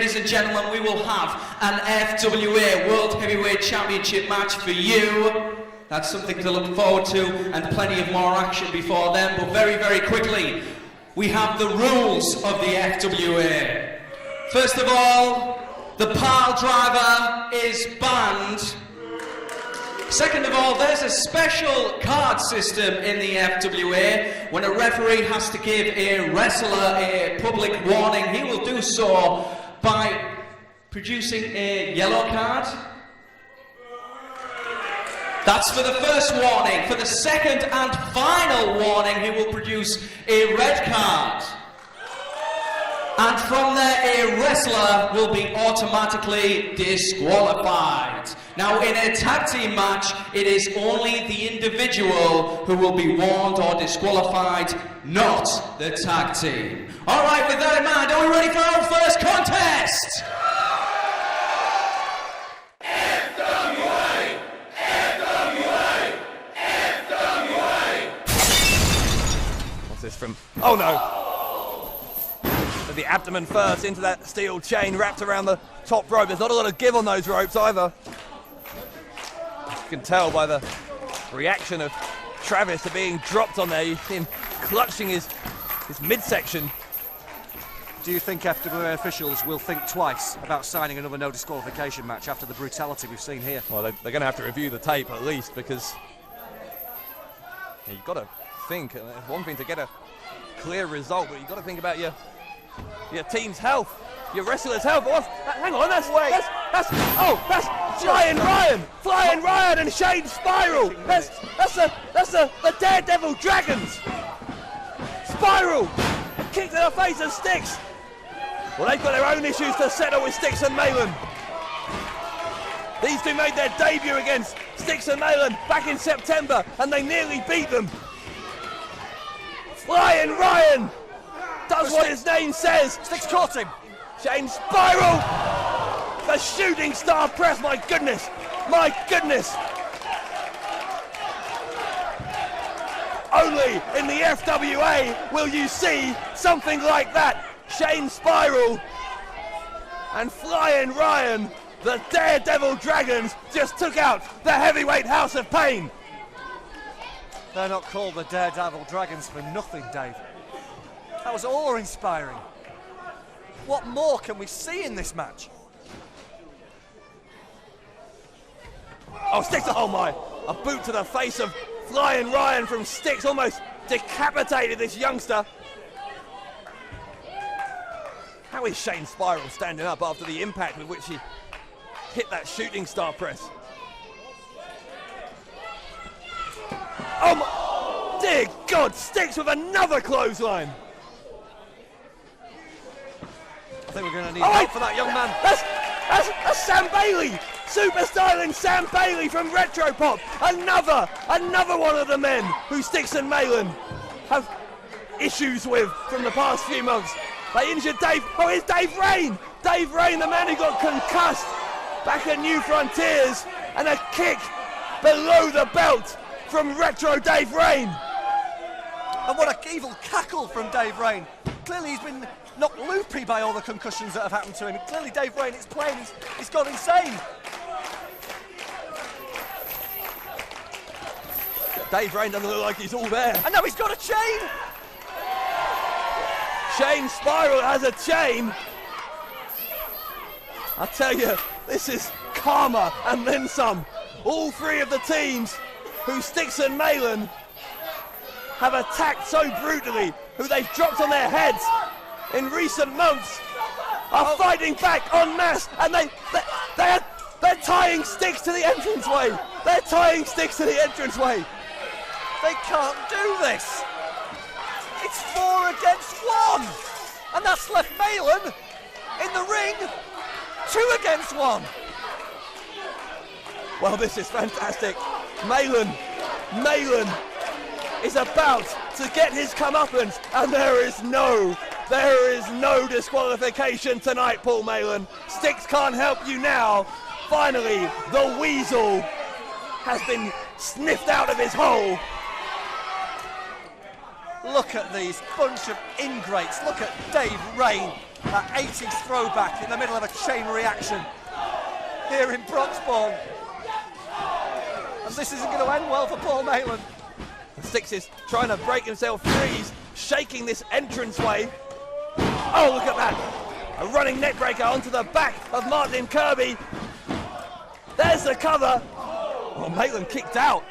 ladies and gentlemen, we will have an FWA World Heavyweight Championship match for you. That's something to look forward to, and plenty of more action before then. But very, very quickly, we have the rules of the FWA. First of all, the pile driver is banned. Second of all, there's a special card system in the FWA. When a referee has to give a wrestler a public warning, he will do so by producing a yellow card. That's for the first warning. For the second and final warning, he will produce a red card. And from there, a wrestler will be automatically disqualified. Now, in a tag team match, it is only the individual who will be warned or disqualified, not the tag team. All right, with that in mind, are we ready for our first contest? FWA! FWA! FWA! What's this from? Oh no! The abdomen first into that steel chain wrapped around the top rope. There's not a lot of give on those ropes either. You can tell by the reaction of Travis to being dropped on there. You see him clutching his midsection. Do you think FWA officials will think twice about signing another no disqualification match after the brutality we've seen here? Well, they're going to have to review the tape at least, because you've got to think. It's one thing to get a clear result, but you've got to think about your team's health, your wrestler's health. Hang on, that's Flying Ryan and Shane Spiral. That's the Daredevil Dragons. Spiral kicked in the face of Styx. Well, they've got their own issues to settle with Styx and Malin. These two made their debut against Styx and Malin back in September, and they nearly beat them. Flying Ryan does what his name says. Styx caught him. Shane Spiral. The shooting star press. My goodness. My goodness. Only in the FWA will you see something like that. Shane Spiral and Flying Ryan, the Daredevil Dragons, just took out the heavyweight House of Pain. They're not called the Daredevil Dragons for nothing, Dave. That was awe-inspiring. What more can we see in this match? Oh, Styx, oh my! A boot to the face of Flying Ryan from Styx, almost decapitated this youngster. How is Shane Spiral standing up after the impact with which he hit that shooting star press? Oh my, dear God, Styx with another clothesline. I think we're going to need help for that young man. That's Sam Bailey. Super styling Sam Bailey from Retropop. Another one of the men who Styx and Malin have issues with from the past few months. They injured Dave. Oh, here's Dave Rain. Dave Rain, the man who got concussed back at New Frontiers, and a kick below the belt from Retro Dave Rain. And what an evil cackle from Dave Rain. Clearly he's been knocked loopy by all the concussions that have happened to him. Clearly Dave Rain, it's plain, he's gone insane. Dave Rain doesn't look like he's all there. And now he's got a chain. Shane Spiral has a chain. I tell you, this is karma and then some. All three of the teams who Styx and Malin have attacked so brutally, who they've dropped on their heads in recent months, are fighting back en masse, and they're tying Styx to the entranceway. They're tying Styx to the entranceway. They can't do this. It's 4 against 1, and that's left Malin in the ring 2 against 1. Well, this is fantastic. Malin is about to get his comeuppance, and there is no disqualification tonight, Paul Malin. Styx can't help you now. Finally, the weasel has been sniffed out of his hole. Look at these bunch of ingrates. Look at Dave Rain That 80s throwback in the middle of a chain reaction here in Broxbourne. And this isn't going to end well for Paul Maitland. Styx is trying to break himself free. He's shaking this entranceway. Oh, look at that. A running neckbreaker onto the back of Martin Kirby. There's the cover. Oh, Maitland kicked out.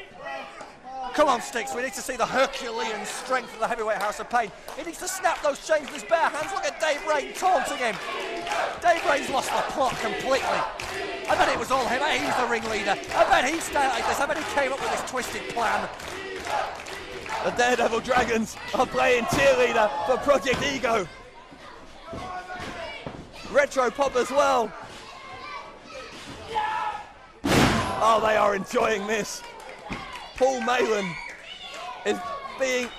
Come on, Styx, we need to see the Herculean strength of the heavyweight House of Pain. He needs to snap those chains with his bare hands. Look at Dave Rain taunting him. Dave Rain's lost the plot completely. I bet it was all him. I bet he's the ringleader. I bet he started this. I bet he came up with this twisted plan. The Daredevil Dragons are playing cheerleader for Project Ego. Retro Pop as well. Oh, they are enjoying this. Paul Maitland is being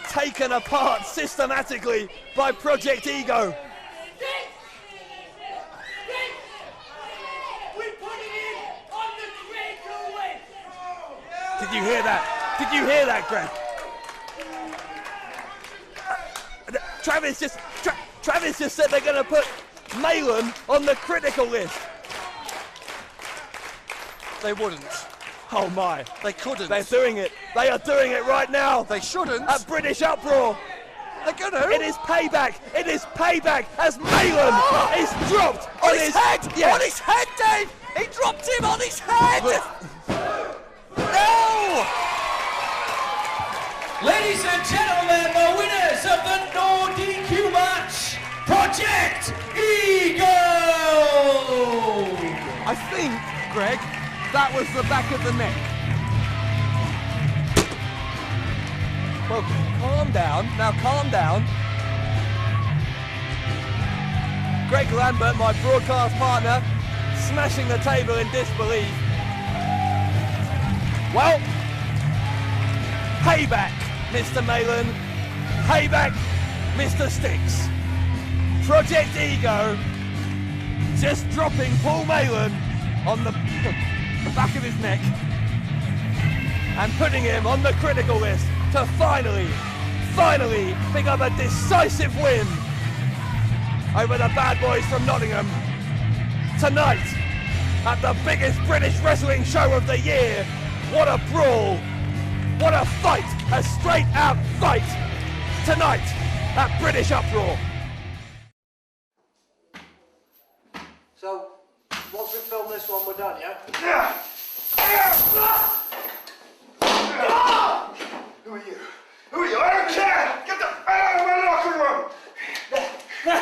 taken apart systematically by Project Ego. Did you hear that? Did you hear that, Greg? Travis just said they're going to put Maitland on the critical list. They wouldn't. Oh my. They couldn't. They're doing it. They are doing it right now. They shouldn't. At British Uproar. They're gonna. It is payback. It is payback as Maitland is dropped on his head. Yes. On his head, Dave. He dropped him on his head. No. Ladies and gentlemen, the winners of the no DQ match, Project Ego! I think, Greg, that was the back of the neck. Well, calm down. Now calm down. Greg Lambert, my broadcast partner, smashing the table in disbelief. Well, payback, Mr. Maitland. Payback, Mr. Styx. Project Ego just dropping Paul Maitland on the back of his neck and putting him on the critical list to finally pick up a decisive win over the bad boys from Nottingham tonight at the biggest British wrestling show of the year. What a brawl, what a fight, a straight out fight tonight at British Uproar. So, once we film this one, we're done, yeah? Who are you? Who are you? I don't care! Get the hell out of my locker room!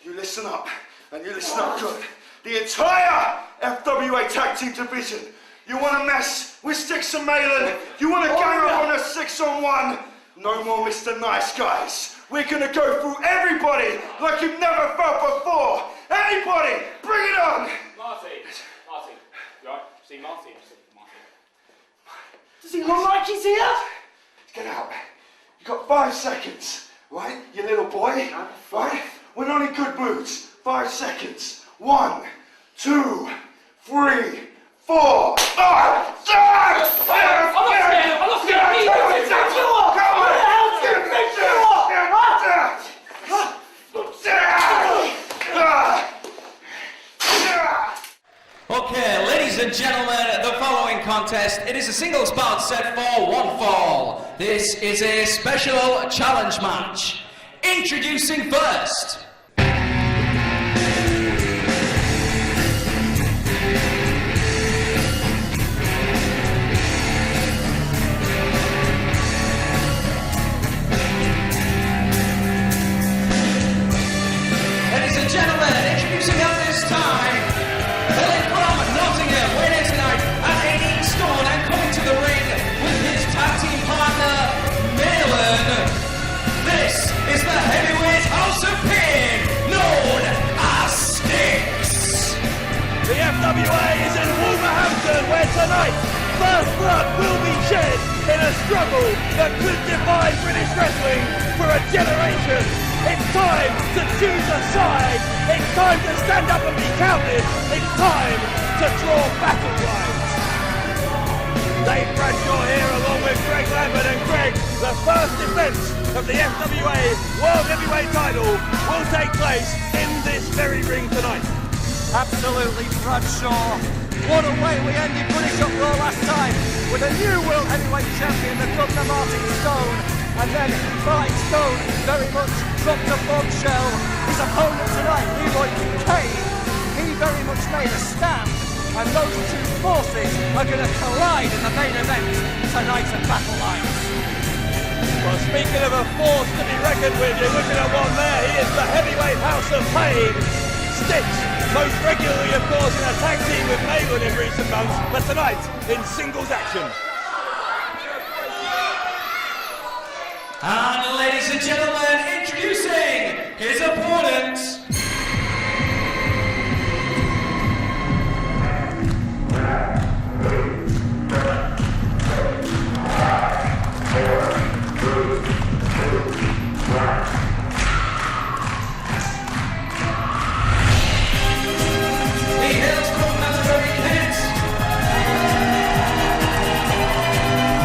You listen up, and you listen up good. The entire FWA Tag Team Division. You want to mess with Styx and Maitland? You want to gang up on a 6-on-1? No more Mr. Nice Guys. We're going to go through everybody like you've never felt before. Anybody, bring it on! Marty, you alright? See Marty? Does he look like he's here? Get out. You've got 5 seconds, right? You little boy, right? We're not in good moods. 5 seconds. 1, 2, 3, 4. I'm not scared. Okay, ladies and gentlemen, the following contest, it is a singles bout set for one fall. This is a special challenge match. Introducing first. Ladies and gentlemen, introducing at this time, hailing from Nottingham, winning tonight at 18 stone and coming to the ring with his tag team partner, Maitland. This is the heavyweight House of Pain, known as Styx. The FWA is in Wolverhampton, where tonight first blood will be shed in a struggle that could define British wrestling for a generation. It's time to choose a side. It's time to stand up and be counted. It's time to draw battle lines. Dave Bradshaw here along with Greg Lambert, and Greg, the first defence of the FWA World Heavyweight title will take place in this very ring tonight. Absolutely, Bradshaw. What a way we ended British Up Raw last time with a new World Heavyweight Champion, the Governor Martin Stone. And then Martin Stone very much dropped a bombshell. His opponent tonight, Leroy Kane, he very much made a stand. And those two forces are going to collide in the main event tonight at Battle Lines. Well, speaking of a force to be reckoned with, you're looking at one there. He is the heavyweight house of pain. Styx, most regularly, of course, in a tag team with Malin in recent months, but tonight in singles action. And ladies and gentlemen, introducing his opponent. He hails from Military Kent.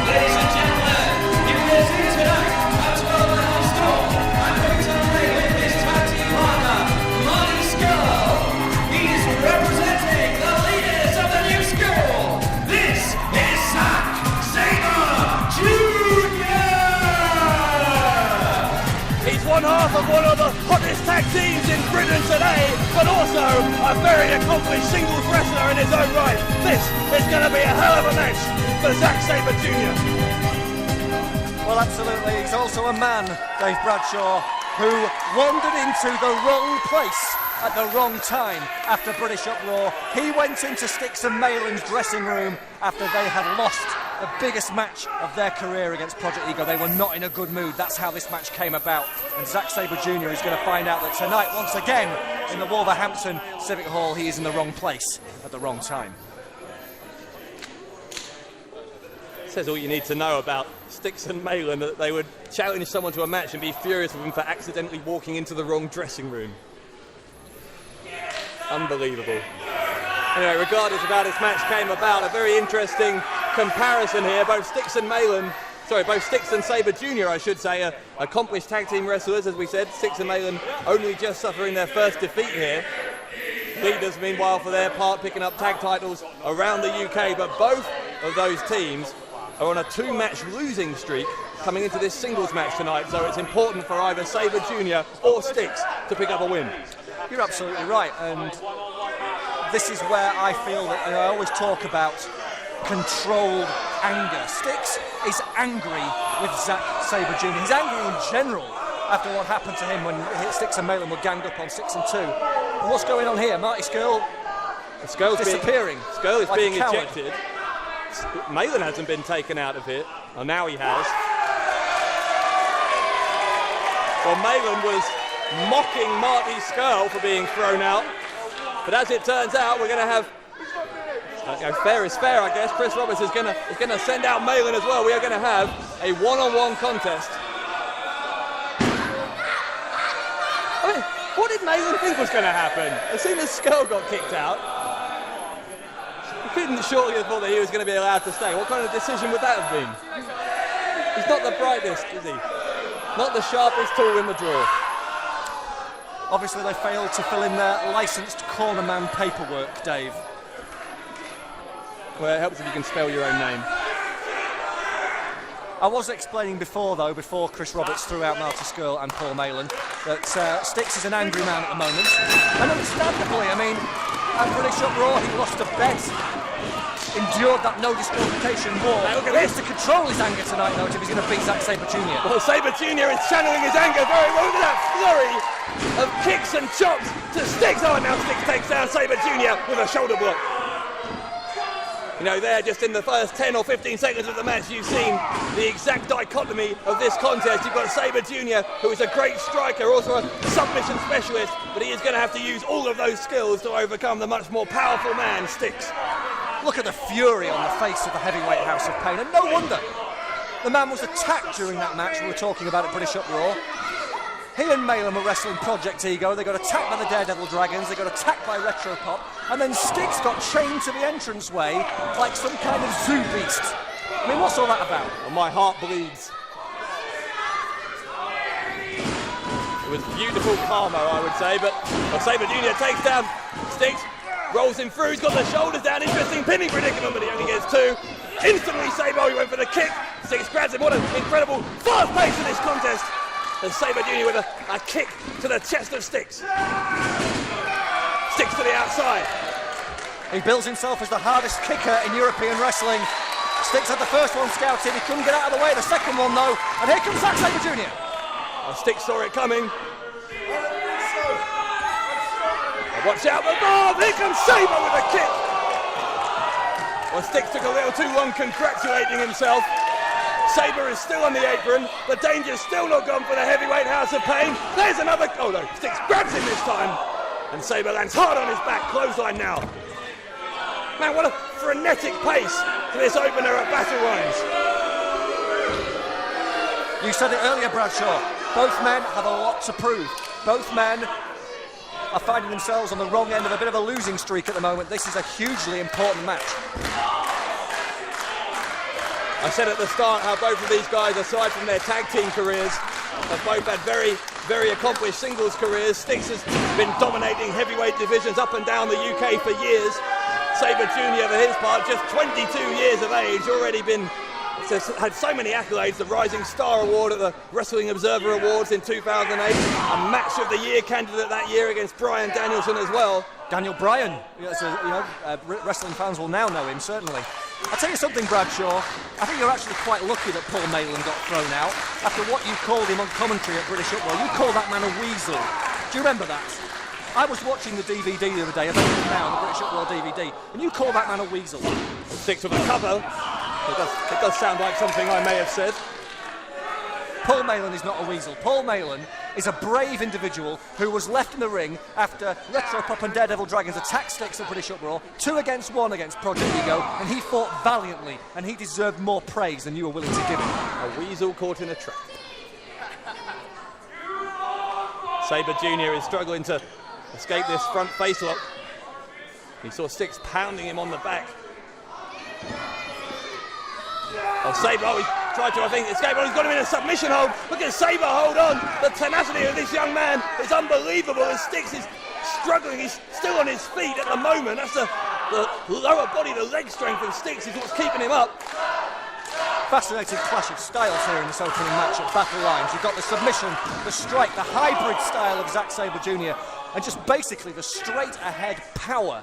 Ladies and gentlemen, he wears his tonight at 12 and a half stone. I'm going to play with his tag team partner, Marty Skull. He's representing the leaders of the new school. This is Zack Sabre Jr. He's one half of one of the hottest tag teams in Britain today, but also a very accomplished singles wrestler in his own right. This is going to be a hell of a match for Zack Sabre Jr. Well, absolutely. He's also a man, Dave Bradshaw, who wandered into the wrong place at the wrong time after British Up Raw. He went into Styx and Malin's dressing room after they had lost the biggest match of their career against Project Ego. They were not in a good mood. That's how this match came about. And Zack Sabre Jr. is going to find out that tonight, once again, in the Wolverhampton Civic Hall, he is in the wrong place at the wrong time. Says all you need to know about Styx and Malin, that they would challenge someone to a match and be furious with them for accidentally walking into the wrong dressing room. Unbelievable. Anyway, regardless of how this match came about, a very interesting comparison here. Both Styx and Sabre Jr., I should say, accomplished tag team wrestlers, as we said. Styx and Malin only just suffering their first defeat here. Leaders, meanwhile, for their part, picking up tag titles around the UK, but both of those teams are on a two-match losing streak coming into this singles match tonight, so it's important for either Sabre Jr. or Styx to pick up a win. You're absolutely right, and this is where I feel that, and I always talk about controlled anger. Styx is angry with Zack Sabre Jr. He's angry in general after what happened to him when Styx and Malin were ganged up on 6 and 2. And what's going on here? Marty Skrull disappearing. Skrull is like being a coward. ejected. Malin hasn't been taken out of it. Oh, now he has. Well, Malin was mocking Marty Skrull for being thrown out. But as it turns out, we're going to have... fair is fair, I guess. Chris Roberts is going to send out Malin as well. We are going to have a one-on-one contest. I mean, what did Malin think was going to happen? As soon as Skrull got kicked out, he couldn't surely have thought that he was going to be allowed to stay. What kind of decision would that have been? He's not the brightest, is he? Not the sharpest tool in the drawer. Obviously, they failed to fill in their licensed cornerman paperwork, Dave. Well, it helps if you can spell your own name. I was explaining before Chris Roberts threw out Marty Skrull and Paul Malin, that Styx is an angry man at the moment. And understandably, I mean, at British Up Raw, he lost a bet, endured that no disqualification war. He has to control his anger tonight, though, if he's going to beat Zack Sabre Jr. Well, Sabre Jr. is channeling his anger very well. Look at that flurry of kicks and chops to Styx. Oh, and now Styx takes down Sabre Jr. with a shoulder block. You know, there, just in the first 10 or 15 seconds of the match, you've seen the exact dichotomy of this contest. You've got Sabre Jr., who is a great striker, also a submission specialist, but he is going to have to use all of those skills to overcome the much more powerful man, Styx. Look at the fury on the face of the heavyweight House of Pain, and no wonder. The man was attacked during that match we were talking about at British Up Raw. He and Malin were wrestling Project Ego. They got attacked by the Daredevil Dragons. They got attacked by Retro Pop. And then Styx got chained to the entranceway like some kind of zoo beast. I mean, what's all that about? Well, my heart bleeds. It was beautiful karma, I would say, but Sabre Jr. takes down Sticks, rolls him through, he's got the shoulders down, interesting pinning predicament, but he only gets 2. Instantly Sabre, he went for the kick, Sticks grabs him, what an incredible fast pace in this contest. And Sabre Jr. with a kick to the chest of Sticks. Sticks to the outside. He bills himself as the hardest kicker in European wrestling. Sticks had the first one scouted, he couldn't get out of the way, the second one though, and here comes Zack Sabre Jr. Sticks saw it coming. Watch out, here comes Sabre with a kick. Well, Sticks took a little too long congratulating himself. Sabre is still on the apron. The danger's still not gone for the heavyweight House of Pain. There's another, oh no, Sticks grabs him this time. And Sabre lands hard on his back, clothesline now. Man, what a frenetic pace to this opener at Battle Lines. You said it earlier, Bradshaw. Both men have a lot to prove. Both men are finding themselves on the wrong end of a bit of a losing streak at the moment. This is a hugely important match. I said at the start how both of these guys, aside from their tag team careers, have both had very, very accomplished singles careers. Sticks has been dominating heavyweight divisions up and down the UK for years. Sabre Jr. for his part, just 22 years of age, already had so many accolades, the Rising Star Award at the Wrestling Observer Awards in 2008, a Match of the Year candidate that year against Bryan Danielson as well. Daniel Bryan, wrestling fans will now know him, certainly. I'll tell you something, Bradshaw, I think you're actually quite lucky that Paul Mayland got thrown out. After what you called him on commentary at British Uproar, you called that man a weasel. Do you remember that? I was watching the DVD the other day, available now on the British Uproar DVD, and you called that man a weasel. Sticks with a cover. It does sound like something I may have said. Paul Mayland is not a weasel. Paul Mayland is a brave individual who was left in the ring after Retro Pop and Daredevil Dragons attacked Sticks at British Uproar, 2 against 1 against Project Ego, and he fought valiantly, and he deserved more praise than you were willing to give him. A weasel caught in a trap. Sabre Jr. is struggling to escape this front face lock. He saw Sticks pounding him on the back. Oh, Sabre, he tried to, I think, escape. Oh, he's got him in a submission hold. Look at Sabre hold on. The tenacity of this young man is unbelievable as Sticks is struggling. He's still on his feet at the moment. That's the lower body, the leg strength of Sticks is what's keeping him up. Fascinating clash of styles here in this opening match at Battle Lines. You've got the submission, the strike, the hybrid style of Zack Sabre Jr. and just basically the straight-ahead power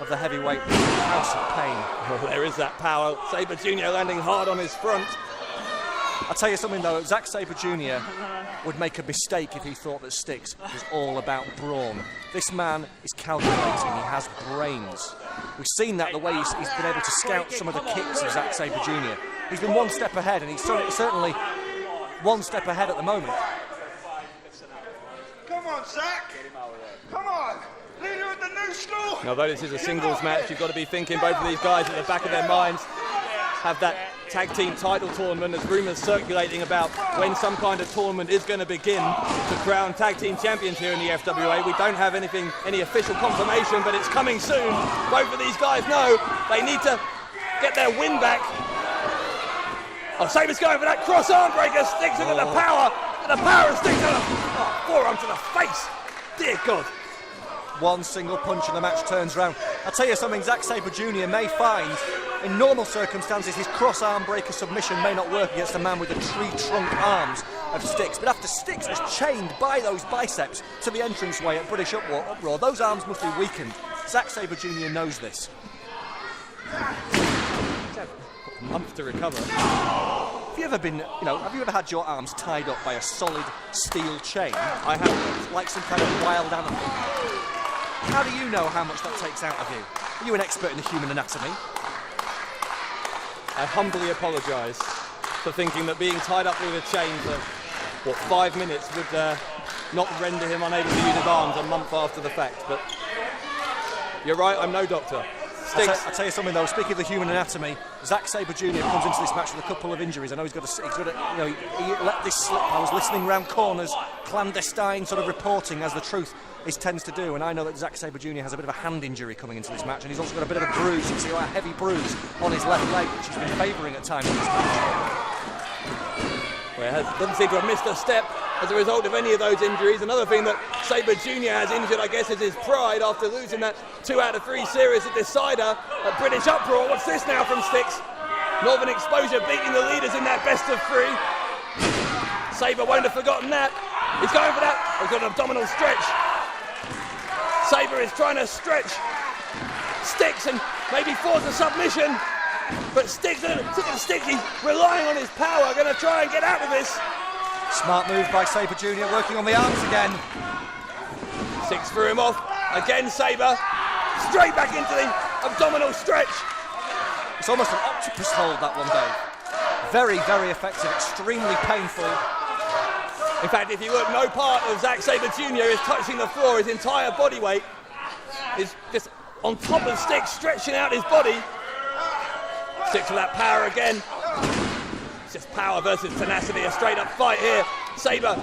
of the heavyweight House of Pain. Well, there is that power. Sabre Jr. landing hard on his front. I'll tell you something though, Zack Sabre Jr. would make a mistake if he thought that Sticks was all about brawn. This man is calculating, he has brains. We've seen that the way he's been able to scout some of the kicks of Zack Sabre Jr. He's been one step ahead, and he's certainly one step ahead at the moment. Come on, Zack! Come on! Leader of the new school! Now, though this is a singles match, you've got to be thinking both of these guys at the back of their minds have that tag team title tournament. There's rumours circulating about when some kind of tournament is going to begin to crown tag team champions here in the FWA. We don't have any official confirmation, but it's coming soon. Both of these guys know they need to get their win back. Oh, Sabre's going for that cross arm breaker. Sticks into the power of Sticks. Forearm to the face. Dear God. One single punch and the match turns round. I'll tell you something, Zack Sabre Jr. may find, in normal circumstances, his cross arm breaker submission may not work against a man with the tree trunk arms of Sticks. But after Sticks was chained by those biceps to the entranceway at British Uproar, those arms must be weakened. Zack Sabre Jr. knows this. A month to recover. Have you ever had your arms tied up by a solid steel chain? I have. Like some kind of wild animal. How do you know how much that takes out of you? Are you an expert in the human anatomy? I humbly apologise for thinking that being tied up with a chain for, 5 minutes would not render him unable to use his arms a month after the fact. But you're right, I'm no doctor. I'll tell you something though, speaking of the human anatomy, Zack Sabre Jr. comes into this match with a couple of injuries. I know he let this slip. I was listening round corners, clandestine sort of reporting as the truth tends to do, and I know that Zack Sabre Jr. has a bit of a hand injury coming into this match, and he's also got a bit of a bruise. You can see a heavy bruise on his left leg, which he's been favouring at times in this match. Well, doesn't seem to have missed a step. as a result of any of those injuries. Another thing that Sabre Jr. has injured, I guess, is his pride after losing that 2 out of 3 series at Decider at British Uproar. What's this now from Styx? Northern Exposure beating the leaders in that best of 3. Sabre won't have forgotten that. He's going for that. He's got an abdominal stretch. Sabre is trying to stretch Styx and maybe force a submission. But Styx, he's relying on his power, going to try and get out of this. Smart move by Sabre Jr. working on the arms again. Styx threw him off. Again Sabre. Straight back into the abdominal stretch. It's almost an octopus hold, that one, Dave. Very, very effective, extremely painful. In fact, if you look, no part of Zack Sabre Jr. is touching the floor. His entire body weight is just on top of Styx, stretching out his body. Styx with that power again. It's just power versus tenacity, a straight up fight here. Sabre,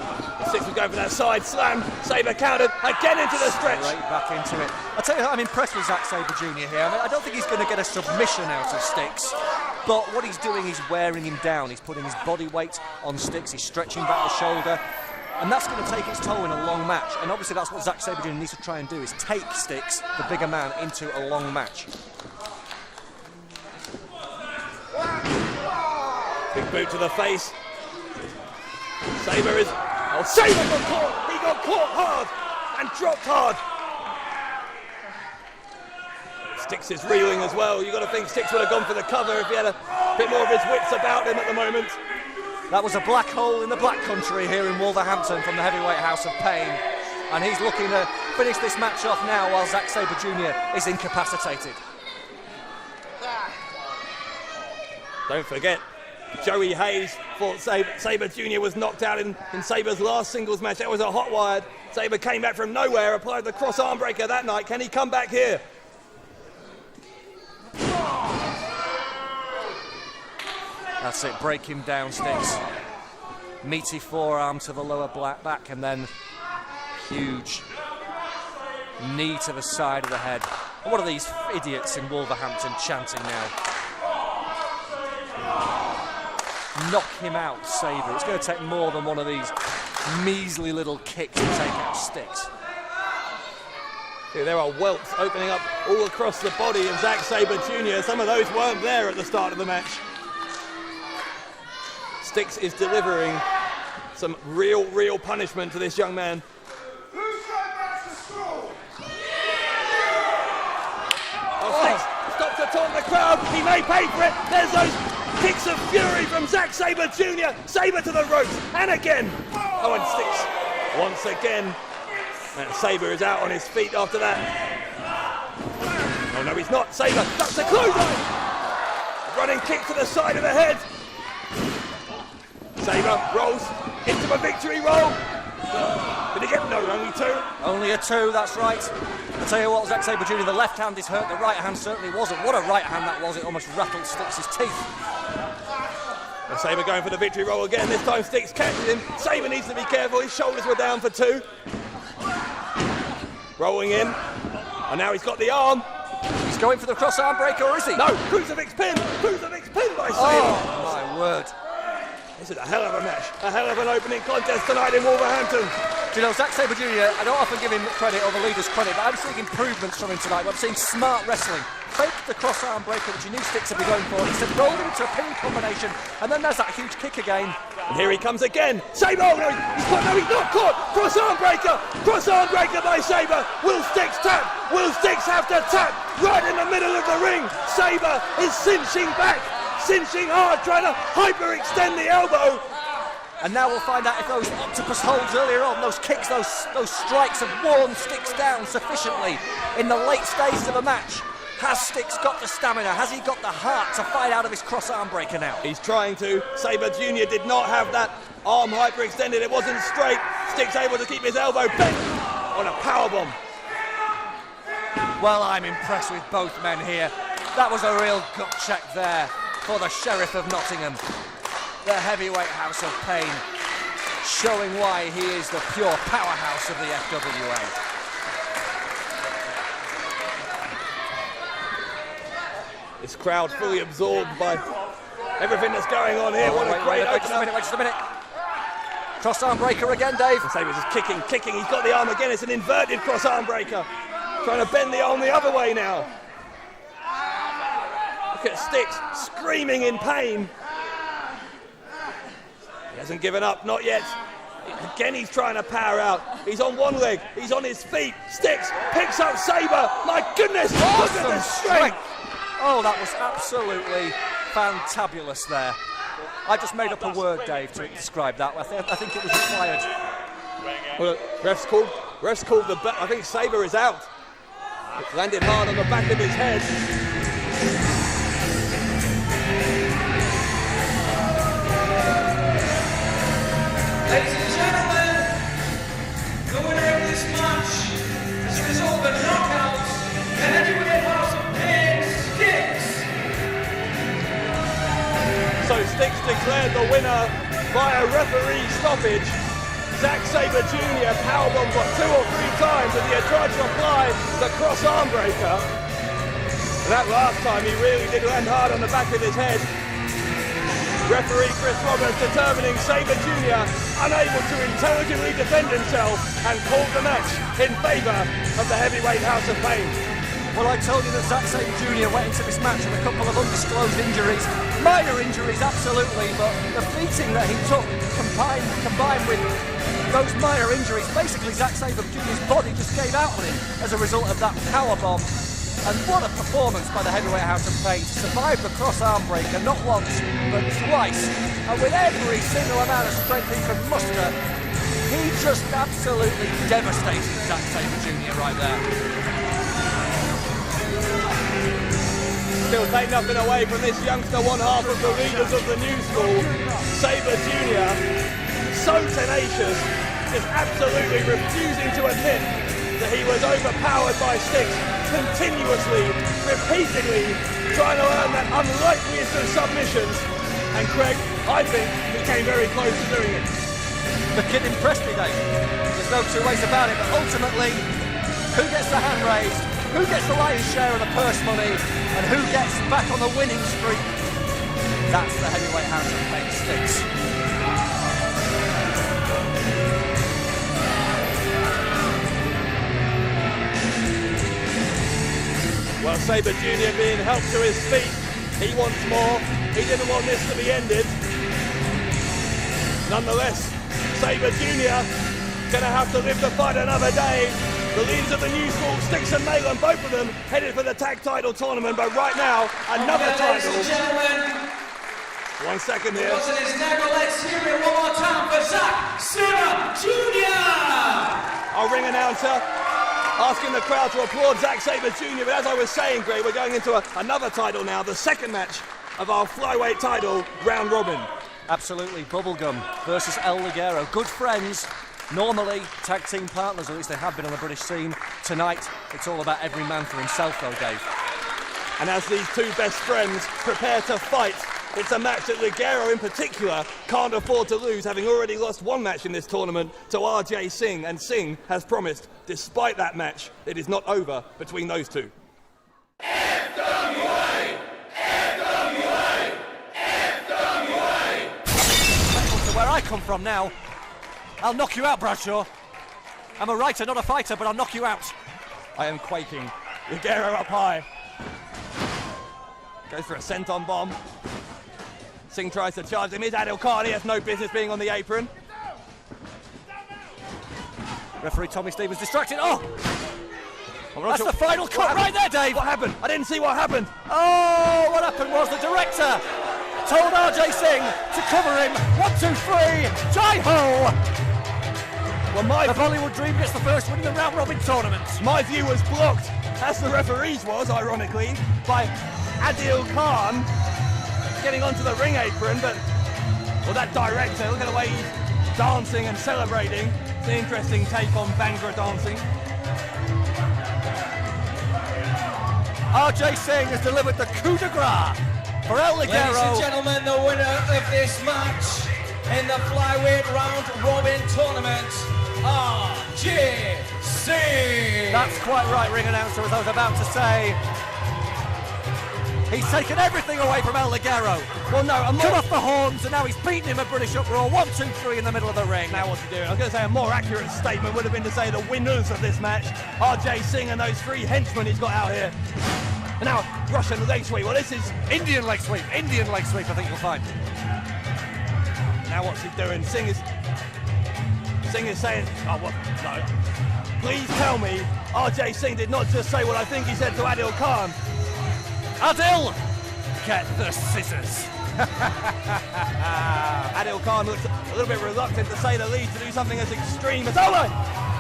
Styx was going for that side slam. Sabre countered, again into the stretch. Right back into it. I'll tell you, I'm impressed with Zack Sabre Jr. here. I don't think he's going to get a submission out of Styx, but what he's doing is wearing him down. He's putting his body weight on Styx, he's stretching back the shoulder, and that's going to take its toll in a long match. And obviously that's what Zack Sabre Jr. needs to try and do, is take Styx, the bigger man, into a long match. Big boot to the face. Sabre is... Oh, Sabre got caught! He got caught hard and dropped hard. Styx is reeling as well. You've got to think Styx would have gone for the cover if he had a bit more of his wits about him at the moment. That was a black hole in the black country here in Wolverhampton from the heavyweight House of Pain. And he's looking to finish this match off now while Zack Sabre Jr. is incapacitated. Don't forget, Joey Hayes thought Sabre Jr. was knocked out in Sabre's last singles match. That was a hot wired. Sabre came back from nowhere, applied the cross arm breaker that night. Can he come back here? That's it, break him down, Styx. Meaty forearm to the lower back and then huge knee to the side of the head. What are these idiots in Wolverhampton chanting now? Knock him out, Sabre. It's going to take more than one of these measly little kicks to take out Styx. Yeah, there are welts opening up all across the body of Zack Sabre Jr. Some of those weren't there at the start of the match. Styx is delivering some real punishment to this young man. Oh, Styx stops to taunt the crowd. He may pay for it. There's those kicks of fury from Zack Sabre Jr. Sabre to the ropes, and again. Oh, and Styx once again. And Sabre is out on his feet after that. Oh no, he's not. Sabre ducks a clothesline. Running kick to the side of the head. Sabre rolls into a victory roll. Did he get no? Only 2. Only a 2, that's right. I'll tell you what, Zack Sabre Jr., the left hand is hurt, the right hand certainly wasn't. What a right hand that was, it almost rattled Styx's teeth. And Sabre going for the victory roll again. This time Styx catches him. Sabre needs to be careful, his shoulders were down for 2. Rolling in, and now he's got the arm. He's going for the cross arm breaker, or is he? No, crucifix pin by Sabre. Oh, my word. This is a hell of a match, a hell of an opening contest tonight in Wolverhampton. Do you know, Zack Sabre Jr., I don't often give him credit or the leaders credit, but I'm seeing improvements from him tonight. I'm seeing smart wrestling. Faked the cross arm breaker, which he knew Styx would be going for. He said rolled into a pin combination, and then there's that huge kick again. And here he comes again. Sabre, oh no, he's not caught. Cross arm breaker by Sabre. Will Styx tap? Will Styx have to tap? Right in the middle of the ring. Sabre is cinching back, cinching hard, trying to hyperextend the elbow. And now we'll find out if those octopus holds earlier on, those kicks, those strikes have worn Styx down sufficiently in the late stages of a match. Has Styx got the stamina? Has he got the heart to fight out of his cross arm breaker now? He's trying to. Sabre Jr. did not have that arm hyperextended. It wasn't straight. Styx able to keep his elbow bent on a powerbomb. Well, I'm impressed with both men here. That was a real gut check there for the Sheriff of Nottingham. The heavyweight House of Pain, showing why he is the pure powerhouse of the FWA. This crowd fully absorbed by everything that's going on here. What a great opener. Wait just a minute. Cross arm breaker again, Dave. Saber's just kicking. He's got the arm again. It's an inverted cross arm breaker. Trying to bend the arm the other way now. Look at Styx screaming in pain. He hasn't given up, not yet. Again, he's trying to power out. He's on one leg. He's on his feet. Styx picks up Saber. My goodness, look at the strength. Oh, that was absolutely fantabulous there. I just made up a word, Dave, to describe that. I think it was required. Well, refs called the I think Saber is out. It landed hard on the back of his head. Ladies and gentlemen, the winner of this match, as a result of a knockout, the heavyweight house of pain, Styx. So Styx declared the winner by a referee stoppage. Zack Sabre Jr. powerbombed 2 or 3 times and he had tried to apply the cross arm breaker. And that last time he really did land hard on the back of his head. Referee Chris Roberts determining Sabre Jr. unable to intelligently defend himself and called the match in favour of the heavyweight House of Pain. Well, I told you that Zack Sabre Jr. went into this match with a couple of undisclosed injuries. Minor injuries, absolutely, but the beating that he took combined with those minor injuries, basically Zack Sabre Jr.'s body just gave out on him as a result of that powerbomb. And what a performance by the heavyweight House of Pain to survive the cross arm breaker, not once, but twice. And with every single amount of strength he could muster, he just absolutely devastated Zack Sabre Jr. right there. Still take nothing away from this youngster, one half of the leaders of the new school. Sabre Jr. so tenacious, just absolutely refusing to admit that he was overpowered by Styx, continuously, repeatedly trying to earn that unlikeliest of submissions. And Craig, I think he came very close to doing it. The kid impressed me, Dave. There's no two ways about it, but ultimately, who gets the hand raised, who gets the lion's share of the purse money, and who gets back on the winning streak? That's the heavyweight House of Pain, Styx. Well, Sabre Jr. being helped to his feet. He wants more. He didn't want this to be ended. Nonetheless, Sabre Jr. gonna have to live to fight another day. The leaders of the new school, Styx and Malin, both of them headed for the tag title tournament, but right now, another Ladies title. and gentlemen, 1 second here. wasn't his neck, but let's hear it one more time for Zack Sabre Jr. Our ring announcer asking the crowd to applaud Zack Sabre Jr. But as I was saying, Greg, we're going into another title now, the second match of our flyweight title round robin. Absolutely, Bubblegum versus El Ligero. Good friends, normally tag team partners, or at least they have been on the British scene. Tonight, it's all about every man for himself, though, Dave. And as these two best friends prepare to fight, it's a match that Ligero in particular can't afford to lose, having already lost one match in this tournament to RJ Singh, and Singh has promised, despite that match, it is not over between those two. FWA! FWA! FWA! To where I come from now, I'll knock you out, Bradshaw. I'm a writer, not a fighter, but I'll knock you out. I am quaking. Ligero up high. Goes for a senton bomb. Singh tries to charge him. Here's Adil Khan. He has no business being on the apron. Referee Tommy Stevens distracted. Oh! That's the final cut right there, Dave. What happened? I didn't see what happened. Oh, what happened was the director told RJ Singh to cover him. 1, 2, 3, Jai-ho! Well, the Bollywood Dream gets the first win in the round robin tournament. My view was blocked, as the referee's was, ironically, by Adil Khan getting onto the ring apron, but, well, that director, look at the way he's dancing and celebrating. It's an interesting take on Bhangra dancing. RJ Singh has delivered the coup de grace for El Ligero. Ladies and gentlemen, the winner of this match in the flyweight round robin tournament, RJ Singh. That's quite right, ring announcer, as I was about to say. He's taken everything away from El Ligero. Well, no, cut off the horns, and now he's beaten him at British Uproar. 1, 2, 3 in the middle of the ring. Now what's he doing? I was going to say a more accurate statement would have been to say the winners of this match, RJ Singh and those 3 henchmen he's got out here. And now, Russian leg sweep. Well, this is Indian leg sweep, I think you'll find. now what's he doing? Singh is saying, oh, what? No. Please tell me RJ Singh did not just say what I think he said to Adil Khan. Adil, get the scissors. Adil Khan looks a little bit reluctant, to say the least, to do something as extreme as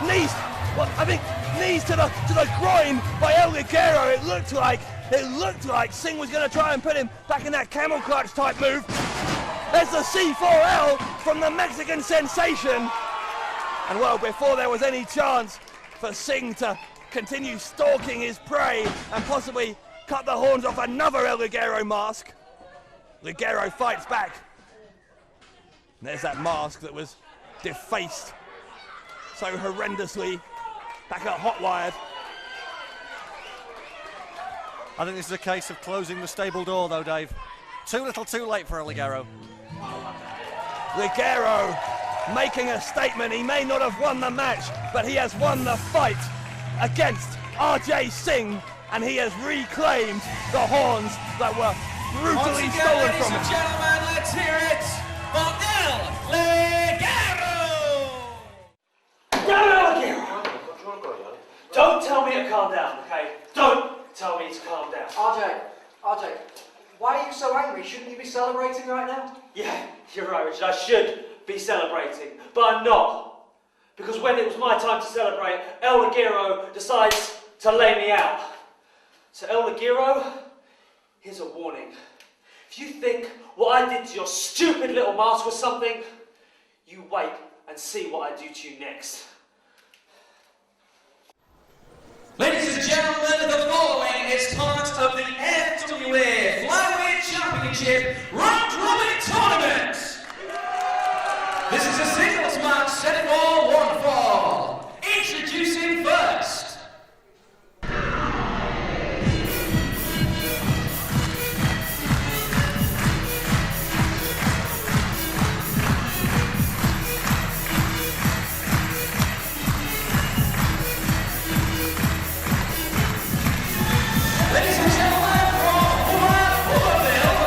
knees. Well, I think knees to the groin by El Ligero. It looked like Singh was going to try and put him back in that camel clutch type move. There's the C4L from the Mexican sensation. And well, before there was any chance for Singh to continue stalking his prey and possibly cut the horns off another El Ligero mask, Ligero fights back. And there's that mask that was defaced so horrendously back at Hotwired. I think this is a case of closing the stable door, though, Dave. Too little, too late for El Ligero. Ligero making a statement. He may not have won the match, but he has won the fight against RJ Singh, and he has reclaimed the horns that were brutally stolen from him. Ladies and gentlemen, let's hear it for El Ligero! Don't tell me to calm down, okay? Don't tell me to calm down. RJ, why are you so angry? Shouldn't you be celebrating right now? Yeah, you're right, Richard. I should be celebrating, but I'm not. Because when it was my time to celebrate, El Ligero decides to lay me out. So El Ligero, here's a warning. If you think what I did to your stupid little mask was something, you wait and see what I do to you next. Ladies and gentlemen, the following is part of the FWA Flyweight Championship Round Robin Tournament. This is a singles match set for 1 fall. Introducing first. Ladies and gentlemen, from Wolverhampton,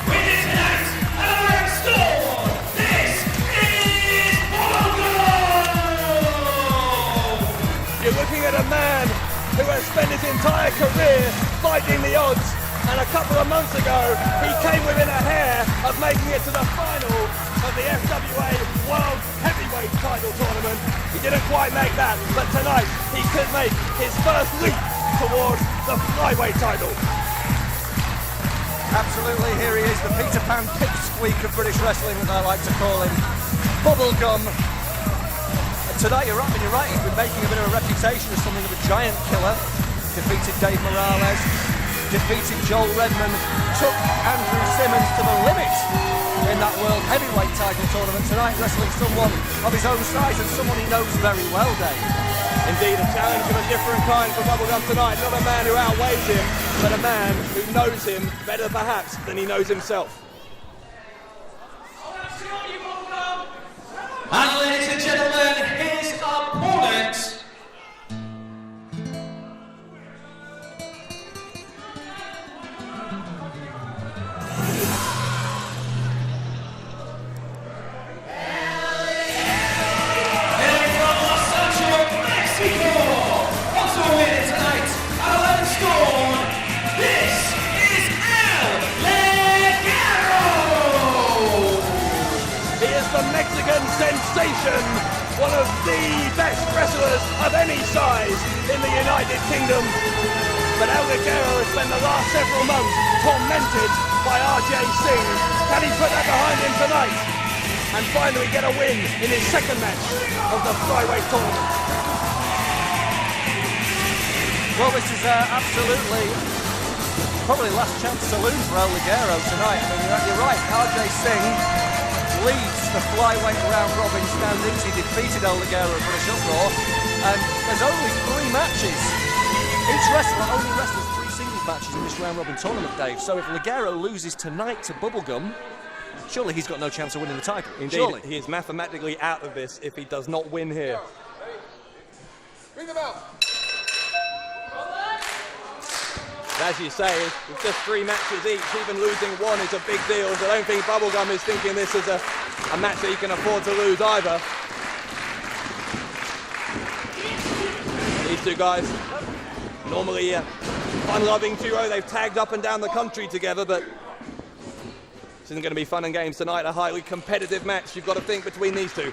with his tonight, an iron storm, this is Wolfrun! You're looking at a man who has spent his entire career fighting the odds, and a couple of months ago he came within a hair of making it to the final of the FWA World Heavyweight Title Tournament. He didn't quite make that, but tonight he could make his first leap towards the flyweight title. Absolutely, here he is, the Peter Pan pipsqueak of British wrestling, as I like to call him. Bubblegum. And tonight, you're right, he's been making a bit of a reputation as something of a giant killer. Defeated Dave Morales, defeated Joel Redman, took Andrew Simmons to the limit in that World Heavyweight Title Tournament. Tonight, wrestling someone of his own size and someone he knows very well, Dave. Indeed, a challenge of a different kind for Bubblegum tonight. Not a man who outweighs him, but a man who knows him better perhaps than he knows himself. And ladies and gentlemen, his opponent. Mexican sensation, one of the best wrestlers of any size in the United Kingdom. But El Ligero has spent the last several months tormented by RJ Singh. Can he put that behind him tonight and finally get a win in his second match of the flyweight tournament? Well, this is absolutely probably last chance saloon for El Ligero tonight. I mean, you're right, RJ Singh leads the flyweight round robin standings. He defeated El Ligero at British Uproar, and there's only 3 matches. Each wrestler only wrestles 3 singles matches in this round-robin tournament, Dave. So if Ligero loses tonight to Bubblegum, surely he's got no chance of winning the title. Indeed, surely. He is mathematically out of this if he does not win here. Bring them out. As you say, it's just 3 matches each. Even losing one is a big deal. So I don't think Bubblegum is thinking this is a match that he can afford to lose either. These two guys, normally a fun-loving duo. They've tagged up and down the country together, but this isn't going to be fun and games tonight. A highly competitive match, you've got to think, between these two.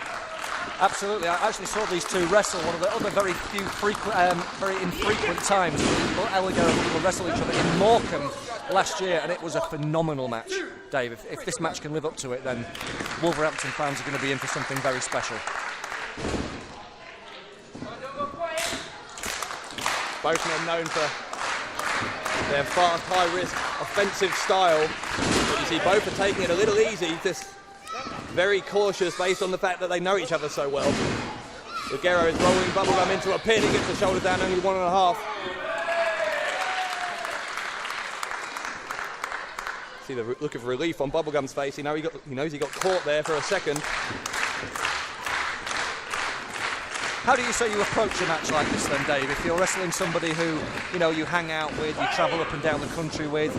Absolutely. I actually saw these two wrestle one of the other very infrequent times. Elliger and people wrestle each other in Morecambe last year, and it was a phenomenal match, Dave. If this match can live up to it, then Wolverhampton fans are going to be in for something very special. Both men known for their fast, high-risk, offensive style, but you see both are taking it a little easy, just very cautious based on the fact that they know each other so well. Ligero is rolling Bubblegum into a pin. He gets the shoulder down, only 1.5. See the look of relief on Bubblegum's face. He knows he got caught there for a second. How do you say you approach a match like this then, Dave? If you're wrestling somebody who, you hang out with, you travel up and down the country with,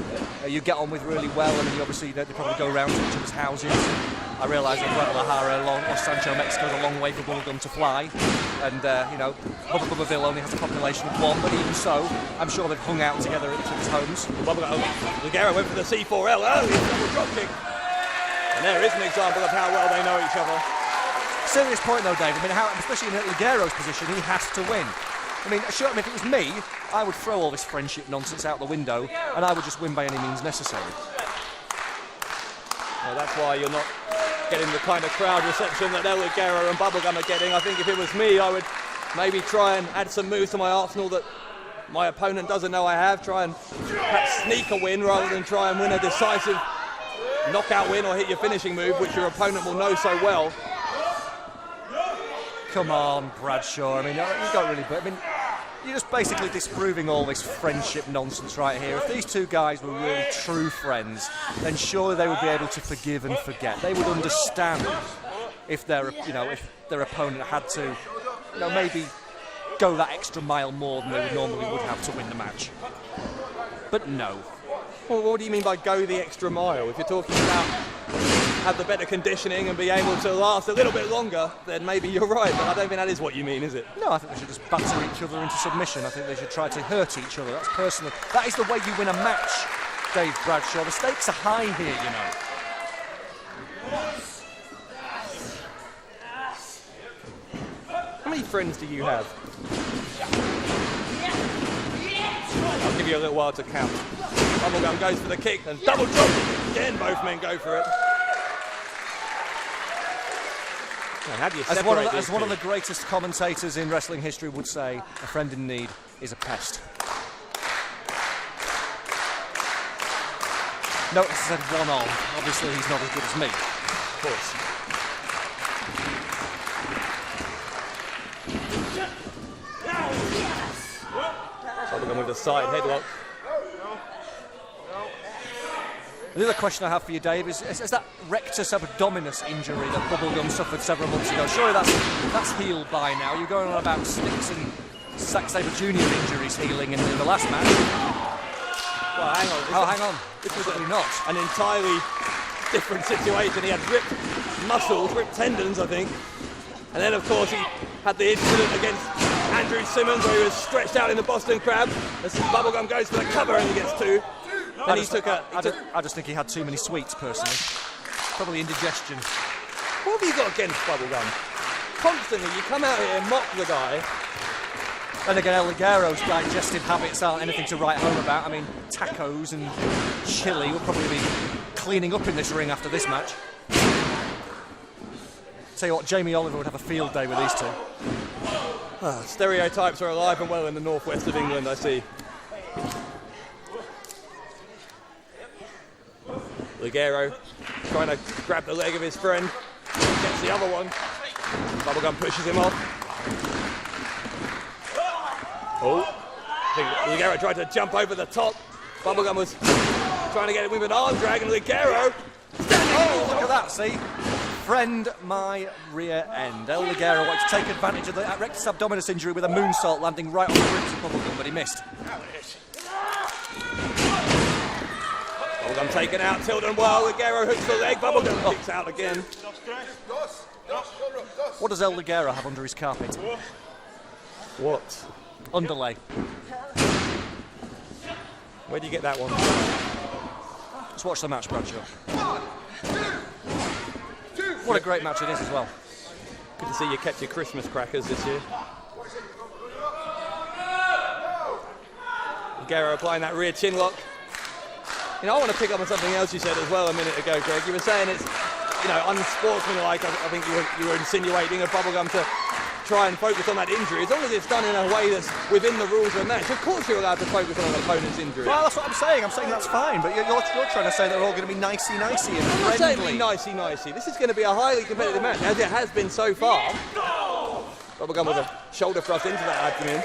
you get on with really well, and you obviously they probably go around to each other's houses. I realise that Guadalajara, Los Sancho, Mexico is a long way for Bubblegum to fly, and Bubbaville only has a population of 1, but even so, I'm sure they've hung out together at each other's homes. Ligero went for the C4L, double drop kick. And there is an example of how well they know each other. Serious point though, Dave. I mean, especially in Ligero's position, he has to win. I mean, sure, if it was me, I would throw all this friendship nonsense out the window, and I would just win by any means necessary. Well, that's why you're not getting the kind of crowd reception that Ligero and Bubblegum are getting. I think if it was me, I would maybe try and add some moves to my arsenal that my opponent doesn't know I have. Try and perhaps sneak a win rather than try and win a decisive knockout win or hit your finishing move, which your opponent will know so well. Come on, Bradshaw. I mean, you don't really. I mean, you're just basically disproving all this friendship nonsense right here. If these two guys were really true friends, then surely they would be able to forgive and forget. They would understand if their opponent had to, maybe go that extra mile more than they normally would have to win the match. But no. Well, what do you mean by go the extra mile? If you're talking about have the better conditioning and be able to last a little bit longer, then maybe you're right, but I don't think that is what you mean, is it? No, I think they should just batter each other into submission. I think they should try to hurt each other. That's personally. That is the way you win a match, Dave Bradshaw. The stakes are high here, How many friends do you have? I'll give you a little while to count. Bubblegum goes for the kick and double drop. Again, both men go for it. As one of the greatest commentators in wrestling history would say, a friend in need is a pest. Notice I said one on. Obviously, he's not as good as me. Of course. Bubblegum with the side headlock. The other question I have for you, Dave, is that rectus abdominis injury that Bubblegum suffered several months ago, surely that's healed by now. You're going on about Sticks and Zack Sabre Jr. injuries healing in the last match. Well, hang on. Hang on. This was really not. An entirely different situation. He had ripped muscles, ripped tendons, I think. And then, of course, he had the incident against Andrew Simmons where he was stretched out in the Boston Crab. As Bubblegum goes for the cover and he gets 2. I just think he had too many sweets, personally. Probably indigestion. What have you got against Bubblegum? Constantly, you come out here and mock the guy. And again, El Ligero's digestive habits aren't anything to write home about. I mean, tacos and chili will probably be cleaning up in this ring after this match. Tell you what, Jamie Oliver would have a field day with these two. Stereotypes are alive and well in the northwest of England, I see. Ligero trying to grab the leg of his friend, gets the other one. Bubblegum pushes him off. I think Ligero tried to jump over the top. Bubblegum was trying to get it with an arm drag, and Ligero Oh, look at that, see? Friend my rear end. El Ligero wanted to take advantage of the rectus abdominis injury with a moonsault, landing right on the ribs of Bubblegum, but he missed. Bubblegum taken out, Tilden well, Ligero hooks the leg, Bubblegum kicks out again. What does El Ligero have under his carpet? What? Underlay. Where do you get that one? Let's watch the match, Bradshaw. What a great match it is as well. Good to see you kept your Christmas crackers this year. Ligero applying that rear chin lock. You know, I want to pick up on something else you said as well a minute ago, Greg. You were saying it's, you know, unsportsmanlike. I think you were insinuating of Bubblegum to try and focus on that injury. As long as it's done in a way that's within the rules of the match, of course you're allowed to focus on an opponent's injury. Well, that's what I'm saying. I'm saying that's fine, but you're trying to say they're all going to be nicey-nicey and I'm not saying friendly. be nicey-nicey. This is going to be a highly competitive match, as it has been so far. Bubblegum with a shoulder thrust into that abdomen.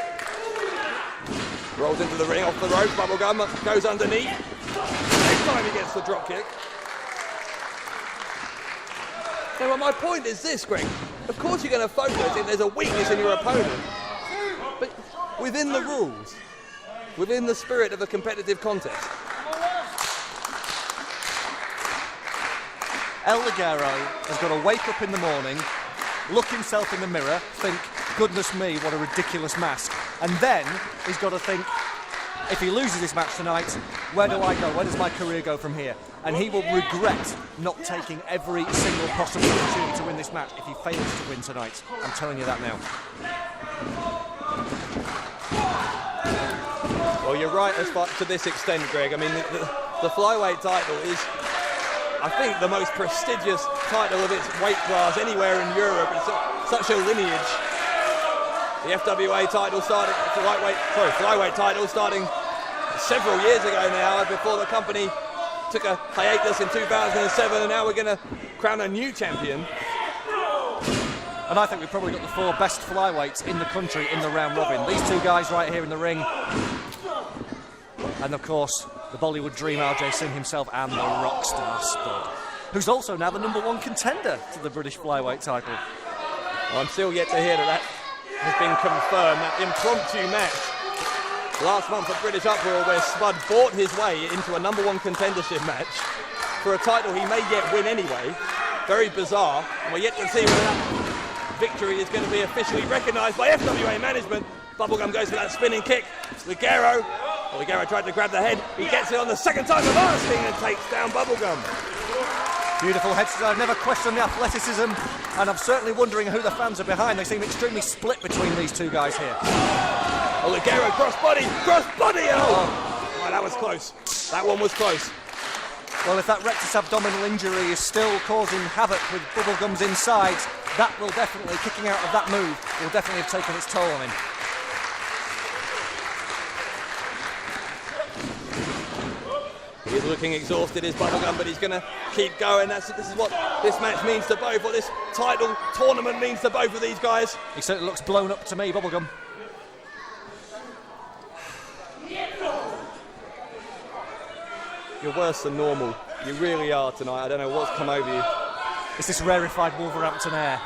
Rolls into the ring, off the rope. Bubblegum goes underneath. Next time he gets the drop kick. Now, well, my point is this, Greg. Of course you're going to focus if there's a weakness in your opponent. But within the rules, within the spirit of a competitive contest. El Ligero has got to wake up in the morning, look himself in the mirror, think, goodness me, what a ridiculous mask. And then he's got to think, if he loses this match tonight, where do I go? Where does my career go from here? And he will regret not taking every single possible opportunity to win this match if he fails to win tonight. I'm telling you that now. Well, you're right as far to this extent, Greg. I mean, the flyweight title is, I think, the most prestigious title of its weight class anywhere in Europe. It's such a lineage. The FWA title started, flyweight title starting several years ago now, before the company took a hiatus in 2007, and now we're going to crown a new champion. And I think we've probably got the 4 best flyweights in the country in the round robin. These 2 guys right here in the ring. And of course, the Bollywood dream RJ Singh himself and the rockstar Spud, who's also now the #1 contender to the British flyweight title. Well, I'm still yet to hear that has been confirmed, that impromptu match last month at British Uproar, where Spud bought his way into a #1 contendership match for a title he may yet win anyway. Very bizarre, and we're yet to see whether that victory is going to be officially recognised by FWA management. Bubblegum goes for that spinning kick. Ligero tried to grab the head. He gets it on the second time of asking and takes down Bubblegum. Beautiful head. I've never questioned the athleticism, and I'm certainly wondering who the fans are behind. They seem extremely split between these 2 guys here. Oh, Ligero, crossbody! Oh, that was close. That one was close. Well, if that rectus abdominal injury is still causing havoc with Bubblegum's insides, that will definitely, kicking out of that move, will definitely have taken its toll on him. He's looking exhausted, is Bubblegum, but he's going to keep going. This is what this match means to both, what this title tournament means to both of these guys. He certainly looks blown up to me, Bubblegum. You're worse than normal. You really are tonight. I don't know what's come over you. It's this rarefied Wolverhampton air.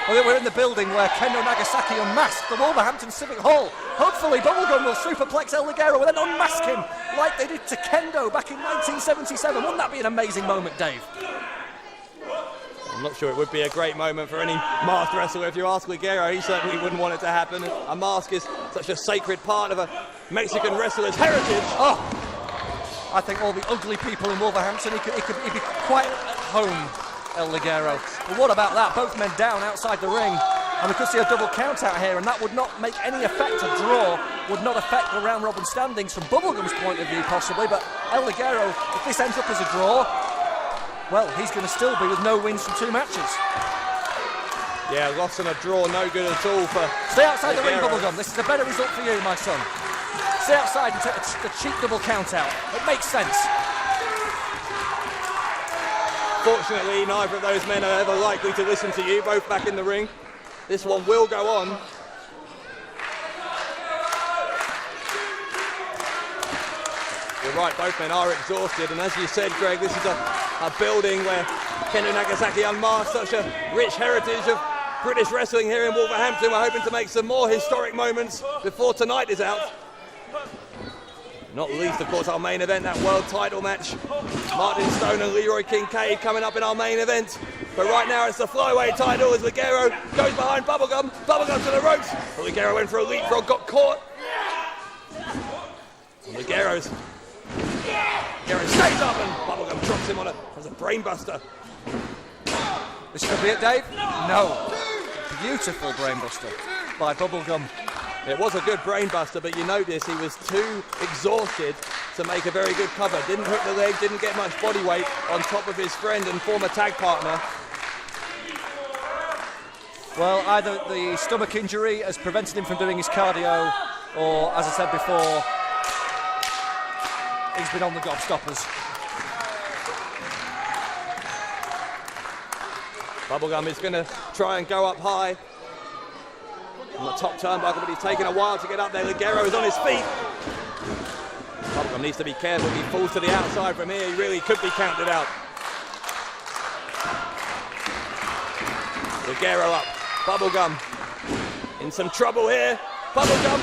Well, we're in the building where Kendo Nagasaki unmasked the Wolverhampton Civic Hall. Hopefully Bubblegum will superplex El Ligero and then unmask him like they did to Kendo back in 1977. Wouldn't that be an amazing moment, Dave? I'm not sure it would be a great moment for any masked wrestler. If you ask Ligero, he certainly wouldn't want it to happen. A mask is such a sacred part of a Mexican wrestler's heritage. Oh, I think all the ugly people in Wolverhampton, he'd be quite at home, El Ligero. But what about that? Both men down outside the ring. And we could see a double count out here, and that would not make any effect. A draw would not affect the round robin standings from Bubblegum's point of view, possibly. But El Ligero, if this ends up as a draw, well, he's going to still be with no wins from 2 matches. Yeah, loss and a draw, no good at all for Stay outside the ring, Ligero. Bubblegum. This is a better result for you, my son. Stay outside and take the cheap double count out. It makes sense. Fortunately, neither of those men are ever likely to listen to you, both back in the ring. This one will go on. You're right, both men are exhausted, and as you said, Greg, this is a building where Kendo Nagasaki unmasked such a rich heritage of British wrestling here in Wolverhampton. We're hoping to make some more historic moments before tonight is out. Not least, of course, our main event, that world title match. Martin Stone and Leroy Kincaid coming up in our main event. But right now it's the flyweight title as Ligero goes behind Bubblegum. Bubblegum to the ropes. But Ligero went for a leapfrog, got caught. And Ligero stays up and Bubblegum drops him as a brainbuster. This could be it, Dave? No. Beautiful brainbuster by Bubblegum. It was a good brainbuster, but you notice he was too exhausted to make a very good cover. Didn't hook the leg, didn't get much body weight on top of his friend and former tag partner. Well, either the stomach injury has prevented him from doing his cardio, or, as I said before, he's been on the gobstoppers. Bubblegum is going to try and go up high on the top turnbuckle, but he's taken a while to get up there. Ligero is on his feet. Bubblegum needs to be careful. If he falls to the outside from here, he really could be counted out. Ligero up. Bubblegum in some trouble here. Bubblegum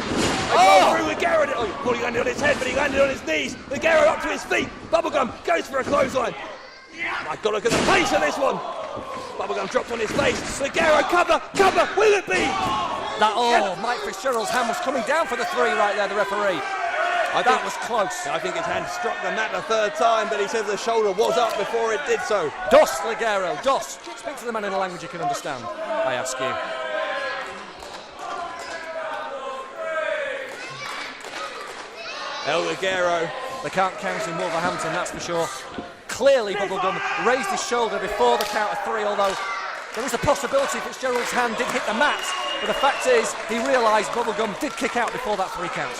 through Ligero. Oh, he landed on his head, but he landed on his knees. Ligero up to his feet. Bubblegum goes for a clothesline. My God, look at the pace of this one. Bubblegum dropped on his face. Ligero, cover, will it be? Mike Fitzgerald's hand was coming down for the 3 right there, the referee. That was close. I think his hand struck the mat the 3rd time, but he said the shoulder was up before it did so. Dos, Ligero, dos. Speak to the man in a language you can understand, I ask you. El Ligero. They can't count in Wolverhampton, that's for sure. Clearly, Bubblegum raised his shoulder before the count of 3, although there was a possibility Fitzgerald's hand did hit the mat. But the fact is, he realised Bubblegum did kick out before that 3 count.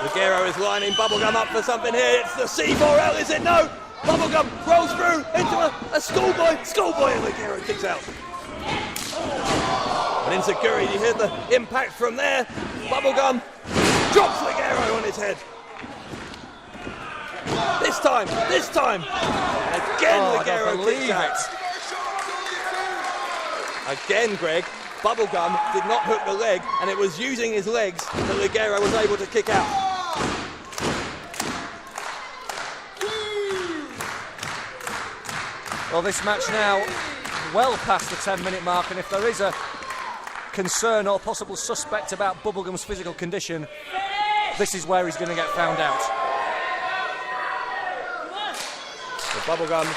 Ligero is lining Bubblegum up for something here. It's the C4L, is it? No! Bubblegum rolls through into a schoolboy, and Ligero kicks out. But Insecurity, you hear the impact from there. Bubblegum drops Ligero on his head. This time! Again, Ligero kicks out. Again, Greg, Bubblegum did not hook the leg, and it was using his legs that Ligero was able to kick out. Well, this match now well past the 10-minute mark, and if there is a concern or possible suspect about Bubblegum's physical condition, this is where he's going to get found out. So Bubblegum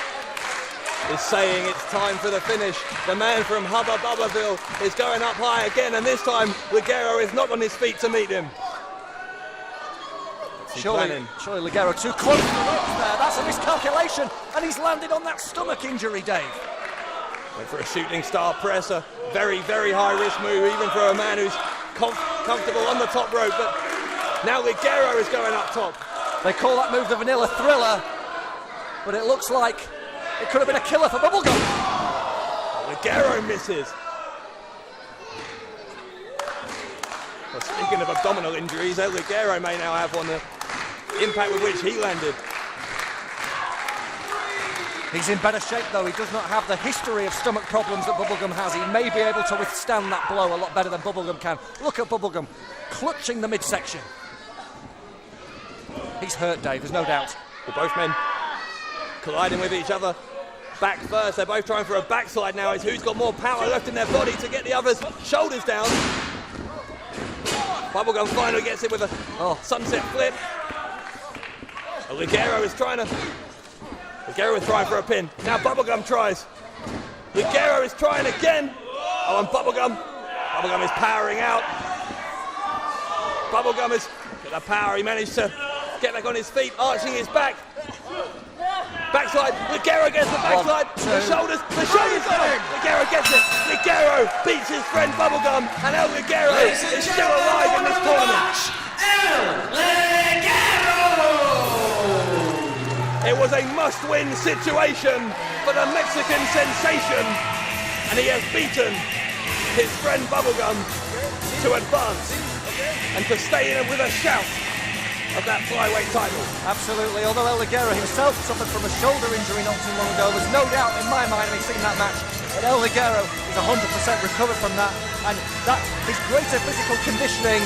is saying it's time for the finish. The man from Hubba Bubberville is going up high again, and this time Ligero is not on his feet to meet him. Surely Ligero too close to the ropes there. That's a miscalculation, and he's landed on that stomach injury, Dave. Went for a shooting star press, a very, very high risk move, even for a man who's comfortable on the top rope. But now Ligero is going up top. They call that move the Vanilla Thriller, but it looks like it could have been a killer for Bubblegum. Ligero misses. Well, speaking of abdominal injuries, El Ligero may now have one. The impact with which he landed. He's in better shape though. He does not have the history of stomach problems that Bubblegum has. He may be able to withstand that blow a lot better than Bubblegum can. Look at Bubblegum clutching the midsection. He's hurt, Dave, there's no doubt. Well, both men colliding with each other. Back first, they're both trying for a backslide now. It's who's got more power left in their body to get the other's shoulders down. Bubblegum finally gets it with a sunset flip. Ligero is trying for a pin. Now Bubblegum tries. Ligero is trying again. Oh, and Bubblegum is powering out. Bubblegum has got the power. He managed to get back on his feet, arching his back. Backslide. Ligero gets the backslide. The shoulders down. Ligero gets it. Ligero beats his friend Bubblegum, and El Ligero is still alive in this tournament. El Ligero! It was a must-win situation for the Mexican sensation, and he has beaten his friend Bubblegum to advance and to stay in with a shout of that flyweight title. Absolutely, although El Ligero himself suffered from a shoulder injury not too long ago, there's no doubt in my mind, having seen that match, that El Ligero is 100% recovered from that, and that his greater physical conditioning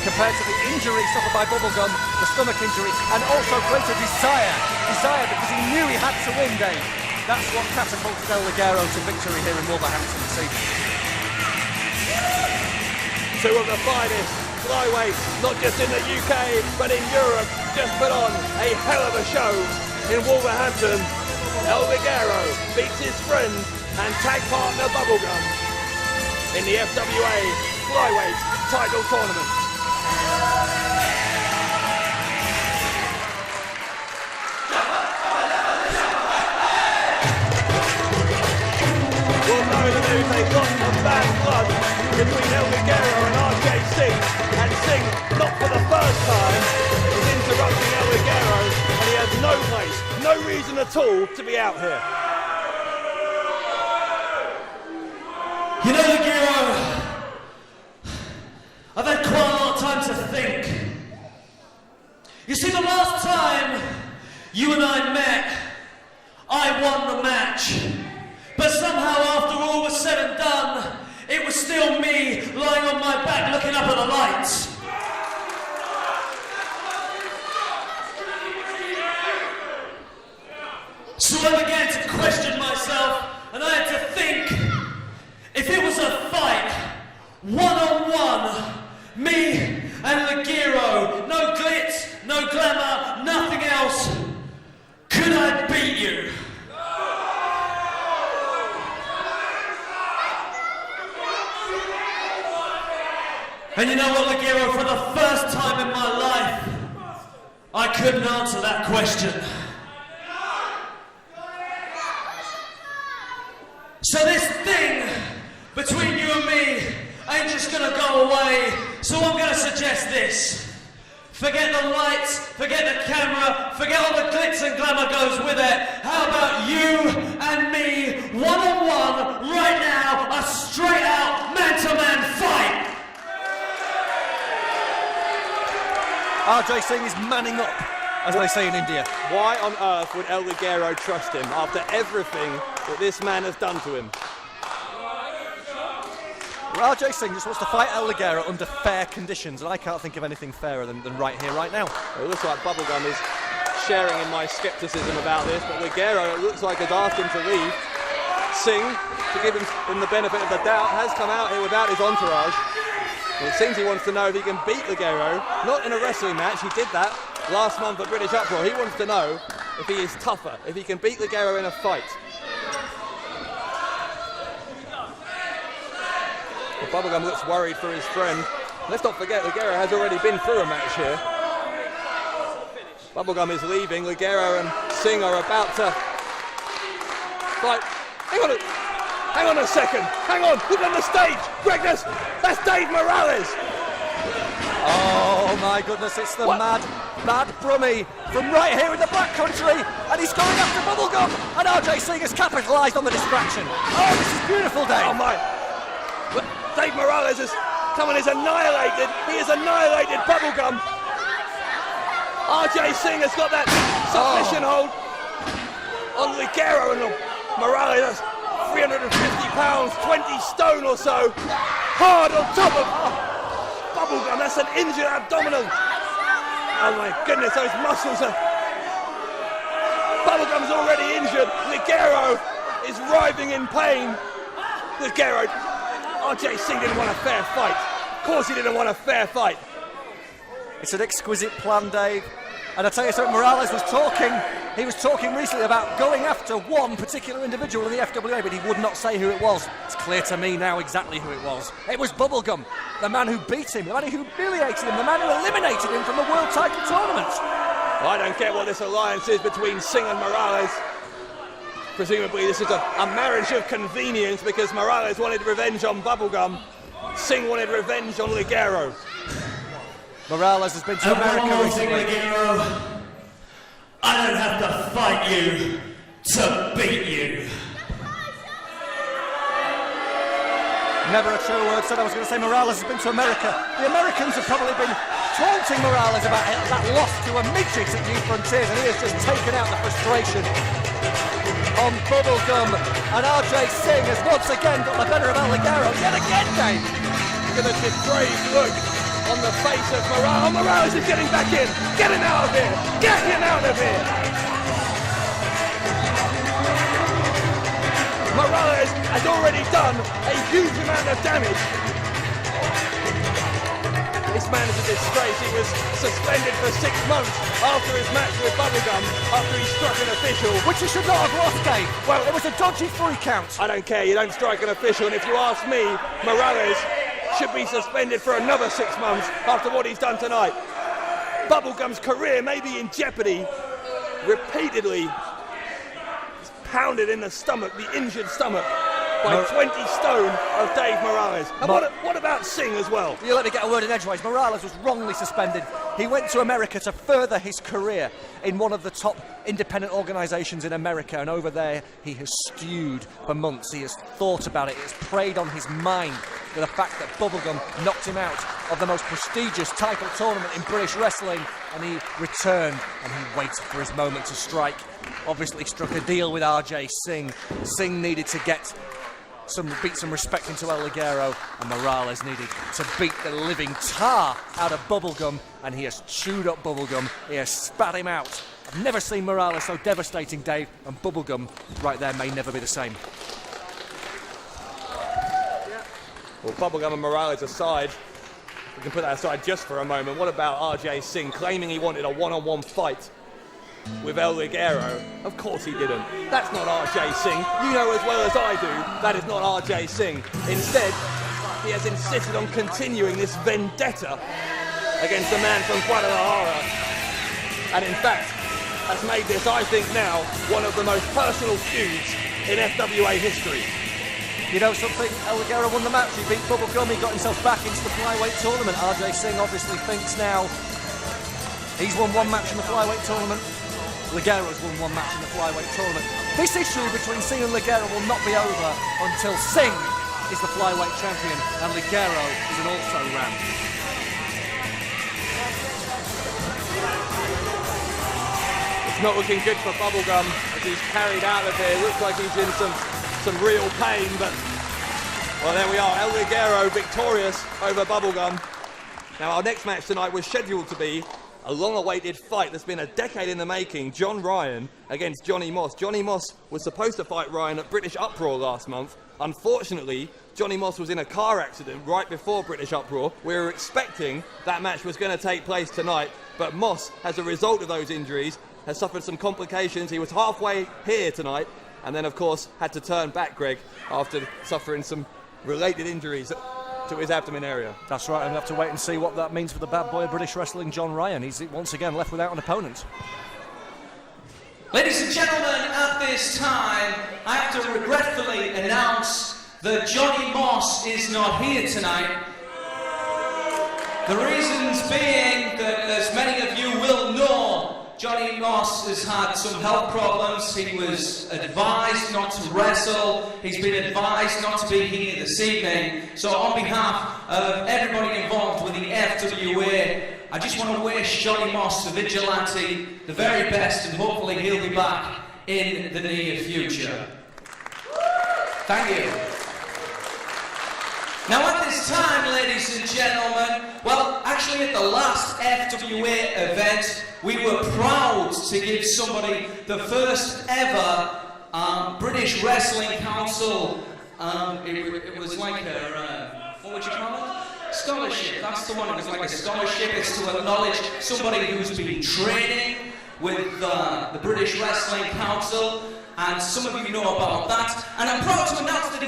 compared to the injury suffered by Bubblegum, the stomach injury, and also greater desire because he knew he had to win, Dave. That's what catapulted El Ligero to victory here in Wolverhampton this evening. Two of the finest flyweights, not just in the UK, but in Europe, just put on a hell of a show in Wolverhampton. El Ligero beats his friend and tag partner Bubblegum in the FWA flyweight title tournament. We'll know that there is a lot of bad blood between El Ligero and RJ Singh, and Singh, not for the first time, is interrupting El Ligero, and he has no place, no reason at all to be out here. You know, Ligero, I've had quite a lot of time to think. You see, the last time you and I met, I won the match. But somehow, after all was said and done, it was still me lying on my back looking up at the lights. So I began to question myself, and I had to think, if it was a fight, one-on-one, me and Ligero, no glitz, no glamour, nothing else, could I beat you? And you know what, Ligero, for the first time in my life, I couldn't answer that question. So this thing between you and me ain't just gonna go away, so I'm gonna suggest this. Forget the lights, forget the camera, forget all the glitz and glamour goes with it. How about you and me, one-on-one, right now, a straight-out man-to-man fight? RJ Singh is manning up, as they say in India. Why on earth would El Ligero trust him after everything that this man has done to him? RJ Singh just wants to fight El Ligero under fair conditions, and I can't think of anything fairer than right here, right now. It looks like Bubblegum is sharing in my scepticism about this, but Ligero, it looks like, has asked him to leave. Singh, to give him the benefit of the doubt, has come out here without his entourage. And it seems he wants to know if he can beat Ligero, not in a wrestling match, he did that last month at British Uproar. He wants to know if he is tougher, if he can beat Ligero in a fight. Well, Bubblegum looks worried for his friend. Let's not forget, Ligero has already been through a match here. Bubblegum is leaving, Ligero and Singh are about to fight. Hang on a second, hang on, look on the stage, Greg, that's Dave Morales. Oh my goodness, it's the mad Brummie from right here in the Black Country, and he's going after Bubblegum, and RJ Singh has capitalised on the distraction. Oh, this is beautiful, Dave. Oh my, Dave Morales has come and is annihilated, he has annihilated Bubblegum. RJ Singh has got that submission hold on Ligero, and Morales, 350 pounds, 20 stone or so, hard on top of Bubblegum. That's an injured abdominal. Oh my goodness, those muscles are... Bubblegum's already injured. Ligero is writhing in pain. Ligero, RJ Singh didn't want a fair fight. Of course he didn't want a fair fight. It's an exquisite plan, Dave. And I tell you something, Morales was talking, he was talking recently about going after one particular individual in the FWA, but he would not say who it was. It's clear to me now exactly who it was. It was Bubblegum, the man who beat him, the man who humiliated him, the man who eliminated him from the World Title Tournament. Well, I don't get what this alliance is between Singh and Morales. Presumably this is a marriage of convenience, because Morales wanted revenge on Bubblegum, Singh wanted revenge on Ligero. Morales has been to America recently. Ligero, I don't have to fight you to beat you. Never a true word said. I was going to say Morales has been to America. The Americans have probably been taunting Morales about that loss to a midget at New Frontiers, and he has just taken out the frustration on Bubblegum. And RJ Singh has once again got the better of El Ligero yet again, Dave. Look at the depraved look on the face of Morales. Oh, Morales is getting back in. Get him out of here. Get him out of here. Morales has already done a huge amount of damage. This man is a disgrace. He was suspended for 6 months after his match with Bubblegum, after he struck an official. Which he should not have lost, Dave. Well, it was a dodgy 3 count. I don't care, you don't strike an official, and if you ask me, Morales should be suspended for another 6 months after what he's done tonight. Bubblegum's career may be in jeopardy. Repeatedly pounded in the stomach, the injured stomach, by 20 stone of Dave Morales. And what about Singh as well? You let me get a word in edgeways. Morales was wrongly suspended. He went to America to further his career in one of the top independent organisations in America, and over there he has stewed for months. He has thought about it. It has preyed on his mind with the fact that Bubblegum knocked him out of the most prestigious title tournament in British wrestling, and he returned and he waited for his moment to strike. Obviously struck a deal with RJ Singh. Singh needed to beat some respect into El Ligero, and Morales needed to beat the living tar out of Bubblegum, and he has chewed up Bubblegum. He has spat him out. I've never seen Morales so devastating, Dave, and Bubblegum right there may never be the same. Well, Bubblegum and Morales aside, we can put that aside just for a moment. What about RJ Singh claiming he wanted a one-on-one fight with El Ligero? Of course he didn't. That's not RJ Singh. You know as well as I do, that is not RJ Singh. Instead, he has insisted on continuing this vendetta against a man from Guadalajara. And in fact, has made this, I think now, one of the most personal feuds in FWA history. You know something? El Ligero won the match. He beat Bubblegum. He got himself back into the flyweight tournament. RJ Singh obviously thinks now he's won 1 match in the flyweight tournament. Ligero's won 1 match in the flyweight tournament. This issue between Singh and Ligero will not be over until Singh is the flyweight champion and Ligero is an also-ran. It's not looking good for Bubblegum as he's carried out of here. Looks like he's in some real pain, but well, there we are. El Ligero victorious over Bubblegum. Now, our next match tonight was scheduled to be a long-awaited fight that's been a decade in the making. John Ryan against Johnny Moss. Johnny Moss was supposed to fight Ryan at British Uproar last month. Unfortunately, Johnny Moss was in a car accident right before British Uproar. We were expecting that match was going to take place tonight, but Moss, as a result of those injuries, has suffered some complications. He was halfway here tonight, and then, of course, had to turn back, Greg, after suffering some related injuries to his abdomen area. That's right, and we'll have to wait and see what that means for the bad boy of British wrestling, John Ryan. He's once again left without an opponent. Ladies and gentlemen, at this time, I have to regretfully announce that Johnny Moss is not here tonight. The reasons being that, as many of you will know, Johnny Moss has had some health problems. He was advised not to wrestle. He's been advised not to be here this evening. So on behalf of everybody involved with the FWA, I just want to wish Johnny Moss, the vigilante, the very best, and hopefully he'll be back in the near future. Thank you. Now at this time, ladies and gentlemen, well, actually at the last FWA event, we were proud to give somebody the first ever British Wrestling Council, it was like a, what would you call it? Scholarship, that's the one. It was like a scholarship. It's to acknowledge somebody who's been training with the British Wrestling Council. And some of you know about that. And I'm proud to announce that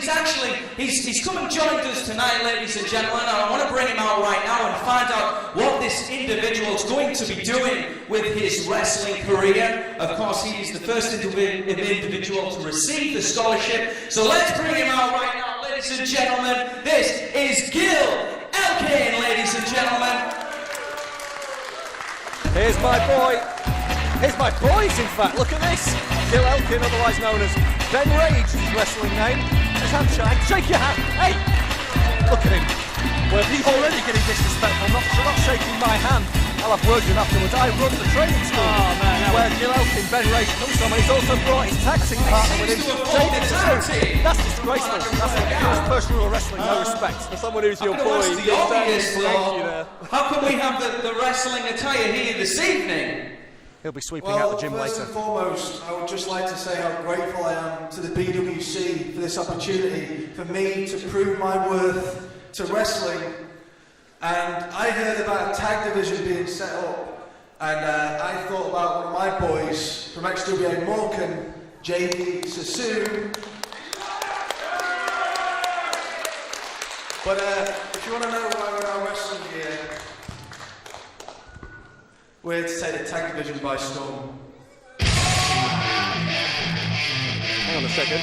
he's come and joined us tonight, ladies and gentlemen. And I want to bring him out right now and find out what this individual is going to be doing with his wrestling career. Of course, he is the first individual to receive the scholarship. So let's bring him out right now, ladies and gentlemen. This is Gil Elkin, ladies and gentlemen. Here's my boy. Here's my boys, in fact. Look at this. Gil Elkin, otherwise known as Ben Rage, his wrestling name. His handshake. Shake your hand. Hey! Look at him. Well, He's already getting disrespectful, not shaking my hand. I'll have words with him afterwards. I run the training school. Oh, man, where Gil Elkin, Ben Rage comes from, and he's also brought his tag team partner with him. JD Sassoon. That's disgraceful. That's the first rule of wrestling, no respect. For someone who's your But boy, what's he's the obvious, exactly you there. How can we have the wrestling attire here this evening? He'll be sweeping out the gym first later. and foremost, I would just like to say how grateful I am to the PWC for this opportunity for me to prove my worth to wrestling. And I heard about a tag division being set up, and I thought about one of my boys from FWA Morecambe, JD Sassoon. But if you want to know why we're out wrestling here, we're here to take the tag division by storm. Hang on a second.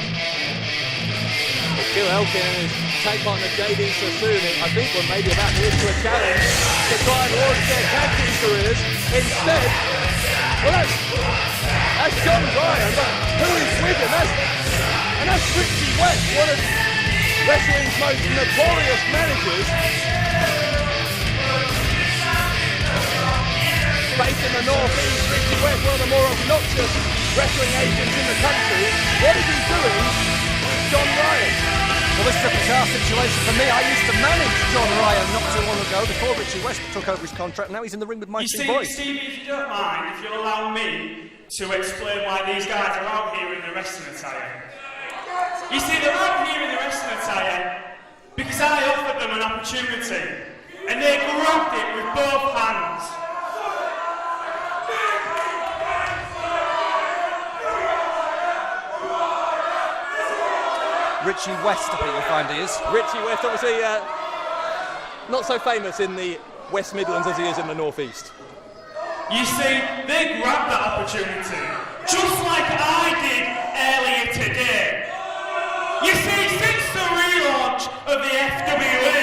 Gil Elkin and his tag partner JD Sassoon, I think, were maybe about to issue a challenge to try and launch their tag team careers. Instead, well, that's John Ryan, but who is with him? That's Richie West, one of wrestling's most notorious managers. Based in the North East, Richie West, one of the more obnoxious wrestling agents in the country. What is he doing with John Ryan? Well, this is a bizarre situation for me. I used to manage John Ryan not too long ago before Richie West took over his contract. Now he's in the ring with my two boys. Stevie, if you don't mind, if you'll allow me to explain why these guys are out here in the wrestling attire. You see, they're out here in the wrestling attire because I offered them an opportunity and they grabbed it with both hands. Richie West, I think you'll find he is. Richie West, obviously not so famous in the West Midlands as he is in the North East. You see, they grabbed that opportunity, just like I did earlier today. You see, since the relaunch of the FWA,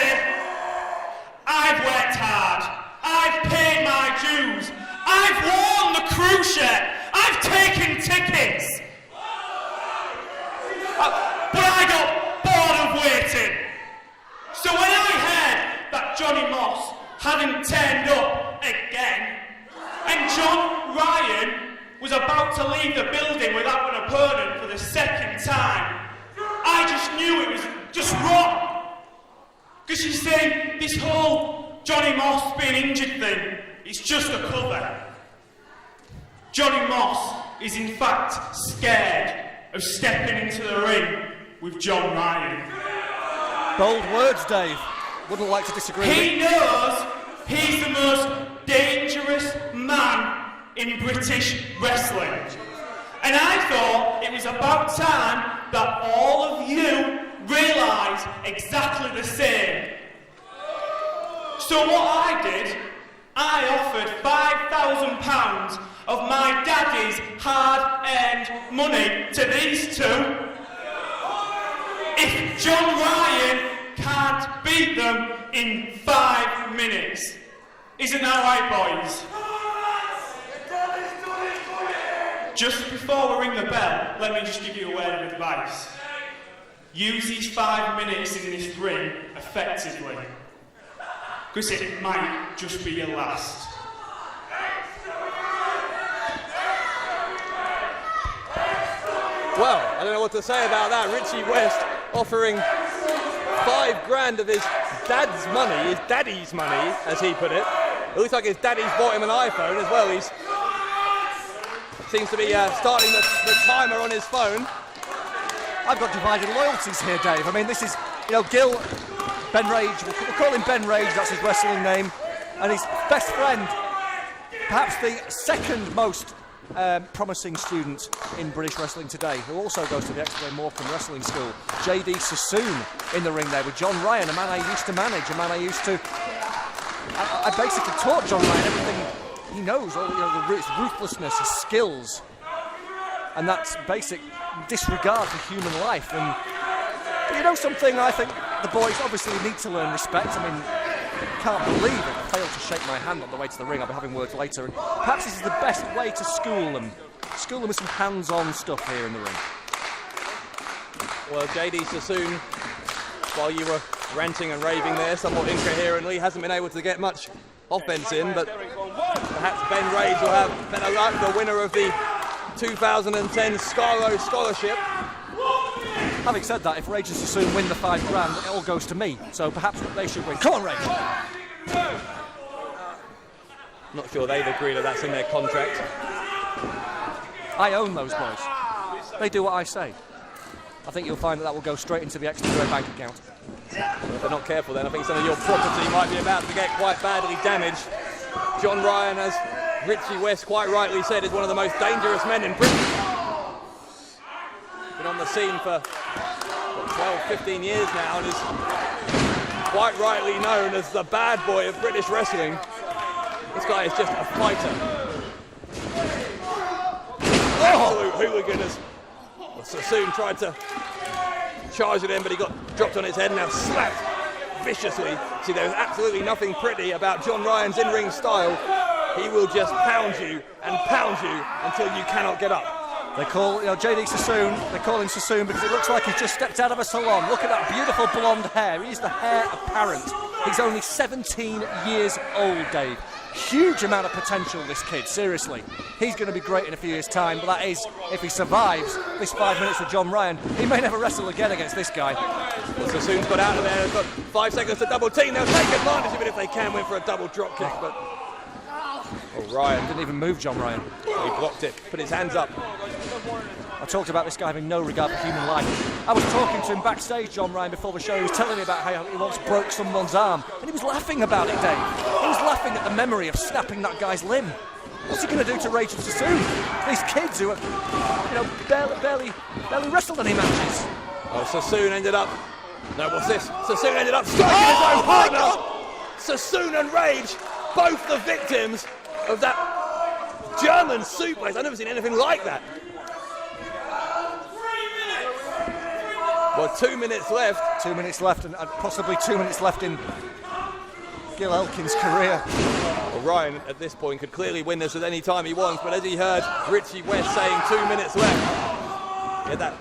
I've worked hard, I've paid my dues, I've worn the crew shirt, I've taken tickets. But I got bored of waiting. So when I heard that Johnny Moss hadn't turned up again, and John Ryan was about to leave the building without an opponent for the second time, I just knew it was just wrong. Because you see, this whole Johnny Moss being injured thing, it's just a cover. Johnny Moss is in fact scared of stepping into the ring with John Ryan. Bold words, Dave. Wouldn't like to disagree with He knows he's the most dangerous man in British wrestling. And I thought it was about time that all of you realised exactly the same. So what I did, I offered £5,000 of my daddy's hard-earned money to these two. If John Ryan can't beat them in 5 minutes. Isn't that right, boys? Just before we ring the bell, let me just give you a word of advice. Use these 5 minutes in this ring effectively, because it might just be your last. Well, I don't know what to say about that. Richie West offering $5,000 of his dad's money, his daddy's money, as he put it. It looks like his daddy's bought him an iPhone as well. He's seems to be starting the timer on his phone. I've got divided loyalties here, Dave. I mean, this is, Gil, Ben Rage, we'll call him Ben Rage, that's his wrestling name, and his best friend, perhaps the second most promising student in British wrestling today, who also goes to the FWA Morecambe Wrestling School, JD Sassoon in the ring there with John Ryan, a man I used to manage, a man I used to... I basically taught John Ryan everything he knows, all his ruthlessness, his skills, and that's basic disregard for human life. And something, I think the boys obviously need to learn respect. I mean, can't believe it. I failed to shake my hand on the way to the ring. I'll be having words later, and perhaps this is the best way to school them with some hands-on stuff here in the ring. Well, JD Sassoon, while you were ranting and raving there somewhat incoherently. Hasn't been able to get much offense in, but perhaps Ben Rage will have better luck, the winner of the 2010 Scarlo Scholarship. Having said that, if Rage and Sassoon win the $5 grand, it all goes to me. So perhaps they should win. Come on, Rage. Not sure they've agreed that that's in their contract. I own those boys. They do what I say. I think you'll find that will go straight into the FWA bank account. Well, if they're not careful then, I think some of your property might be about to get quite badly damaged. John Ryan, as Richie West quite rightly said, is one of the most dangerous men in Britain. Been on the scene for 12, 15 years now and is quite rightly known as the bad boy of British wrestling. This guy is just a fighter. Absolute hooligan as Sassoon tried to charge at him, but he got dropped on his head and now slapped viciously. See, there's absolutely nothing pretty about John Ryan's in-ring style. He will just pound you until you cannot get up. They call, JD Sassoon, they call him Sassoon because it looks like he's just stepped out of a salon. Look at that beautiful blonde hair. He's the heir apparent. He's only 17 years old, Dave. Huge amount of potential, this kid, seriously. He's going to be great in a few years' time, but that is, if he survives this 5 minutes with John Ryan, he may never wrestle again against this guy. Well, Sassoon's got out of there, they've got 5 seconds to double team. They'll take advantage of it if they can, win for a double drop kick, but... Oh, Ryan didn't even move John Ryan. He blocked it, put his hands up. I talked about this guy having no regard for human life. I was talking to him backstage, John Ryan, before the show. He was telling me about how he once broke someone's arm, and he was laughing about it, Dave. He was laughing at the memory of snapping that guy's limb. What's he going to do to Rage and Sassoon? These kids who have, barely wrestled any matches. Oh, Sassoon ended up... No, what's this? Sassoon ended up striking his own partner! Sassoon and Rage, both the victims of that German suplex. I've never seen anything like that. Well, 2 minutes left. 2 minutes left, and possibly 2 minutes left in Gil Elkin's career. Well, Ryan, at this point, could clearly win this at any time he wants, but as he heard Richie West saying 2 minutes left, he had that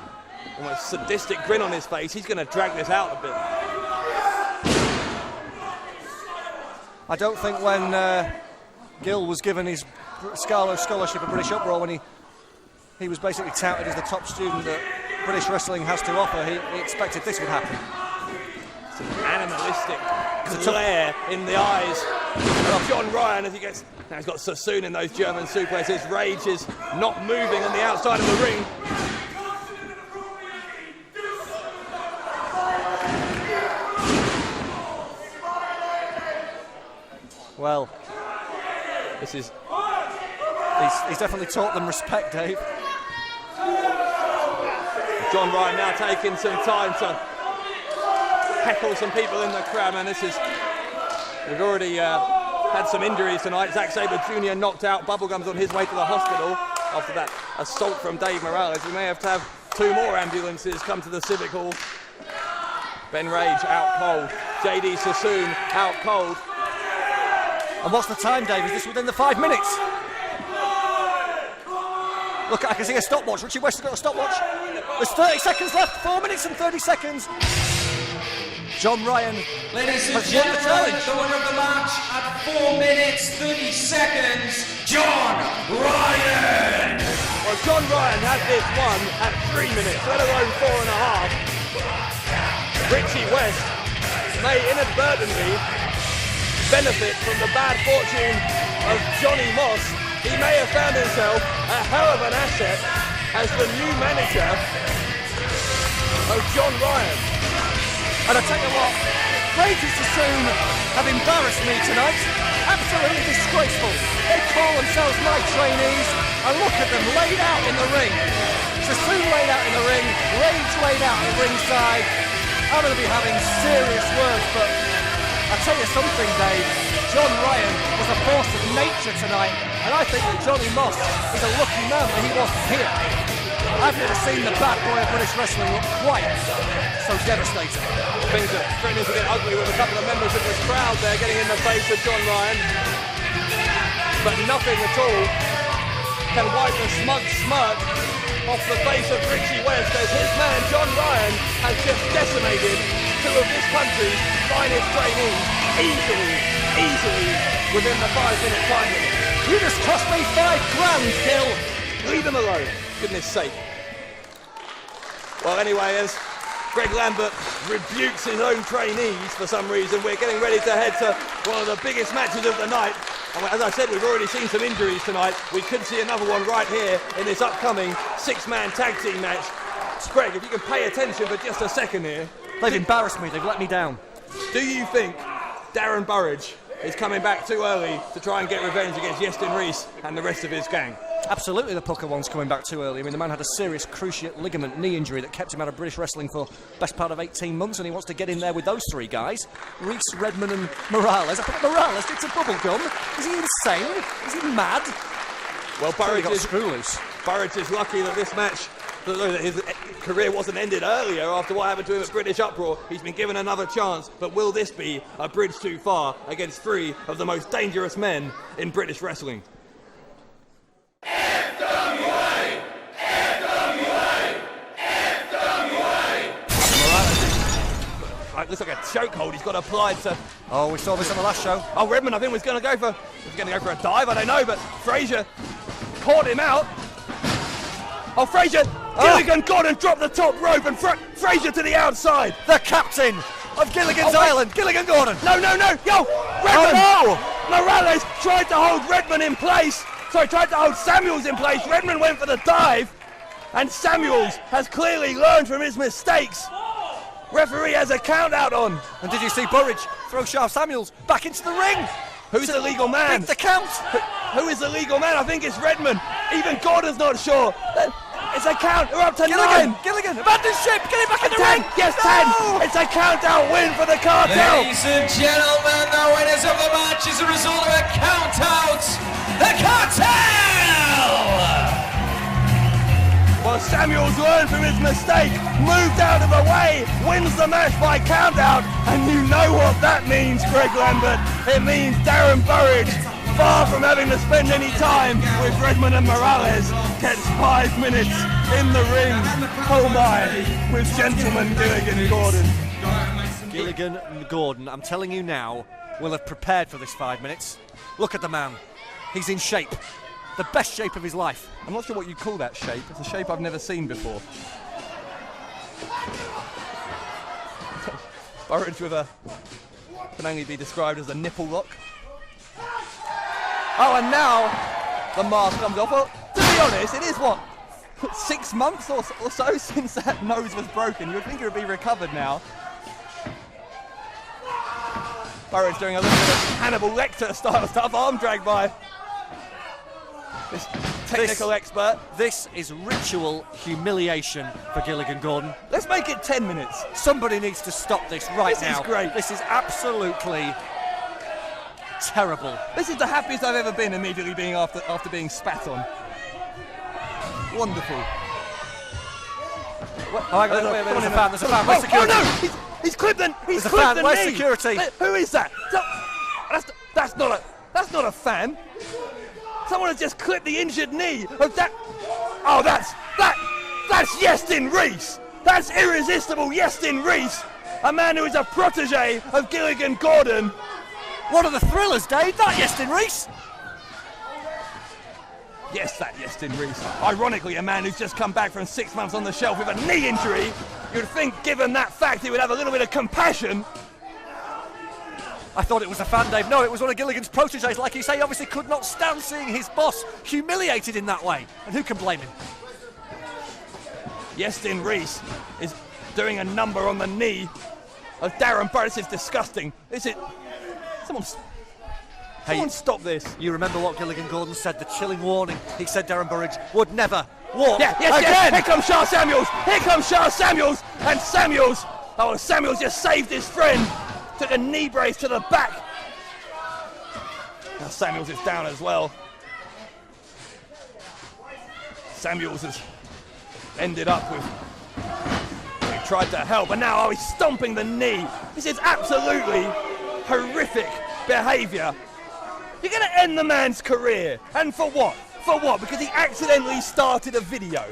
almost sadistic grin on his face. He's going to drag this out a bit. I don't think when Gil was given his Scarlo Scholarship at British Uproar, when he was basically touted as the top student that British wrestling has to offer, he expected this would happen. It's an animalistic glare in the eyes of John Ryan as he gets... Now he's got Sassoon in those German suplexes. Rage is not moving on the outside of the ring. Well, this is... He's definitely taught them respect, Dave. John Ryan now taking some time to heckle some people in the crowd, man. We've already had some injuries tonight. Zack Sabre Jr. knocked out. Bubblegum's on his way to the hospital after that assault from Dave Morales. We may have to have 2 more ambulances come to the Civic Hall. Ben Rage out cold. JD Sassoon out cold. And what's the time, Dave? Is this within the 5 minutes? Look, I can see a stopwatch. Richie West has got a stopwatch. There's 30 seconds left. 4 minutes and 30 seconds. John Ryan Ladies and gentlemen, the winner of the match at 4 minutes 30 seconds, John Ryan. Well, John Ryan had this one at 3 minutes, let alone 4.5. Richie West may inadvertently benefit from the bad fortune of Johnny Moss. He may have found himself a hell of an asset as the new manager of John Ryan. And I tell you what, Rage and Sassoon have embarrassed me tonight. Absolutely disgraceful. They call themselves my trainees, and look at them laid out in the ring. Sassoon laid out in the ring, Rage laid out at ringside. I'm going to be having serious words, but I tell you something, Dave. John Ryan was a force of nature tonight, and I think that Johnny Moss is a lucky man that he wasn't here. I've never seen the bad boy of British wrestling look quite so devastating. Things are threatening to get ugly with a couple of members of this crowd there getting in the face of John Ryan. But nothing at all can wipe the smug smirk off the face of Richie West as his man John Ryan has just decimated two of this country's finest trainees easily within the 5-minute time limit. You just cost me £5 grand, Gil. Leave them alone. Goodness sake. Well, anyway, as Greg Lambert rebukes his own trainees for some reason, we're getting ready to head to one of the biggest matches of the night. And as I said, we've already seen some injuries tonight. We could see another one right here in this upcoming 6-man tag team match. Greg, if you can pay attention for just a second here. They've embarrassed me, they've let me down. Do you think Darren Burridge is coming back too early to try and get revenge against Yestin Reese and the rest of his gang? Absolutely, the Pucker one's coming back too early. I mean, the man had a serious cruciate ligament knee injury that kept him out of British wrestling for best part of 18 months, and he wants to get in there with those three guys, Reese, Redman and Morales. I think Morales gets a bubble gum. Is he insane? Is he mad? Well, Burridge got a screw loose. Burridge is lucky that this match, that his career wasn't ended earlier after what happened to him at British Uproar. He's been given another chance, but will this be a bridge too far against three of the most dangerous men in British wrestling? FWA! FWA! FWA! It looks like a chokehold he's got applied to. Oh, we saw this on the last show. Oh, Redman, I think was going to go for a dive. I don't know, but Frazier caught him out. Oh, Frazier! Gilligan Gordon dropped the top rope and Frazier to the outside. The captain of Gilligan's Island, Gilligan Gordon. No! Yo, Redman! Oh, no! Morales tried to hold Redman in place. Tried to hold Samuels in place. Redman went for the dive, and Samuels has clearly learned from his mistakes. Referee has a count out on. And did you see Burridge throw Sharp Samuels back into the ring? Who's the legal man? Beat the count. Who is the legal man? I think it's Redman. Even Gordon's not sure. It's a count. We're up to 9. Gilligan, abandon ship. Get him back in the ring. Yes, No! 10. It's a count-out win for the cartel. Ladies and gentlemen, the winners of the match is a result of a count-out. The cartel! Well, Samuels learned from his mistake, moved out of the way, wins the match by count-out, and you know what that means, Greg Lambert. It means Darren Burridge, far from having to spend any time with Redman and Morales, gets 5 minutes in the ring. Oh my, with gentleman Gilligan Gordon. Gilligan Gordon, I'm telling you now, will have prepared for this 5 minutes. Look at the man. He's in shape. The best shape of his life. I'm not sure what you call that shape. It's a shape I've never seen before. Burridge with can only be described as a nipple lock. Oh, and now the mask comes off. Well, to be honest, it is what, 6 months or so since that nose was broken. You'd think it would be recovered now. Burridge doing a little bit of Hannibal Lecter style stuff, arm drag by this technical expert. This is ritual humiliation for Gilligan Gordon. Let's make it 10 minutes. Somebody needs to stop this right now. This is great. This is absolutely terrible. This is the happiest I've ever been immediately being after being spat on. Wonderful. Wait, there's a fan, where's security? Oh no! He's clipped the There's a fan, where's knee. security? Who is that? That's not a fan. Someone has just clipped the injured knee of that. Oh, that's Yestin Reese. That's irresistible Yestin Reese, a man who is a protege of Gilligan Gordon. One of the thrillers, Dave. That Yestin Reese. Yes, that Yestin Reese. Ironically, a man who's just come back from 6 months on the shelf with a knee injury. You'd think, given that fact, he would have a little bit of compassion. I thought it was a fan, Dave. No, it was one of Gilligan's proteges. Like you say, he obviously could not stand seeing his boss humiliated in that way. And who can blame him? Yestin Reese is doing a number on the knee of Darren Burridge. This is disgusting. Someone stop this. You remember what Gilligan Gordon said, the chilling warning. He said Darren Burridge would never walk yes, again. Here comes Charles Samuels. Here comes Charles Samuels. And Samuels just saved his friend. Took a knee brace to the back. Now Samuels is down as well. Samuels has ended up with... He tried to help, and now he's stomping the knee. This is absolutely horrific behaviour. You're going to end the man's career. And for what? For what? Because he accidentally started a video.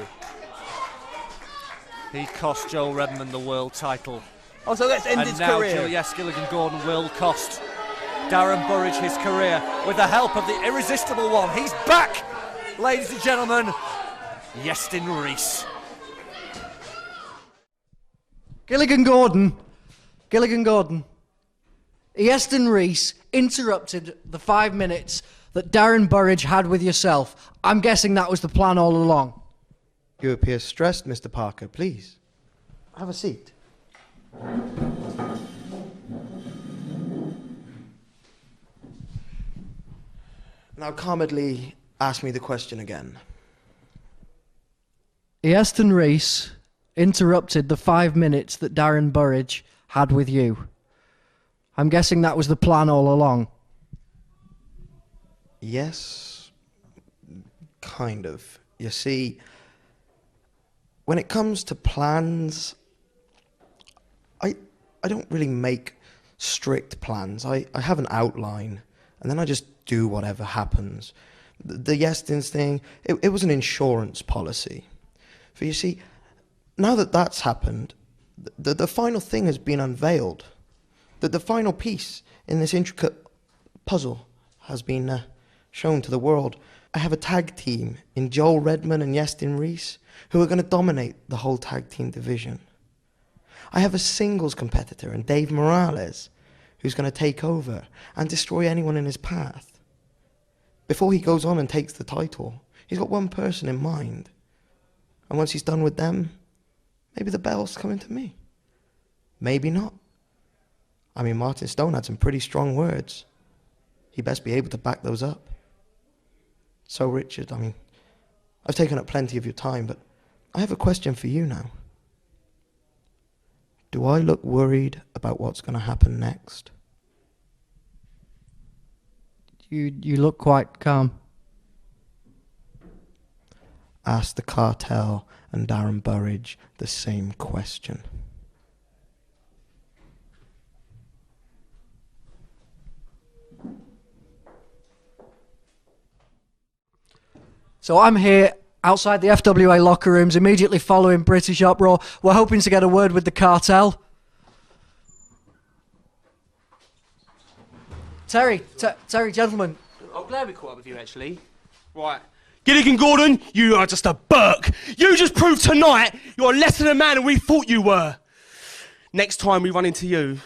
He cost Joel Redman the world title. Oh, so let's end his career. Yes, Gilligan-Gordon will cost Darren Burridge his career with the help of the irresistible one. He's back, ladies and gentlemen, Iestyn Rees. Gilligan-Gordon. Iestyn Rees interrupted the 5 minutes that Darren Burridge had with yourself. I'm guessing that was the plan all along. You appear stressed, Mr. Parker. Please, have a seat. Now, calmly ask me the question again. Iestyn Rees interrupted the 5 minutes that Darren Burridge had with you. I'm guessing that was the plan all along. Yes, kind of. You see, when it comes to plans, I don't really make strict plans. I have an outline, and then I just do whatever happens. The Iestyn's thing, it was an insurance policy. For you see, now that that's happened, the final thing has been unveiled. The final piece in this intricate puzzle has been shown to the world. I have a tag team in Joel Redman and Iestyn Rees who are going to dominate the whole tag team division. I have a singles competitor in Dave Morales who's going to take over and destroy anyone in his path. Before he goes on and takes the title, he's got one person in mind. And once he's done with them, maybe the belt's coming to me. Maybe not. I mean, Martin Stone had some pretty strong words. He best be able to back those up. So, Richard, I mean, I've taken up plenty of your time, but I have a question for you now. Do I look worried about what's going to happen next? You look quite calm. Ask the cartel and Darren Burridge the same question. So I'm here outside the FWA locker rooms immediately following British Uproar. We're hoping to get a word with the cartel. Terry, gentlemen. I'm glad we caught up with you, actually. Right. Gilligan-Gordon, you are just a Burke. You just proved tonight you're less than a man than we thought you were. Next time we run into you,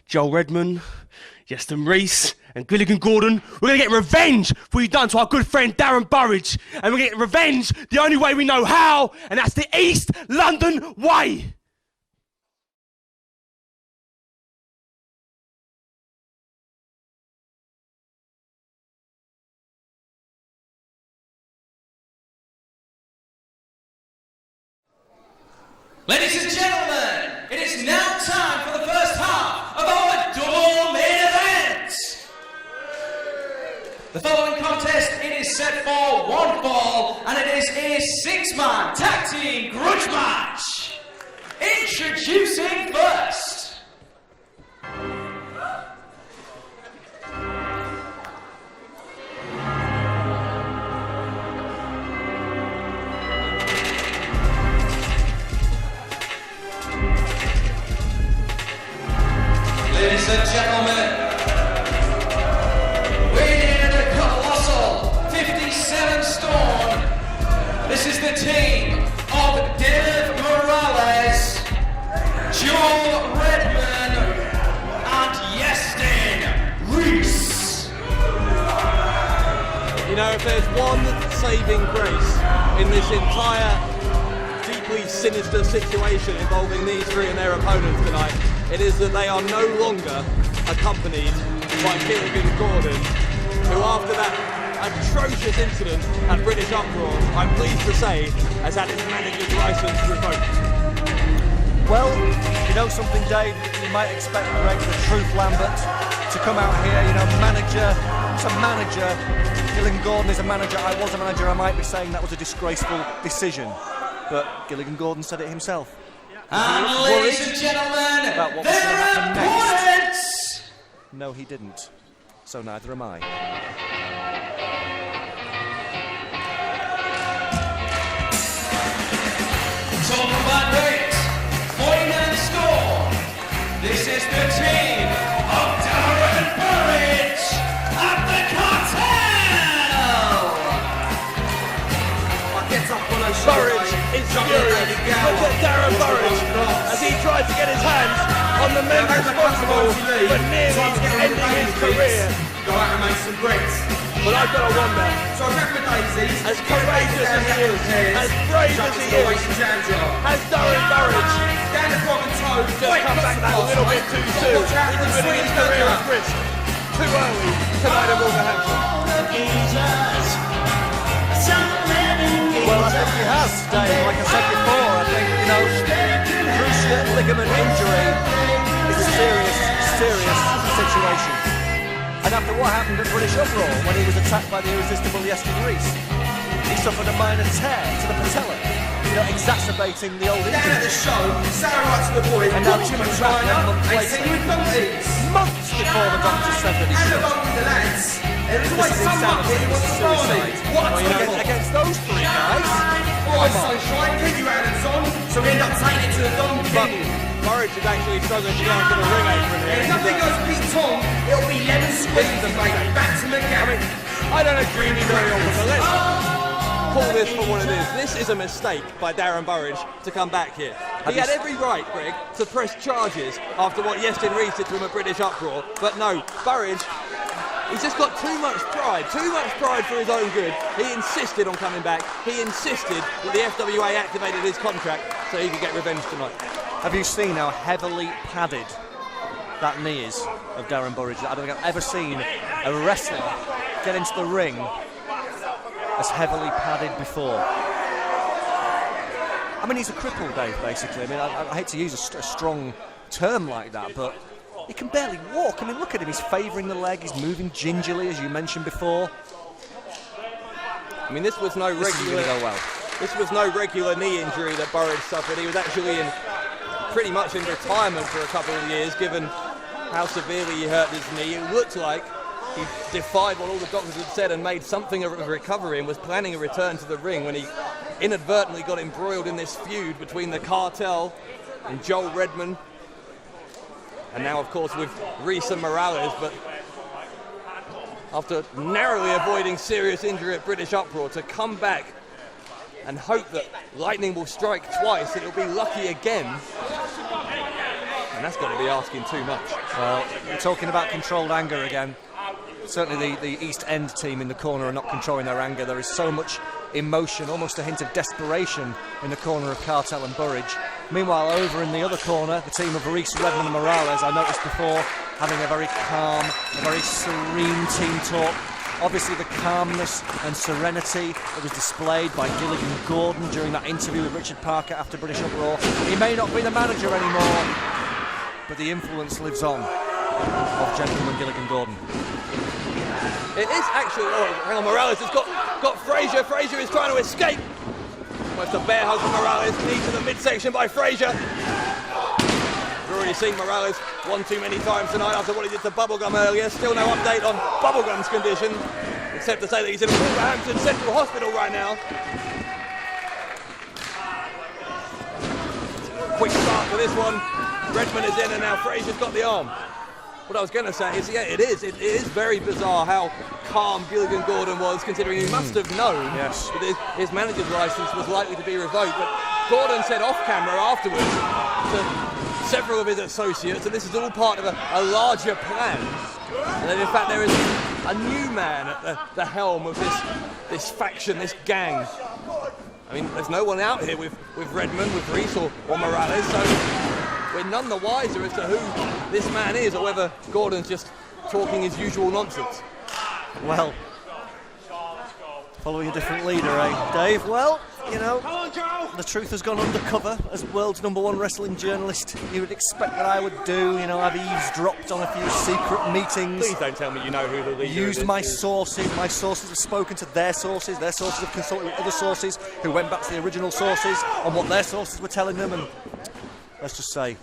Joel Redman, Iestyn Rees, and Gilligan-Gordon, we're going to get revenge for what you've done to our good friend Darren Burridge. And we're going to get revenge the only way we know how, and that's the East London way. Ladies and gentlemen, it is now time for the first half of our double main event. The following contest, it is set for one fall, and it is a 6-man tag team grudge match. Introducing first. Ladies and gentlemen, weighing in at a colossal 57 stone, this is the team of Dave Morales, Joel Redman, and Iestyn Rees. You know, if there's one saving grace in this entire deeply sinister situation involving these three and their opponents tonight, it is that they are no longer accompanied by Gilligan-Gordon, who after that atrocious incident at British Uproar, I'm pleased to say, has had his manager's licence revoked. Well, you know something, Dave? You might expect Greg, the truth Lambert, to come out here, you know, manager to manager. Gilligan-Gordon is a manager, I was a manager, I might be saying that was a disgraceful decision. But Gilligan-Gordon said it himself. And ladies and gentlemen, about what was going to their happen next. opponents! No, he didn't. So neither am I. So combined weight, he tried to get his hands on the men responsible for nearly ending his career. Go out and make some bricks. But I've got to wonder, So Captain Daisies, as courageous as he is, as brave as he is, has Darren Burridge down the frog and toe, just come back that little bit too soon? He's putting his career at risk too early tonight at Wolverhampton. Well, I think he has, Dave. Like I said before, I think, cruciate ligament injury is a serious, serious situation. And after what happened at British Uproar when he was attacked by the irresistible Yestin Rees, he suffered a minor tear to the patella, exacerbating the old injury. Down at the show, Sarah right to the boys, and now Jimmy back a month later, months before the doctor said that he should. the lads. There's always This is someone insanity. who wants to Suicide. What a Against those three guys. Alright, sunshine, keep your hands on, so we end up taking it to the Don King. Burridge is actually struggling to get onto the ring apron here. If nothing goes Pete Tom, it'll be lemon squeeze, baby. Back to McGavin. I don't agree with you very often, but let's call this for what it is. This is a mistake by Darren Burridge to come back here. He had every right, Greg, to press charges after what Yestin Rees did to him at British Uproar, but no, Burridge, he's just got too much pride for his own good. He insisted on coming back. He insisted that the FWA activated his contract so he could get revenge tonight. Have you seen how heavily padded that knee is of Darren Burridge? I don't think I've ever seen a wrestler get into the ring as heavily padded before. I mean, he's a cripple, Dave, basically. I mean, I hate to use a strong term like that, but he can barely walk. I mean, look at him. He's favouring the leg. He's moving gingerly, as you mentioned before. I mean, this was no regular knee injury that Burridge suffered. He was actually pretty much in retirement for a couple of years, given how severely he hurt his knee. It looked like he defied what all the doctors had said and made something of a recovery and was planning a return to the ring when he inadvertently got embroiled in this feud between the Cartel and Joel Redman. And now, of course, with Rees and Morales, but after narrowly avoiding serious injury at British Uproar, to come back and hope that lightning will strike twice, that he'll be lucky again. And that's got to be asking too much. Well, we're talking about controlled anger again. Certainly the East End team in the corner are not controlling their anger. There is so much emotion, almost a hint of desperation in the corner of Cartel and Burridge. Meanwhile, over in the other corner, the team of Rees, Redman and Morales, I noticed before, having a very calm, a very serene team talk. Obviously the calmness and serenity that was displayed by Gilligan Gordon during that interview with Richard Parker after British Uproar. He may not be the manager anymore, but the influence lives on of gentleman Gilligan Gordon. It is actually, hang on, Morales has got Frazier. Frazier is trying to escape. Almost a bear hug from Morales, knee to the midsection by Frazier. We've already seen Morales one too many times tonight after what he did to Bubblegum earlier. Still no update on Bubblegum's condition, except to say that he's in Wolverhampton Central Hospital right now. Quick start for this one. Redman is in and now Frazier's got the arm. What I was going to say is, yeah, it is very bizarre how calm Gilligan Gordon was, considering he must have known that his manager's licence was likely to be revoked. But Gordon said off camera afterwards to several of his associates that this is all part of a larger plan. And that in fact there is a new man at the helm of this faction, this gang. I mean, there's no one out here with Redman, with Rees or Morales, so we're none the wiser as to who this man is, or whether Gordon's just talking his usual nonsense. Well, following a different leader, eh, Dave? Well, you know, the truth has gone undercover. As world's #1 wrestling journalist, you would expect that I would do. You know, I've eavesdropped on a few secret meetings. Please don't tell me you know who the leader is. Used my sources. My sources have spoken to their sources. Their sources have consulted with other sources who went back to the original sources on what their sources were telling them. And let's just say,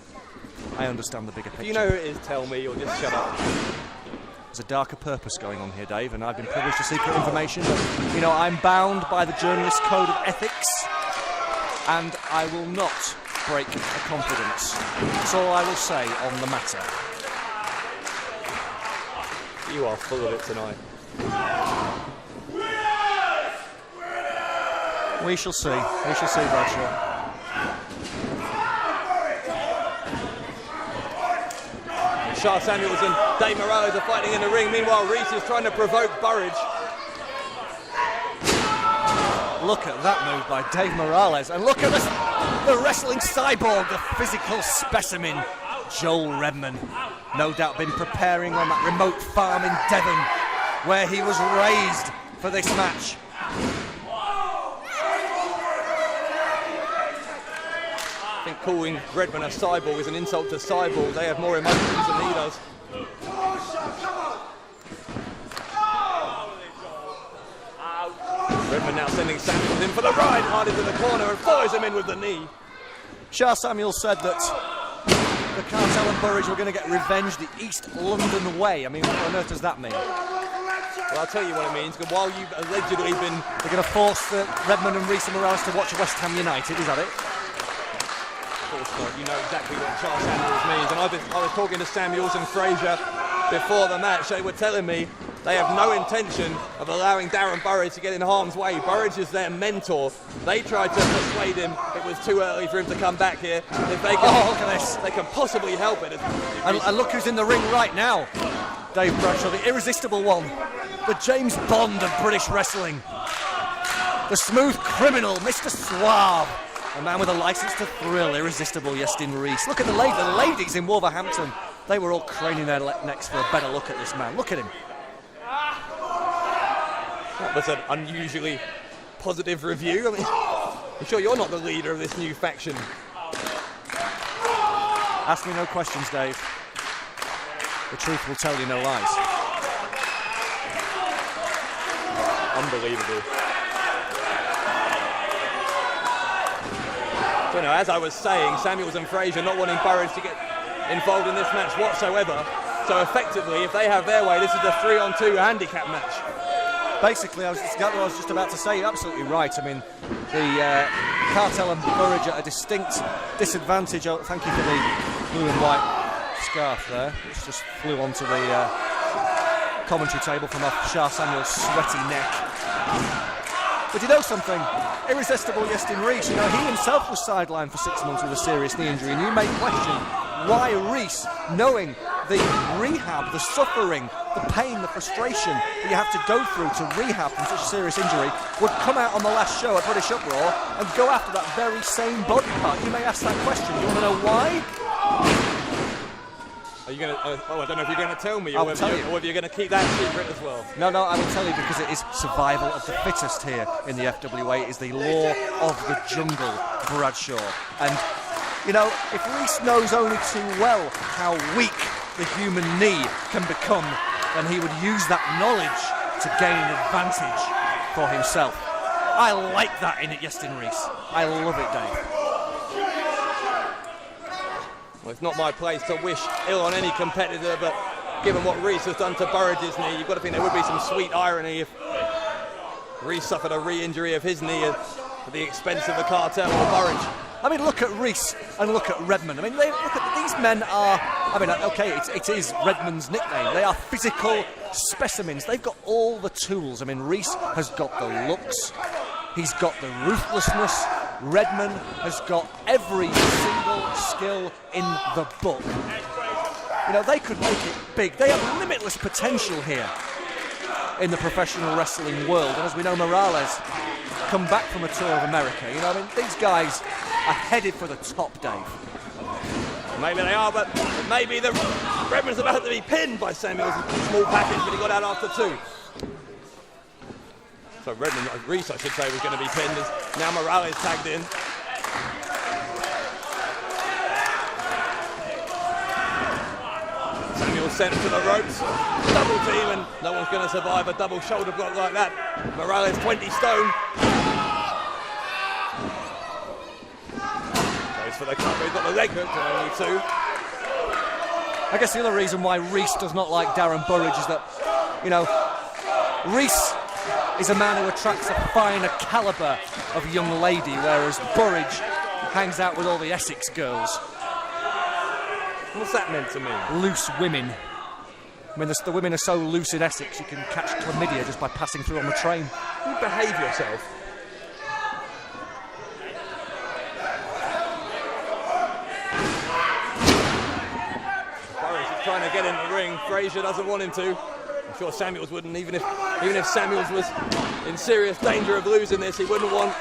I understand the bigger picture. If you know who it is, tell me, or just shut up. There's a darker purpose going on here, Dave, and I've been privileged to secret information, but, you know, I'm bound by the journalist code of ethics, and I will not break a confidence. That's all I will say on the matter. You are full of it tonight. We shall see. We shall see, Bradshaw. Charles Samuels and Dave Morales are fighting in the ring. Meanwhile, Reese is trying to provoke Burridge. Look at that move by Dave Morales, and look at the wrestling cyborg, the physical specimen, Joel Redman. No doubt been preparing on that remote farm in Devon, where he was raised for this match. I think calling Redman a cyborg is an insult to cyborg. They have more emotions than he does. Redman now sending Samuels in for the ride hard into the corner and follows him in with the knee. Charles Samuels said that the Cartel and Burridge were going to get revenge the East London way. I mean, what on earth does that mean? Well, I'll tell you what it means, because while you've allegedly been... They're going to force Redman and Reese and Morales to watch West Ham United, is that it? Of course not, you know exactly what Charles Samuels means. And I was talking to Samuels and Fraser before the match. They were telling me they have no intention of allowing Darren Burridge to get in harm's way. Burridge is their mentor. They tried to persuade him it was too early for him to come back here. If they can, look at this. They can possibly help it. And look who's in the ring right now. Dave Bradshaw, the irresistible one. The James Bond of British wrestling. The smooth criminal, Mr. Suave. A man with a license to thrill, irresistible Yestin Reese. Look at the ladies in Wolverhampton. They were all craning their necks for a better look at this man. Look at him. That was an unusually positive review. I mean, I'm sure you're not the leader of this new faction. Ask me no questions, Dave. The truth will tell you no lies. Unbelievable. So, you know, as I was saying, Samuels and Fraser not wanting Burridge to get involved in this match whatsoever. So effectively, if they have their way, this is a 3-on-2 handicap match. Basically, I was just about to say, you're absolutely right. I mean, the Cartel and Burridge at a distinct disadvantage. Oh, thank you for the blue and white scarf there, which just flew onto the commentary table from off Charles Samuel's sweaty neck. But you know something? Irresistible Yestin Reese, you know, he himself was sidelined for 6 months with a serious knee injury, and you may question why Reese, knowing the rehab, the suffering, the pain, the frustration that you have to go through to rehab from such a serious injury, would come out on the last show at British Uproar and go after that very same body part. You may ask that question. You want to know why? Are you going to? I don't know if you're going to tell me, or whether you're going to keep that secret as well. No, I will tell you, because it is survival of the fittest here in the FWA. It is the law of the jungle, Bradshaw. And, you know, if Reese knows only too well how weak the human knee can become, then he would use that knowledge to gain an advantage for himself. I like that in it, Yestin Reese. I love it, Dave. Well, it's not my place to wish ill on any competitor, but given what Reese has done to Burridge's knee, you've got to think there would be some sweet irony if Reese suffered a re-injury of his knee at the expense of the Cartel or Burridge. I mean, look at Reese and look at Redman. I mean, look at these men are. I mean, okay, it is Redman's nickname. They are physical specimens. They've got all the tools. I mean, Reese has got the looks. He's got the ruthlessness. Redman has got every single skill in the book. You know, they could make it big. They have limitless potential here in the professional wrestling world. And as we know, Morales come back from a tour of America. You know, I mean, these guys are headed for the top, Dave. Maybe they are, but maybe Redman's about to be pinned by Samuels. Small package, but he got out after 2. So Reese, I should say, was going to be pinned as now Morales tagged in. Samuel sent to the ropes, double team, and no one's going to survive a double shoulder block like that. Morales 20 stone. Goes for the cover, he's got the leg hook to only 2. I guess the other reason why Reese does not like Darren Burridge is that, you know, Reese is a man who attracts a finer calibre of young lady, whereas Burridge hangs out with all the Essex girls. What's that meant to mean? Loose women. I mean, the women are so loose in Essex, you can catch chlamydia just by passing through on the train. You behave yourself. Burridge is trying to get in the ring. Frazier doesn't want him to. I'm sure Samuels wouldn't, even if Samuels was in serious danger of losing this, he wouldn't want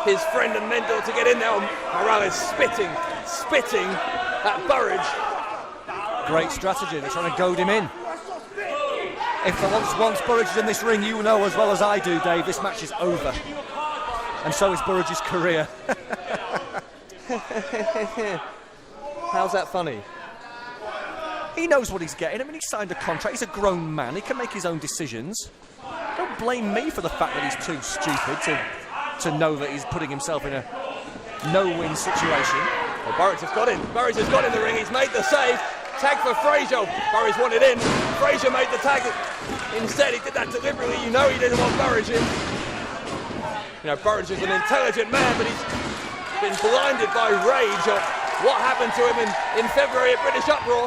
his friend and mentor to get in there. Morales spitting at Burridge. Great strategy, they're trying to goad him in. If once Burridge is in this ring, you know as well as I do, Dave, this match is over. And so is Burridge's career. How's that funny? He knows what he's getting. I mean, he's signed a contract. He's a grown man. He can make his own decisions. Don't blame me for the fact that he's too stupid to know that he's putting himself in a no-win situation. Well, Burridge has got in. Burridge has got in the ring. He's made the save. Tag for Frazier. Burridge wanted in. Frazier made the tag. Instead, he did that deliberately. You know he didn't want Burridge in. You know, Burridge is an intelligent man, but he's been blinded by rage of what happened to him in February at British Uproar.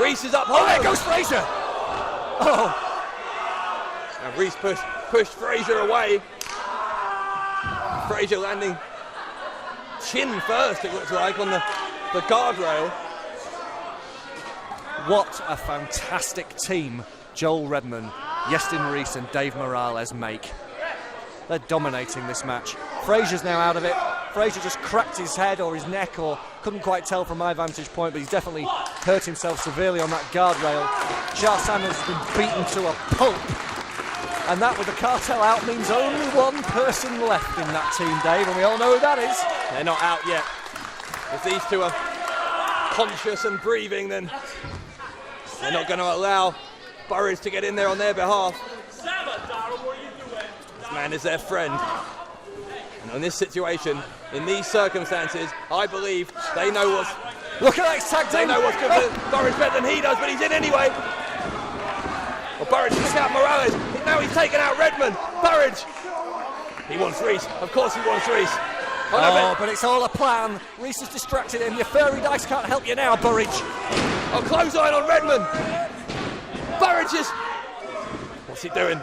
Reese is up high. Oh, there goes Frazier! Oh! And Reese pushed Frazier away. Frazier landing chin first, it looks like, on the guardrail. What a fantastic team Joel Redman, Yestin Reese and Dave Morales make. They're dominating this match. Frazier's now out of it. Frazier just cracked his head or his neck, or couldn't quite tell from my vantage point, but he's definitely hurt himself severely on that guardrail. Charles Samuels has been beaten to a pulp. And that, with the cartel out, means only one person left in that team, Dave, and we all know who that is. They're not out yet. If these two are conscious and breathing, then they're not going to allow Burridge to get in there on their behalf. This man is their friend. And in this situation, in these circumstances, I believe they know what's... Look at that tag team! They know what's good for Burridge better than he does, but he's in anyway. Well, Burridge took out Morales. Now he's taken out Redmond. Burridge. He wants Reese. Of course he wants Reese. Oh, but it's all a plan. Reese has distracted him. Your fairy dice can't help you now, Burridge. Oh, clothesline on Redmond. Burridge is... What's he doing?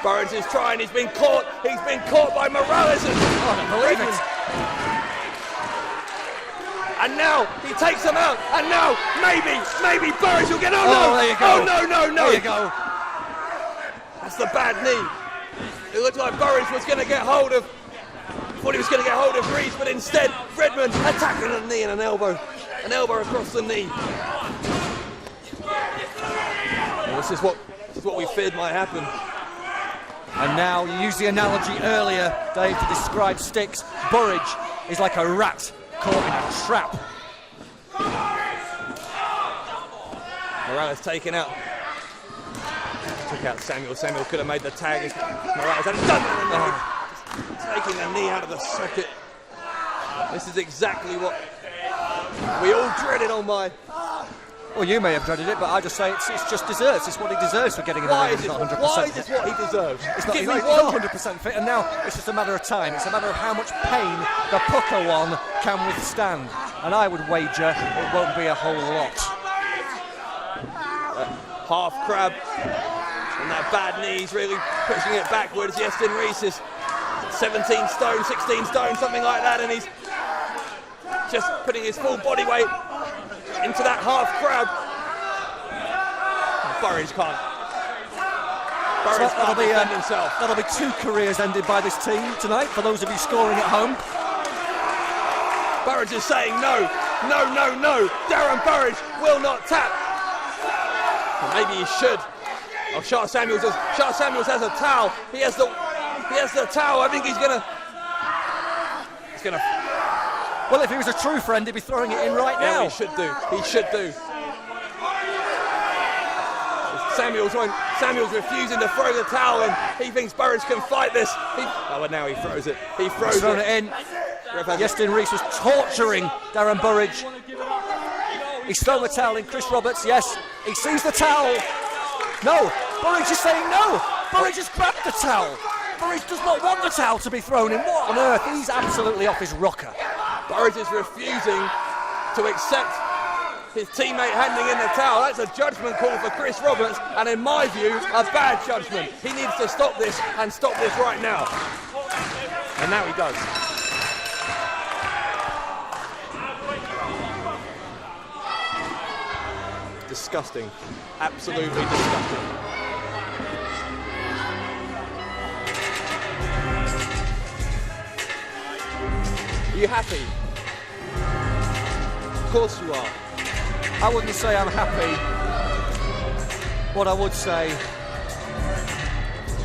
Burridge is trying. He's been caught. He's been caught by Morales. And I don't believe it. And now he takes him out. And now maybe Burridge will get... Oh, no. There you go. Oh, no. There you go. That's the bad knee. It looked like Burridge was going to get hold of... Thought he was going to get hold of Reese, but instead Redmond attacking a knee and an elbow across the knee. Well, this is what we feared might happen. And now, you used the analogy earlier, Dave, to describe Styx. Burridge is like a rat caught in a trap. Morales taken out. Took out Samuel. Samuel could have made the tag. Morales hadn't done it. Taking the knee out of the socket. This is exactly what we all dreaded on my... Well, you may have dreaded it, but I just say it's just deserves. It's what he deserves for getting in the ring. He's not 100% Why is this what he deserves? He's not 100% fit, and now it's just a matter of time. It's a matter of how much pain the pucker one can withstand. And I would wager it won't be a whole lot. Half crab. And that bad knee, he's really pushing it backwards. Yestin Reese is 17 stone, 16 stone, something like that, and he's just putting his full body weight into that half crab. Burridge can't. Burridge can't defend himself. That'll be 2 careers ended by this team tonight, for those of you scoring at home. Burridge is saying no. Darren Burridge will not tap. Well, maybe he should. Oh, Charles Samuels has a towel. He has the towel. I think he's gonna. Well, if he was a true friend, he'd be throwing it in right now. He should do. Samuels refusing to throw the towel in. He thinks Burridge can fight this. But now he throws it. He's thrown it in. Yestin Reese was torturing Darren Burridge. He's thrown the towel in. Chris Roberts, yes, he sees the towel. No, Burridge is saying no. Burridge has grabbed the towel. Burridge does not want the towel to be thrown in. What on earth? He's absolutely off his rocker. Burridge is refusing to accept his teammate handing in the towel. That's a judgment call for Chris Roberts, and in my view, a bad judgment. He needs to stop this, and stop this right now. And now he does. disgusting. Absolutely disgusting. Are you happy? Of course you are. I wouldn't say I'm happy. What I would say,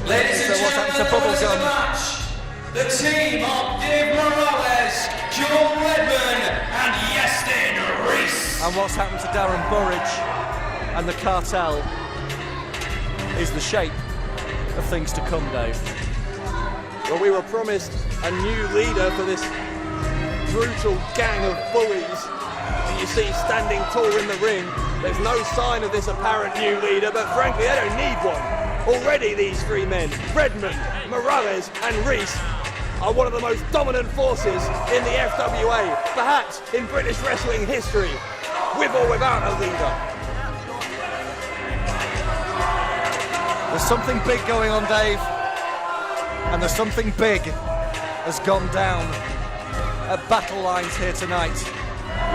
Ladies and what's happened to gentlemen, the winners of the Bubblegum? match, the team of Dave Morales, Joe Redman, and Yestin Reese. And what's happened to Darren Burridge and the cartel is the shape of things to come, Dave. Well, we were promised a new leader for this brutal gang of bullies that you see standing tall in the ring. There's no sign of this apparent new leader, but frankly, they don't need one. Already these three men, Redmond, Morales and Reese, are one of the most dominant forces in the FWA, perhaps in British wrestling history, with or without a leader. There's something big going on, Dave, and there's something big has gone down at Battle Lines here tonight.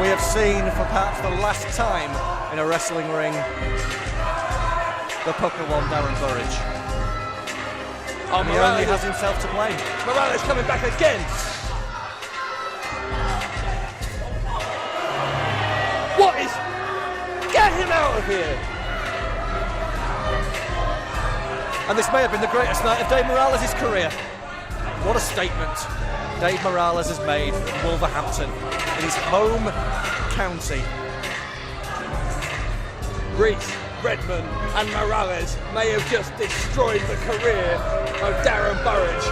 We have seen for perhaps the last time in a wrestling ring the pucker one, Darren Burridge. Oh, And he only has himself to blame. Morales coming back again. What is... Get him out of here! And this may have been the greatest night of Dave Morales' career. What a statement Dave Morales has made in Wolverhampton, in his home county. Reese, Redmond and Morales may have just destroyed the career of Darren Burridge.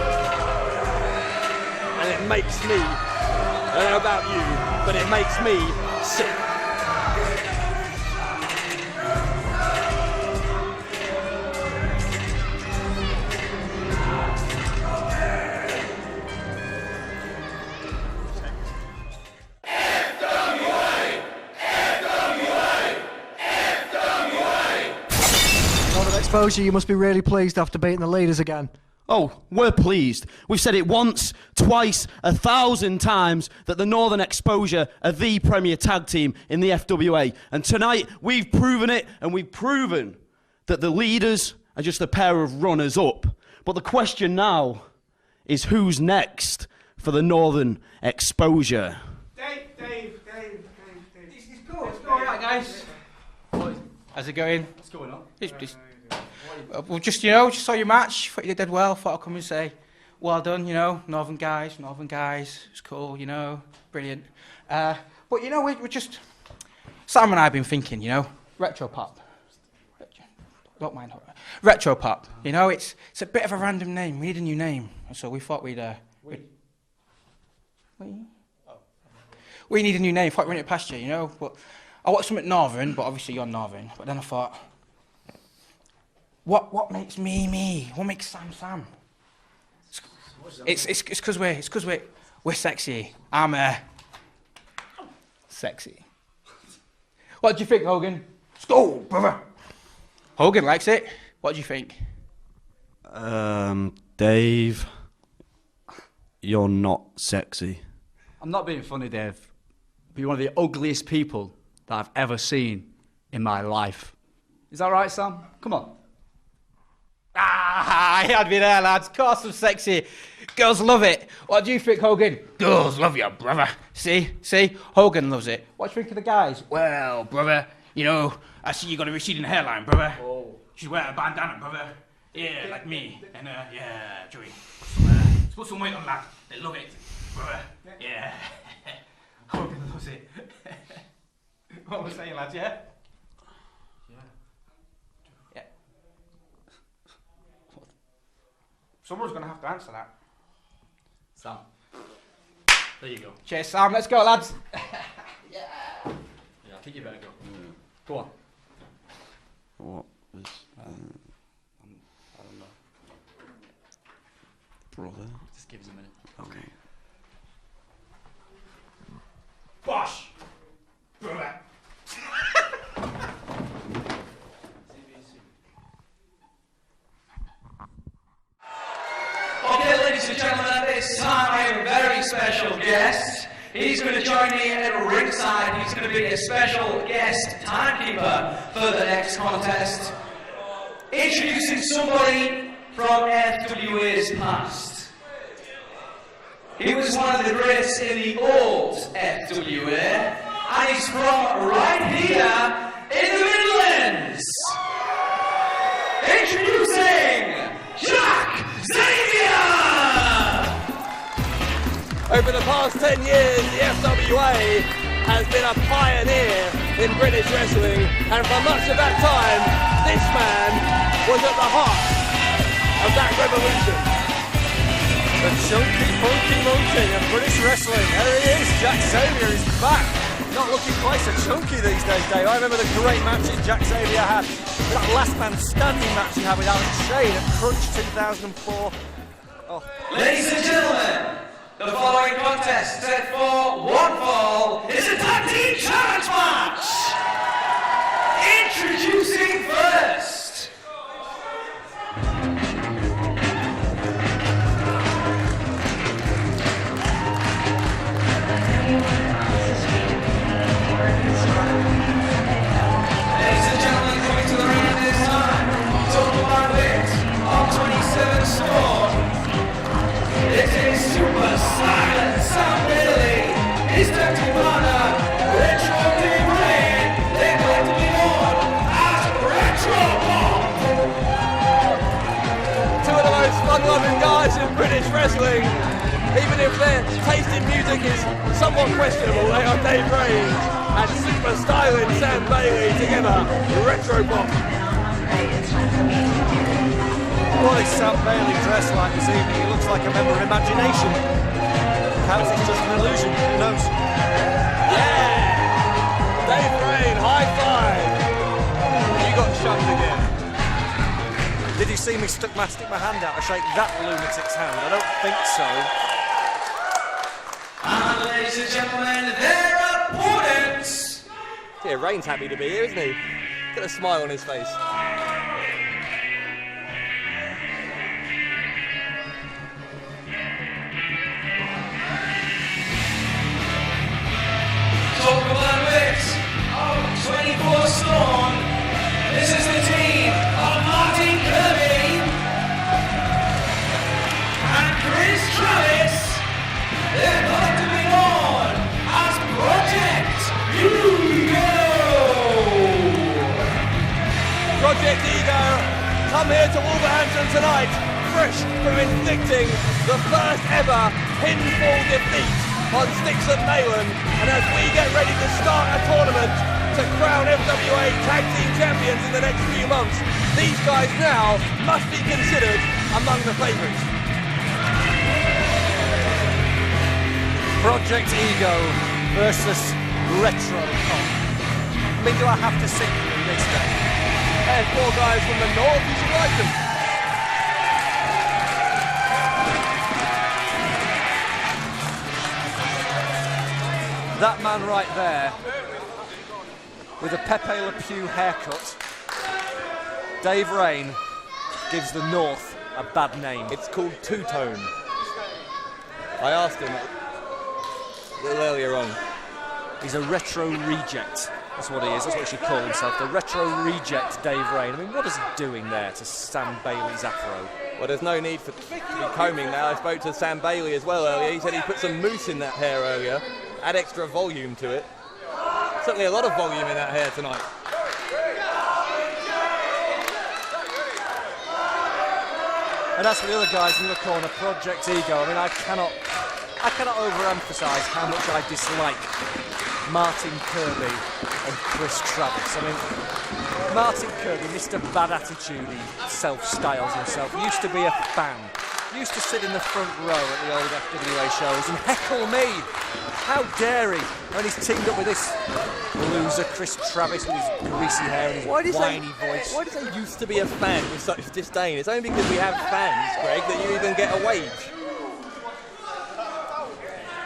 And it makes me, I don't know about you, but it makes me sick. Exposure, you must be really pleased after beating the leaders again. Oh, we're pleased. We've said it once, twice, 1,000 times that the Northern Exposure are the premier tag team in the FWA. And tonight, we've proven it, and we've proven that the leaders are just a pair of runners-up. But the question now is who's next for the Northern Exposure? Dave. It's cool, alright, guys. How's it going? What's going on? Well, just saw your match. Thought you did well. Thought I'd come and say, well done. Northern guys. It's cool. Brilliant. But we're just Sam and I have been thinking. Retro pop. Don't mind. Retro pop. It's a bit of a random name. We need a new name, so we thought we need a new name. Thought we'd run it past you. But I watched something Northern, but obviously you're Northern. But then I thought, what makes me? What makes Sam? It's because we're sexy. I'm sexy. What do you think, Hogan? Let's go, brother. Hogan likes it. What do you think? Dave, you're not sexy. I'm not being funny, Dave, but you're one of the ugliest people that I've ever seen in my life. Is that right, Sam? Come on. I had me there, lads. Of course I'm sexy. Girls love it. What do you think, Hogan? Girls love you, brother. See? Hogan loves it. What do you think of the guys? Well, brother, I see you got a receding hairline, brother. Oh. She's wearing a bandana, brother. Yeah, like me. And, yeah, Joey. Let's put some weight on that. They love it, brother. Yeah. Hogan loves it. What was I saying, lads, yeah? Someone's going to have to answer that. Sam. There you go. Cheers, Sam. Let's go, lads. Yeah, I think you better go. Yeah. Go on. What was... I don't know. Brother? Just give us a minute. Okay. Bosh! Brother. Okay, ladies and gentlemen, at this time I have a very special guest. He's going to join me at ringside. He's going to be a special guest timekeeper for the next contest. Introducing somebody from FWA's past. He was one of the greats in the old FWA, and he's from right here in the Midlands. Introducing Jack Xavier! Over the past 10 years, the FWA has been a pioneer in British wrestling, and for much of that time, this man was at the heart of that revolution. The chunky, funky monkey of British wrestling. There he is, Jack Xavier is back. Not looking quite so chunky these days, Dave. I remember the great matches Jack Xavier had. That last man standing match he had with Alex Shane at Crunch 2004. Oh. Ladies and gentlemen, the following contest set for one fall is a tag team challenge match. Introducing first. Ladies and gentlemen, coming to the ring at this time, total body weight of 27 stone. This is Super Silent Sam Bailey. His tag team partner, Retro Dave Rain. They're going to be known as Retro Pop. Two of the most fun-loving guys in British wrestling. Even if their taste in music is somewhat questionable, they are Dave Rain and Super Styling Sam Bailey together, Retro Pop. What is Sam Bailey dressed like this evening? He looks like a member of Imagination. Perhaps it's just an illusion, who knows? Yeah! Dave Rain, high five! You got shunned again. Did you see me stick my hand out to shake that lunatic's hand? I don't think so. And ladies and gentlemen, their opponents. Yeah, Rain's happy to be here, isn't he? Got a smile on his face. Total body weight of 24 stone. This is the team of Martin Kirby and Chris Travis. They're going to be known as Project Ego. Project Ego come here to Wolverhampton tonight, fresh from inflicting the first ever pinfall defeat on Sticks and Malin, and as we get ready to start a tournament to crown FWA Tag Team Champions in the next few months, these guys now must be considered among the favourites. Project Ego versus Retro Pop. I mean, do I have to sit through this day? And four guys from the north, you should like them. That man right there, with a Pepe Le Pew haircut, Dave Rain, gives the north a bad name. It's called two-tone. I asked him a little earlier on. He's a retro reject. That's what he is. That's what he should call himself. The retro reject Dave Rain. I mean, what is he doing there to Sam Bailey's afro? Well, there's no need to be combing now. I spoke to Sam Bailey as well earlier. He said he put some mousse in that hair earlier, add extra volume to it. Certainly a lot of volume in that hair tonight. And as for the other guys in the corner, Project Ego, I mean, I cannot overemphasise how much I dislike Martin Kirby and Chris Travis. I mean, Martin Kirby, Mr. Bad Attitude, he self-styles himself, used to be a fan. Used to sit in the front row at the old FWA shows and heckle me. How dare he? And he's teamed up with this loser Chris Travis with his greasy hair and his whiny voice. Why does he used to be a fan with such disdain? It's only because we have fans, Greg, that you even get a wage.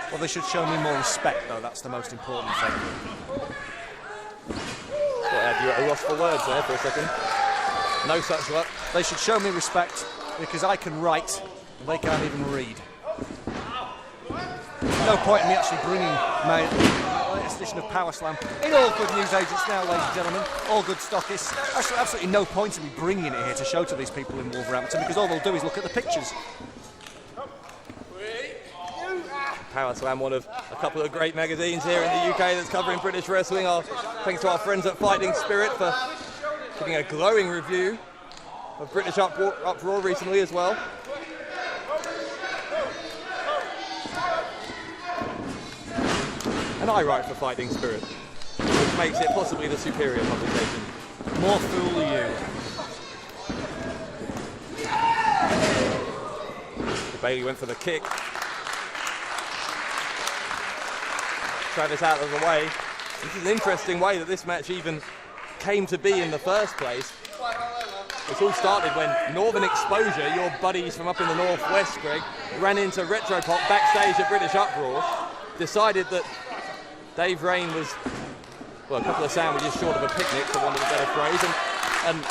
Well, they should show me more respect, though. That's the most important thing. Well, I had you at a loss for words there for a second. No such luck. They should show me respect because I can write and they can't even read. no point in me actually bringing my latest edition of Power Slam in all good news agents now, ladies and gentlemen, all good stockists. Absolutely no point in me bringing it here to show to these people in Wolverhampton, because all they'll do is look at the pictures. Power Slam, one of a couple of great magazines here in the UK that's covering British wrestling. Thanks to our friends at Fighting Spirit for giving a glowing review of British Uproar recently as well. And I write for Fighting Spirit, which makes it possibly the superior publication. More fool you. Bailey went for the kick. Travis out of the way. This is an interesting way that this match even came to be in the first place. It all started when Northern Exposure, your buddies from up in the northwest, Greg, ran into Retropop backstage at British Uproar, decided that Dave Rain was, well, a couple of sandwiches short of a picnic, for want of a better phrase, and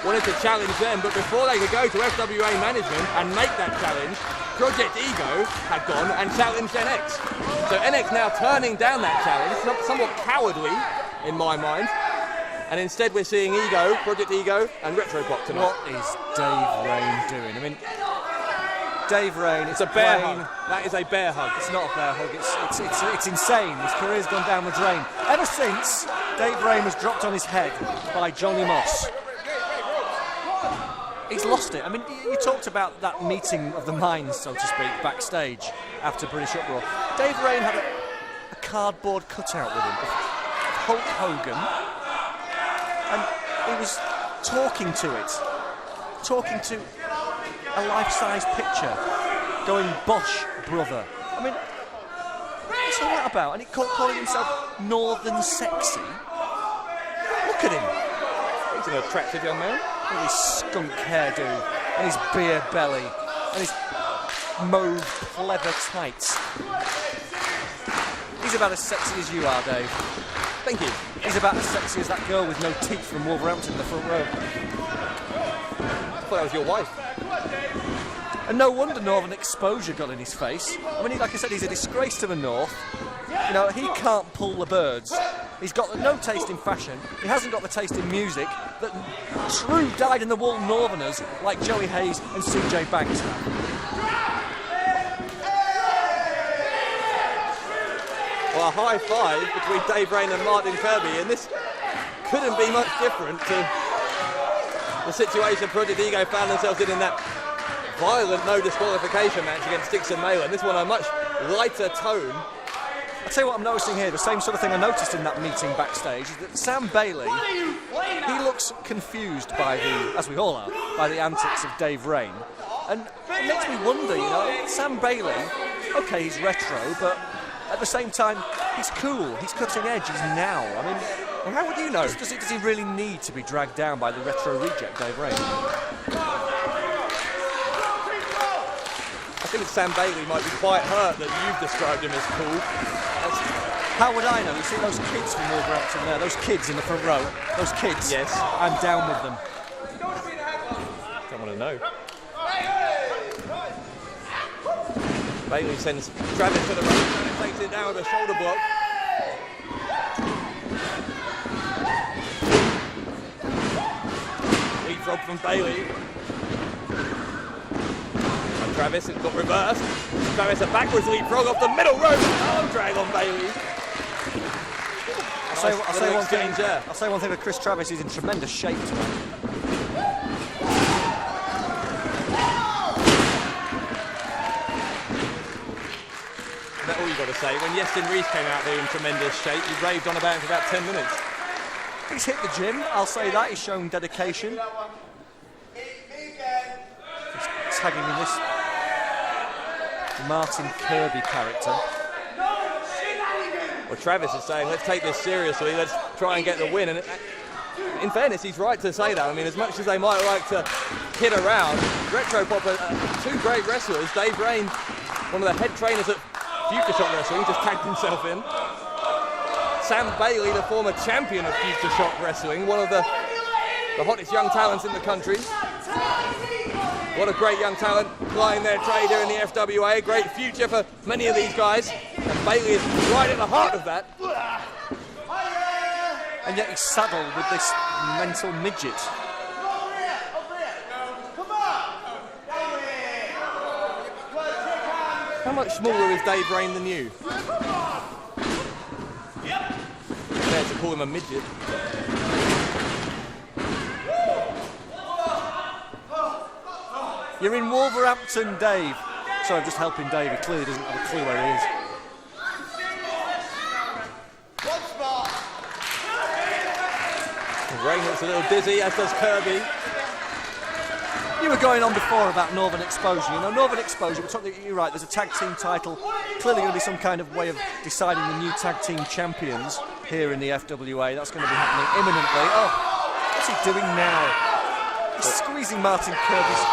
wanted to challenge them, but before they could go to FWA management and make that challenge, Project Ego had gone and challenged NX. So NX now turning down that challenge, somewhat cowardly in my mind, and instead we're seeing Ego, Project Ego, and Retropop tonight. What is Dave Rain doing? I mean, Dave Rain, it's a bear hug. That is a bear hug. It's not a bear hug, it's insane. His career's gone down the drain. Ever since Dave Rain was dropped on his head by Johnny Moss, he's lost it. I mean, you talked about that meeting of the minds, so to speak, backstage after British Uproar. Dave Rain had a cardboard cutout with him of Hulk Hogan, and he was talking to a life-size picture, going, "Bosh, brother." I mean, what's all that about? And he calling himself Northern Sexy. Look at him. He's an attractive young man. With his skunk hairdo, and his beer belly, and his mauve pleather tights. He's about as sexy as you are, Dave. Thank you. He's about as sexy as that girl with no teeth from Wolverhampton in the front row. I thought that was your wife. And no wonder Northern Exposure got in his face. I mean, like I said, he's a disgrace to the North. You know, he can't pull the birds. He's got no taste in fashion. He hasn't got the taste in music that true dyed-in-the-wool Northerners like Joey Hayes and CJ Banks have. Well, a high five between Dave Rain and Martin Kirby, and this couldn't be much different to the situation Project Ego found themselves in that violent no disqualification match against Dixon Malin. This one a much lighter tone. I'll tell you what I'm noticing here, the same sort of thing I noticed in that meeting backstage, is that Sam Bailey, he looks confused by the, as we all are, by the antics of Dave Rain. And it makes me wonder, you know, Sam Bailey, okay, he's retro, but at the same time, he's cool, he's cutting edge, he's now. I mean, well, how would you know? Does he really need to be dragged down by the retro reject Dave Rain? I think Sam Bailey might be quite hurt that you've described him as cool. How would I know? You see those kids from Wolverhampton there, those kids in the front row, those kids? Yes. I'm down with them. Don't want to know. Bailey sends Travis to the rope and takes it down with a shoulder block. Leapfrog from Bailey. And Travis has got reversed. Travis a backwards leapfrog off the middle rope. Arm drag on Bailey. I'll say one thing that Chris Travis is in tremendous shape tonight. Is that all you got to say? When Yestin Reese came out there in tremendous shape, you raved on about him for about 10 minutes. He's hit the gym, I'll say that. He's shown dedication. He's tagging in this Martin Kirby character. Well, Travis is saying, let's take this seriously, let's try and get the win. And in fairness, he's right to say that. I mean, as much as they might like to hit around, Retropop are two great wrestlers. Dave Rain, one of the head trainers at Future Shock Wrestling, just tagged himself in. Sam Bailey, the former champion of Future Shock Wrestling, one of the hottest young talents in the country. What a great young talent flying their trade here in the FWA. Great future for many of these guys. And Bailey is right at the heart of that. And yet he's saddled with this mental midget. How much smaller is Dave Rain than you? There to call him a midget. You're in Wolverhampton, Dave. Sorry, I'm just helping Dave. He clearly doesn't have a clue where he is. Rain looks a little dizzy, as does Kirby. You were going on before about Northern Exposure. You know, Northern Exposure, you're right, there's a tag team title. Clearly going to be some kind of way of deciding the new tag team champions here in the FWA. That's going to be happening imminently. Oh, what's he doing now? He's squeezing Martin Kirby's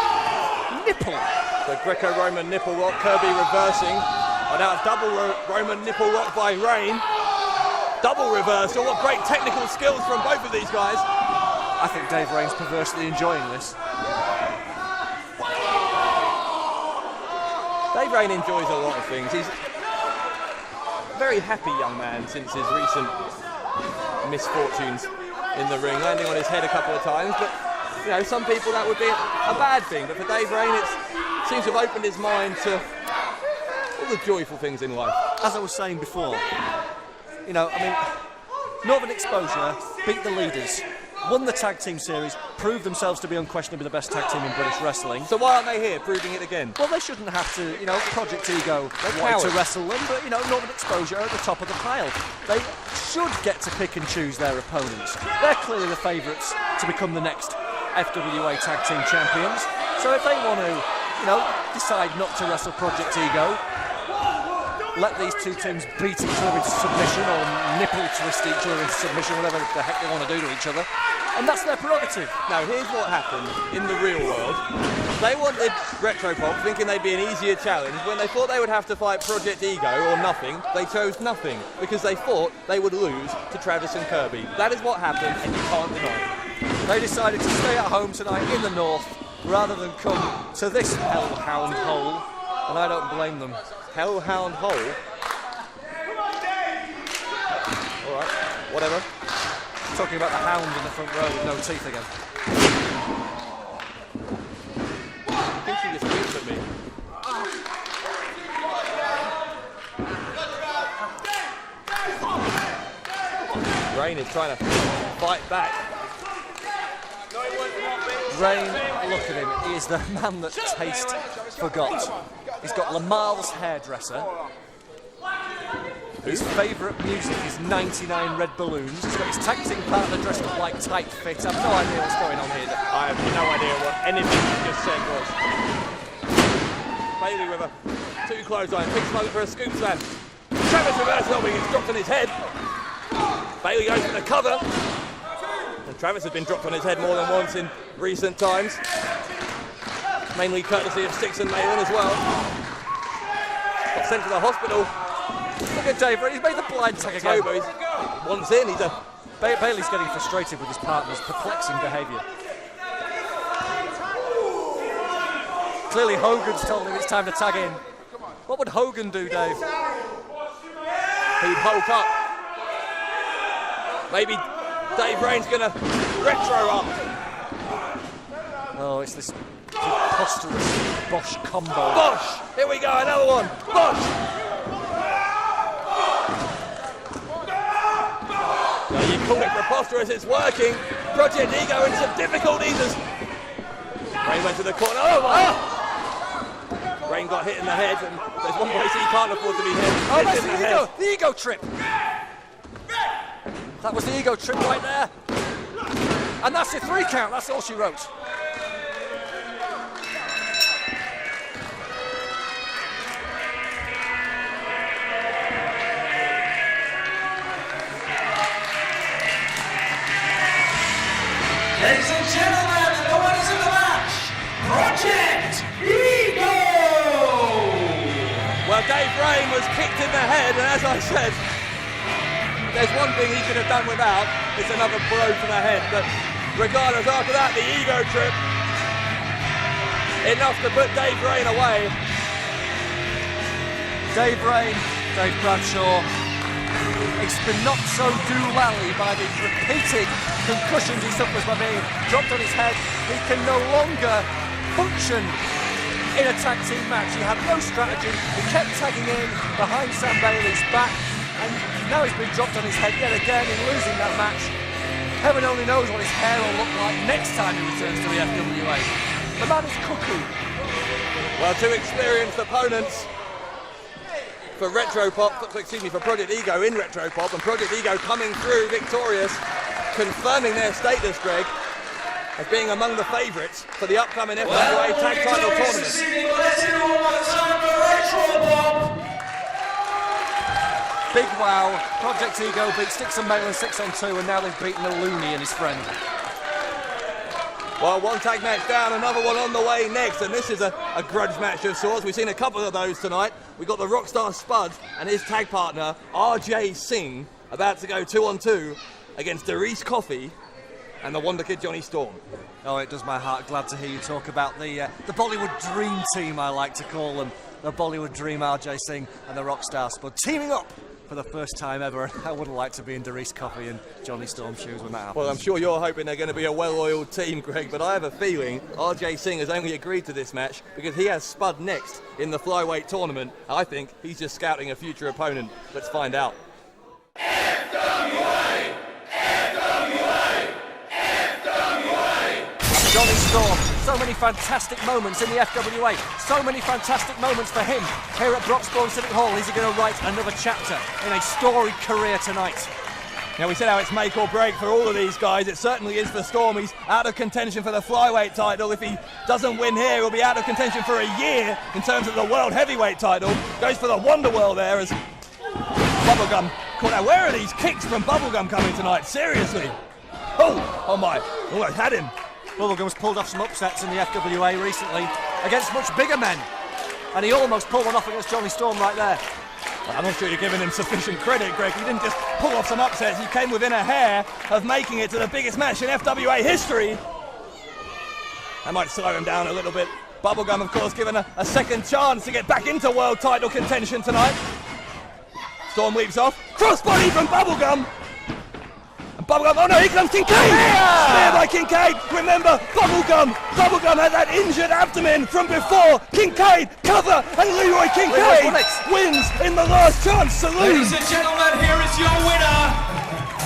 nipple. The Greco-Roman nipple lock, Kirby reversing. Oh, now a double Roman nipple lock by Rain. Double reversal. What great technical skills from both of these guys. I think Dave Rain's perversely enjoying this. Dave Rain enjoys a lot of things. He's a very happy young man since his recent misfortunes in the ring, landing on his head a couple of times. But, you know, some people that would be a bad thing. But for Dave Rain, it seems to have opened his mind to all the joyful things in life. As I was saying before, you know, I mean, Northern Exposure beat the leaders, won the tag team series, proved themselves to be unquestionably the best tag team in British wrestling. So why aren't they here proving it again? Well, they shouldn't have to, you know, Project Ego wanted to wrestle them, but, you know, Northern Exposure are at the top of the pile. They should get to pick and choose their opponents. They're clearly the favourites to become the next FWA tag team champions. So if they want to, you know, decide not to wrestle Project Ego, let these two teams beat each other into submission or nipple twist each other into submission, whatever the heck they want to do to each other. And that's their prerogative. Now, here's what happened in the real world. They wanted Retropop, thinking they'd be an easier challenge. When they thought they would have to fight Project Ego or nothing, they chose nothing because they thought they would lose to Travis and Kirby. That is what happened, and you can't deny it. They decided to stay at home tonight in the north rather than come to this hellhound hole, and I don't blame them. Hellhound hole? Alright, whatever. Talking about the hound in the front row with no teeth again. I think she just winked at me. Rain is trying to fight back. Rain, look at him. He is the man that Taste forgot. He's got Lamar's hairdresser. His favourite music is 99 Red Balloons. He's got his tag team partner dressed up like Tight Fit. I have no idea what's going on here. I have no idea what anything you just said was. Bailey with a two clothesline, picks him over for a scoop slam. Travis reverse elbow gets dropped on his head. Bailey goes for the cover. And Travis has been dropped on his head more than once in recent times. Mainly courtesy of Six and Malin as well. Got sent to the hospital. Look at Dave, he's made the blind tag again. He's once in, he's a... Bailey's getting frustrated with his partner's perplexing behaviour. Clearly Hogan's told him it's time to tag in. What would Hogan do, Dave? He'd hulk up. Maybe Dave Rain's going to retro up. Oh, it's this preposterous Bosch combo. Bosch! Here we go, another one. Bosch! Well, you call it preposterous, it's working. Project Ego in some difficulties as Rain went to the corner. Oh my! Rain got hit in the head, and there's one place he can't afford to be hit. Oh, that's the ego trip. That was the ego trip right there. And that's the 3 count, that's all she wrote. Ladies and gentlemen, the winners of the match, Project Ego! Well, Dave Rain was kicked in the head, and as I said, there's one thing he could have done without, it's another blow to the head, but regardless, after that, the ego trip, enough to put Dave Rain away. Dave Rain, Dave Bradshaw, he's been knocked so doolally by the repeated concussions he suffers by being dropped on his head. He can no longer function in a tag team match. He had no strategy. He kept tagging in behind Sam Bailey's back, and now he's been dropped on his head yet again in losing that match. Heaven only knows what his hair will look like next time he returns to the FWA. The man is cuckoo. Well, two experienced opponents for for Project Ego in Retropop, and Project Ego coming through victorious, confirming their status, Greg, as being among the favourites for the upcoming FWA Tag Title Tournament. Big wow, Project Ego beat Sticks and Malin 6-on-2, and now they've beaten the Looney and his friend. Well, one tag match down, another one on the way next, and this is a grudge match of sorts. We've seen a couple of those tonight. We've got the Rockstar Spud and his tag partner, RJ Singh, about to go 2-on-2 against Darius Coffey and the Wonder Kid Johnny Storm. Oh, it does my heart glad to hear you talk about the Bollywood Dream Team, I like to call them. The Bollywood Dream, RJ Singh and the Rockstar Spud teaming up for the first time ever. I wouldn't like to be in Darius Coffey and Johnny Storm's shoes when that happens. Well, I'm sure you're hoping they're going to be a well-oiled team, Greg, but I have a feeling RJ Singh has only agreed to this match because he has Spud next in the flyweight tournament. I think he's just scouting a future opponent. Let's find out. FWA! FWA! FWA! Johnny Storm, so many fantastic moments in the FWA, so many fantastic moments for him here at Broxbourne Civic Hall. Is he going to write another chapter in a storied career tonight? Now, we said how it's make or break for all of these guys. It certainly is for Storm. He's out of contention for the flyweight title. If he doesn't win here, he'll be out of contention for a year in terms of the world heavyweight title. Goes for the Wonderworld there as Bubblegum caught out. Where are these kicks from Bubblegum coming tonight? Seriously. Oh my, almost had him. Bubblegum's pulled off some upsets in the FWA recently against much bigger men, and he almost pulled one off against Johnny Storm right there. I'm not sure you're giving him sufficient credit, Greg. He didn't just pull off some upsets, he came within a hair of making it to the biggest match in FWA history. That might slow him down a little bit. Bubblegum, of course, given a second chance to get back into world title contention tonight. Storm leaps off. Crossbody from Bubblegum. Bubblegum, oh no, here comes Kincaid! Spear by Kincaid! Remember, Bubblegum had that injured abdomen from before. Kincaid, cover, and Leroy Kincaid wins in the last chance saloon. Ladies and gentlemen, here is your winner,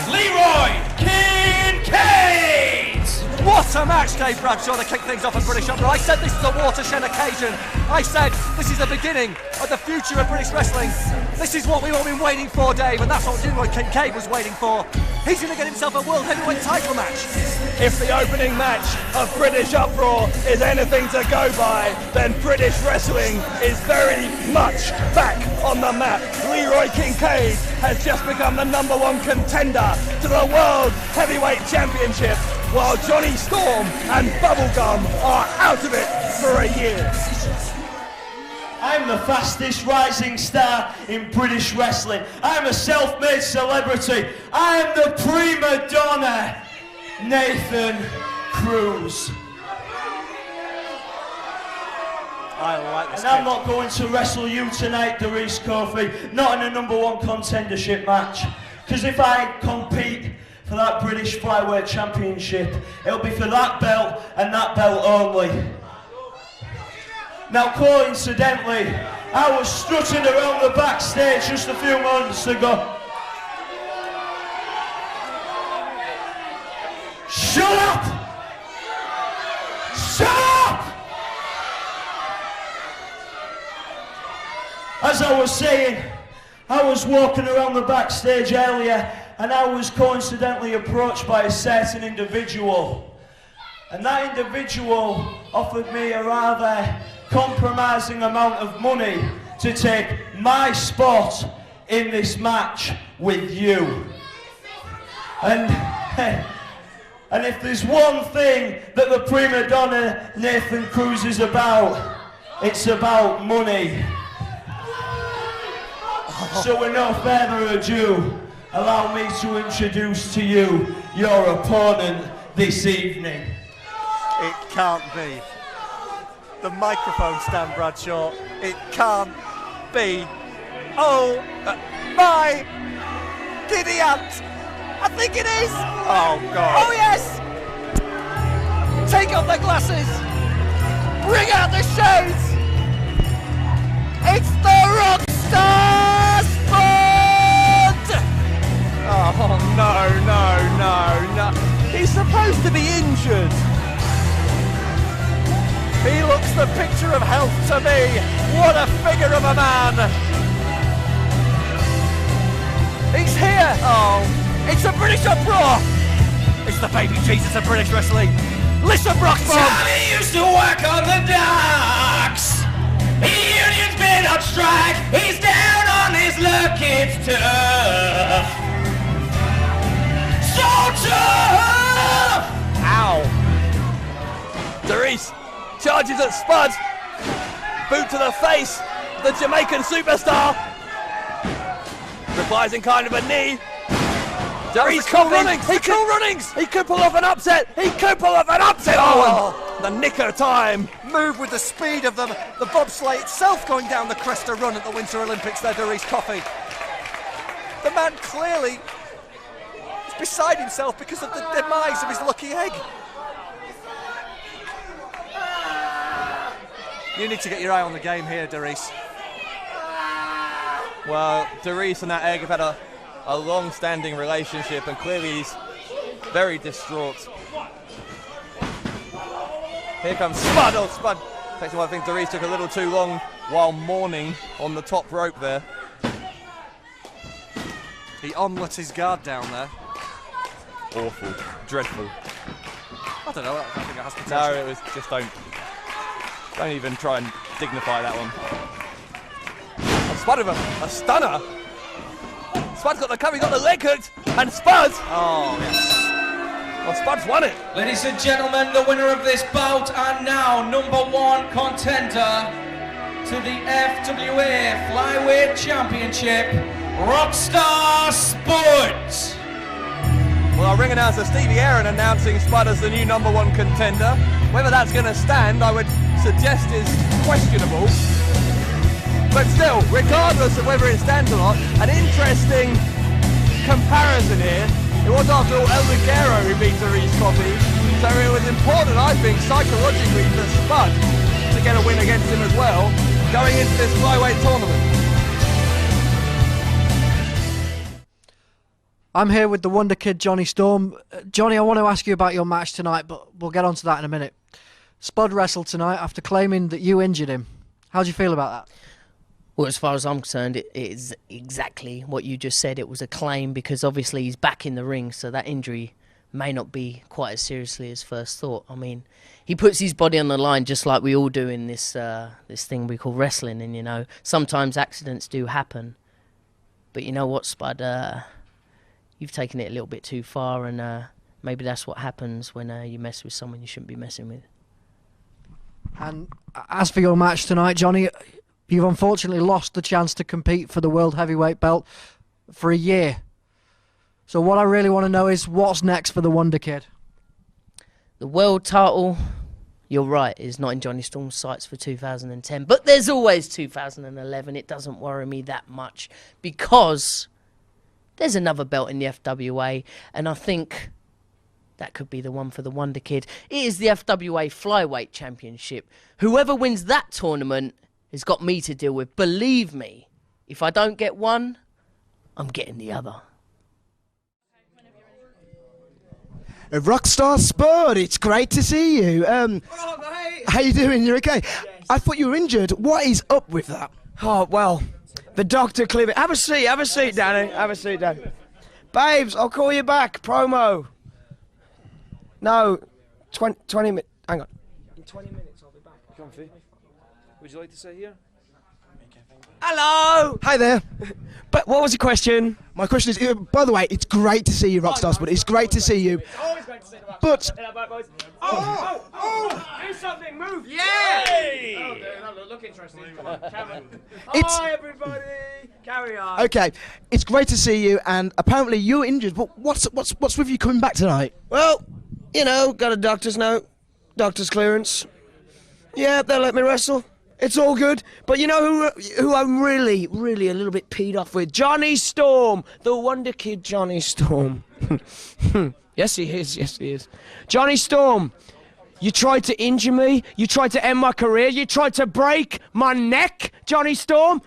Leroy Kincaid! What a match, Dave Bradshaw, to kick things off at British Opera. I said this is a watershed occasion. I said this is the beginning of the future of British wrestling. This is what we've all been waiting for, Dave, and that's what Leroy Kincaid was waiting for. He's going to get himself a world heavyweight title match. If the opening match of British Uproar is anything to go by, then British wrestling is very much back on the map. Leroy Kincaid has just become the #1 contender to the World Heavyweight Championship, while Johnny Storm and Bubblegum are out of it for a year. I'm the fastest rising star in British wrestling. I'm a self-made celebrity. I'm the prima donna, Nathan Cruz. I like this. And I'm not going to wrestle you tonight, Darius Coffey, not in a #1 contendership match. Because if I compete for that British Flyweight Championship, it'll be for that belt and that belt only. Now, coincidentally, I was strutting around the backstage just a few months ago. Shut up! Shut up! As I was saying, I was walking around the backstage earlier and I was coincidentally approached by a certain individual. And that individual offered me a rather compromising amount of money to take my spot in this match with you. And if there's one thing that the prima donna Nathan Cruz is about, it's about money. So with no further ado, allow me to introduce to you your opponent this evening. It can't be. the microphone stand, Bradshaw. It can't be. Oh, my giddy aunt. I think it is. Oh, God. Oh, yes. Take off the glasses. Bring out the shades. It's the Rockstar Spud. Oh, no. He's supposed to be injured. He looks the picture of health to me. What a figure of a man. He's here. Oh, it's a British uproar. It's the baby Jesus of British wrestling. Listen, Broxbomb. Tommy used to work on the docks. Union's been on strike. He's down on his luck. It's tough. So tough. Ow. Darius charges at Spud. Boot to the face. The Jamaican superstar. Replies in kind of a knee. Darius cool runnings. He could pull off an upset. Oh, the nicker time. Move with the speed of the bobsleigh itself going down the Cresta run at the Winter Olympics there, Darius Coffey. The man clearly is beside himself because of the demise of his lucky egg. You need to get your eye on the game here, Darius. Well, Darius and that egg have had a long-standing relationship, and clearly he's very distraught. Here comes Spud. Oh, Spud takes him. I think Darius took a little too long while mourning on the top rope there. He let his guard down there. Awful, dreadful. I don't know. I don't think it has potential. No, it was just don't even try and dignify that one. Oh, Spud with a stunner. Spud's got the cover, he got the leg hooked, and Spud! Oh, yes. Well, Spud's won it. Ladies and gentlemen, the winner of this bout and now #1 contender to the FWA Flyweight Championship, Rockstar Spud. Well, our ring announcer Stevie Aaron announcing Spud as the new #1 contender. Whether that's going to stand, I would suggest is questionable. But still, regardless of whether it stands or not, an interesting comparison here. It was, after all, El Ligero who beat Darius Coffey, so it was important, I think, psychologically for Spud to get a win against him as well, going into this flyweight tournament. I'm here with the Wonder Kid, Johnny Storm. Johnny, I want to ask you about your match tonight, but we'll get onto that in a minute. Spud wrestled tonight after claiming that you injured him. How do you feel about that? Well, as far as I'm concerned, it is exactly what you just said. It was a claim because obviously he's back in the ring, so that injury may not be quite as seriously as first thought. I mean, he puts his body on the line just like we all do in this this thing we call wrestling, and, you know, sometimes accidents do happen. But you know what, Spud? You've taken it a little bit too far, and maybe that's what happens when you mess with someone you shouldn't be messing with. And as for your match tonight, Johnny, you've unfortunately lost the chance to compete for the World Heavyweight belt for a year. So what I really want to know is what's next for the Wonder Kid? The world title, you're right, is not in Johnny Storm's sights for 2010. But there's always 2011. It doesn't worry me that much because there's another belt in the FWA, and I think that could be the one for the Wonder Kid. It is the FWA Flyweight Championship. Whoever wins that tournament has got me to deal with. Believe me, if I don't get one, I'm getting the other. Rockstar Spud, it's great to see you. How you doing? You okay? Yes. I thought you were injured. What is up with that? Oh, well, the doctor cleared it. Have a seat, Danny. Have a seat, Danny. Babes, I'll call you back. Promo. No, 20 minutes. Hang on. In 20 minutes, I'll be back. Comfy. Would you like to sit here? Hello! Hi there. But what was your question? My question is, by the way, it's great to see you, Rockstar Spud. It's great to see you. It's always great to see you. But... Do something, move! Yay! Oh, dear, look interesting. Come on, camera. Hi, everybody! Carry on. Okay, it's great to see you, and apparently you're injured, but what's with you coming back tonight? Well, you know, got a doctor's note, doctor's clearance. Yeah, they'll let me wrestle. It's all good. But you know who I'm really a little bit peed off with? Johnny Storm. The Wonder Kid Johnny Storm. Yes, he is. Johnny Storm. You tried to injure me. You tried to end my career. You tried to break my neck, Johnny Storm.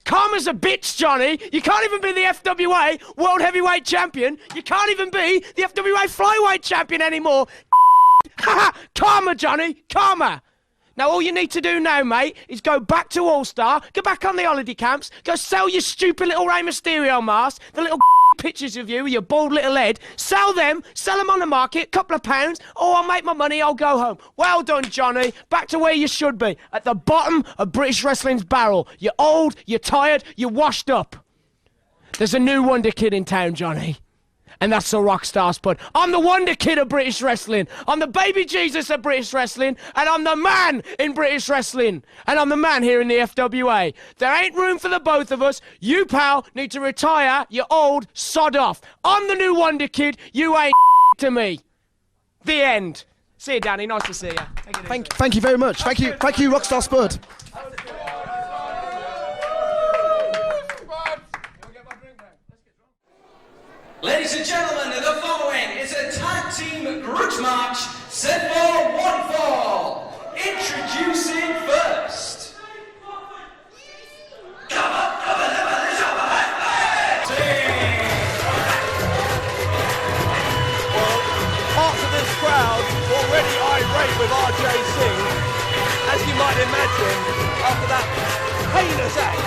Karma's a bitch, Johnny. You can't even be the FWA World Heavyweight Champion. You can't even be the FWA Flyweight Champion anymore. Karma, Johnny. Karma. Now, all you need to do now, mate, is go back to All-Star, go back on the holiday camps, go sell your stupid little Rey Mysterio mask, the little pictures of you with your bald little head, sell them on the market, couple of pounds, I'll make my money, I'll go home. Well done, Johnny. Back to where you should be, at the bottom of British wrestling's barrel. You're old, you're tired, you're washed up. There's a new Wonder Kid in town, Johnny. And that's the Rockstar Spud. I'm the Wonder Kid of British wrestling. I'm the baby Jesus of British wrestling. And I'm the man in British wrestling. And I'm the man here in the FWA. There ain't room for the both of us. You, pal, need to retire. You're old. Sod off. I'm the new Wonder Kid. You ain't to me. The end. See you, Danny. Nice to see you. Thank you very much. Thank you, Rockstar Spud. Ladies and gentlemen, the following is a tag team grudge match set for one fall. Introducing first. Well, parts of this crowd already irate with RJ Singh, as you might imagine, after that heinous act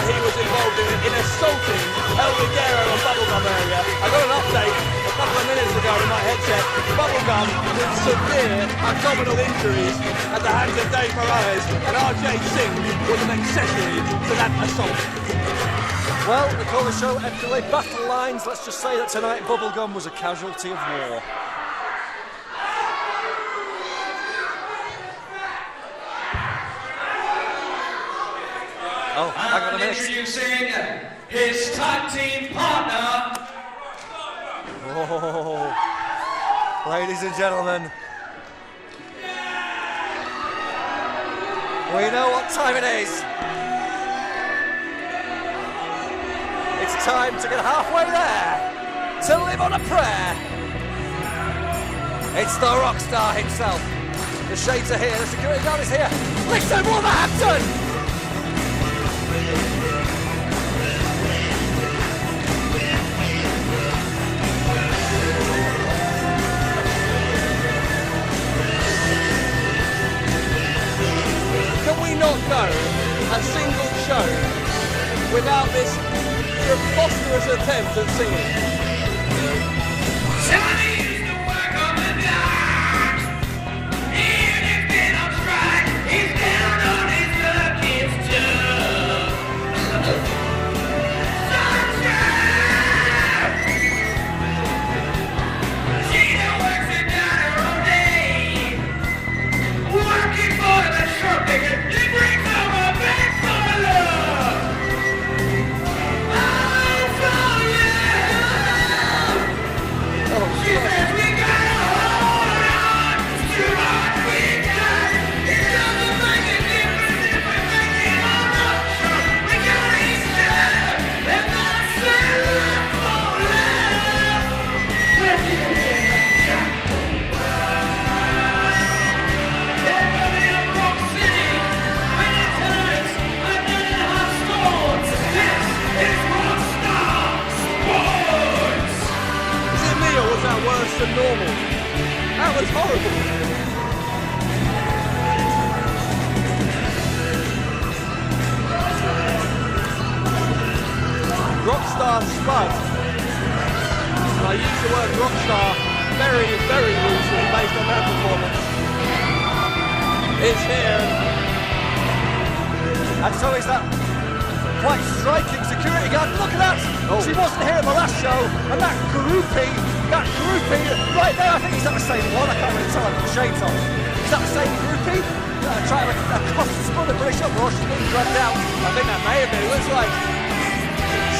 he was involved in assaulting El Ligero and Bubblegum area. I got an update a couple of minutes ago in my headset. Bubblegum with severe abdominal injuries at the hands of Dave Moraes, and RJ Singh was an accessory to that assault. Well, we call the show FWA Battle Lines. Let's just say that tonight Bubblegum was a casualty of war. Oh, hang on a minute. Introducing his tag team partner. Oh, ladies and gentlemen, we know what time it is. It's time to get halfway there, to live on a prayer. It's the Rockstar himself. The shades are here, the security guard is here. Listen, Wolverhampton! Can we not go a single show without this preposterous attempt at singing? Johnny used to work on the dock. Even if been on strike, he's down on his luck, it's tough. Sunshine! Gina works a diner all day, working for the truck nigga. He brings home a bag full of love. Oh, for love. She says we gotta hold on to what we got. It doesn't make a difference if we make it or not. We gotta each other and not settle for love. Let's get it. Everybody in Rock City, many times I've been in hot storms. This is Rockstar Sports. Is it me or was that worse than normal? That was horrible. Rockstar Spud. And I use the word rockstar very, very loosely based on that performance. It's here. And so is that quite striking security guard. Look at that! Oh. She wasn't here in the last show, and that groupie right there, I think he's not the same one. I can't really tell, I've got shades on. Is that the same groupie? Trying to across the Spud and British up, or she's being dragged out. I think that may have been. It looks like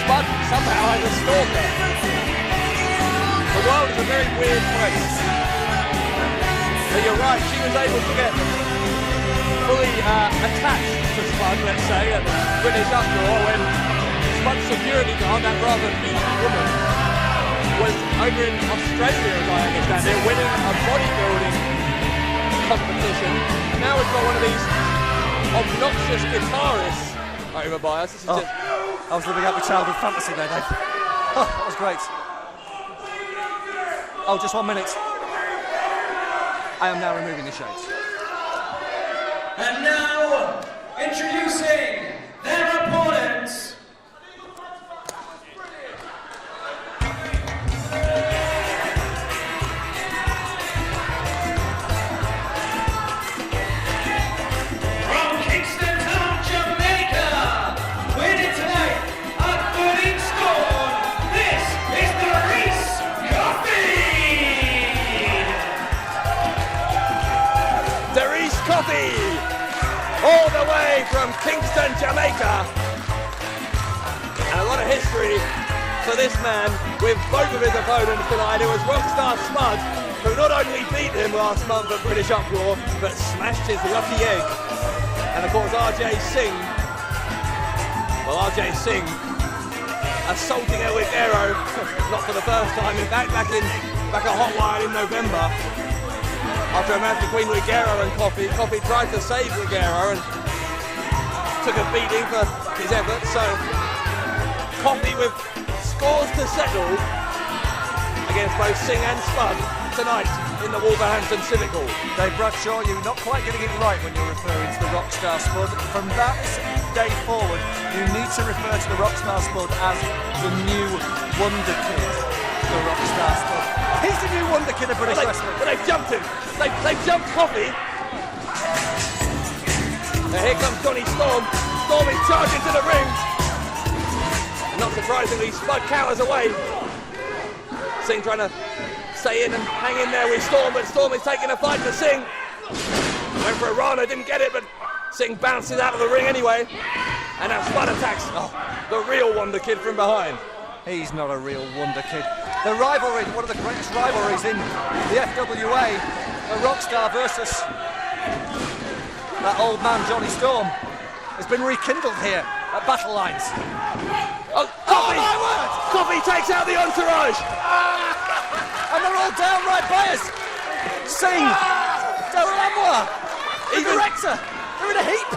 Spud somehow has a stalker. The world is a very weird place. But you're right, she was able to get fully attached to Spud, let's say, at British Uproar when Spud's security guard, that rather beefy woman, was over in Australia, as I understand it, winning a bodybuilding competition. And now we've got one of these obnoxious guitarists over by us. This is just... I was living out my childhood fantasy there, Dave. Oh, that was great. Oh, just 1 minute. I am now removing the shades. And now, introducing their opponents. From Kingston Town, Jamaica, winning tonight at Burning Stone, this is the Reese Coffee! The Reese Coffee! All the way from Kingston, Jamaica. And a lot of history for this man with both of his opponents tonight. It was Rockstar Spud, who not only beat him last month at British Uproar, but smashed his lucky egg. And of course RJ Singh, well, RJ Singh assaulting El Ligero, not for the first time, in fact back at Hotwire in November. After a match between Ligero and Coffey, Coffey tried to save Ligero and took a beating for his efforts, so Coffey with scores to settle against both Singh and Spud tonight in the Wolverhampton Civic Hall. Dave Bradshaw, you're not quite getting it right when you're referring to the Rockstar Spud. From that day forward, you need to refer to the Rockstar Spud as the new Wonder Kid. The Rockstar Spud. He's the new Wonder Kid of British wrestling. But they've jumped him. They've jumped Coffey. Now here comes Johnny Storm. Storm is charging to the ring. And not surprisingly, Spud cowers away. Singh trying to stay in and hang in there with Storm, but Storm is taking a fight to Singh. Went for a Rana, didn't get it, but Singh bounces out of the ring anyway. And now Spud attacks the real Wonder Kid from behind. He's not a real Wonder Kid. The rivalry, one of the greatest rivalries in the FWA, the Rockstar versus that old man Johnny Storm, has been rekindled here at Battle Lines. Coffey! My word! Coffey takes out the entourage! And they're all downright biased. Singh, Daryl Amwa, the director, they're in a heap.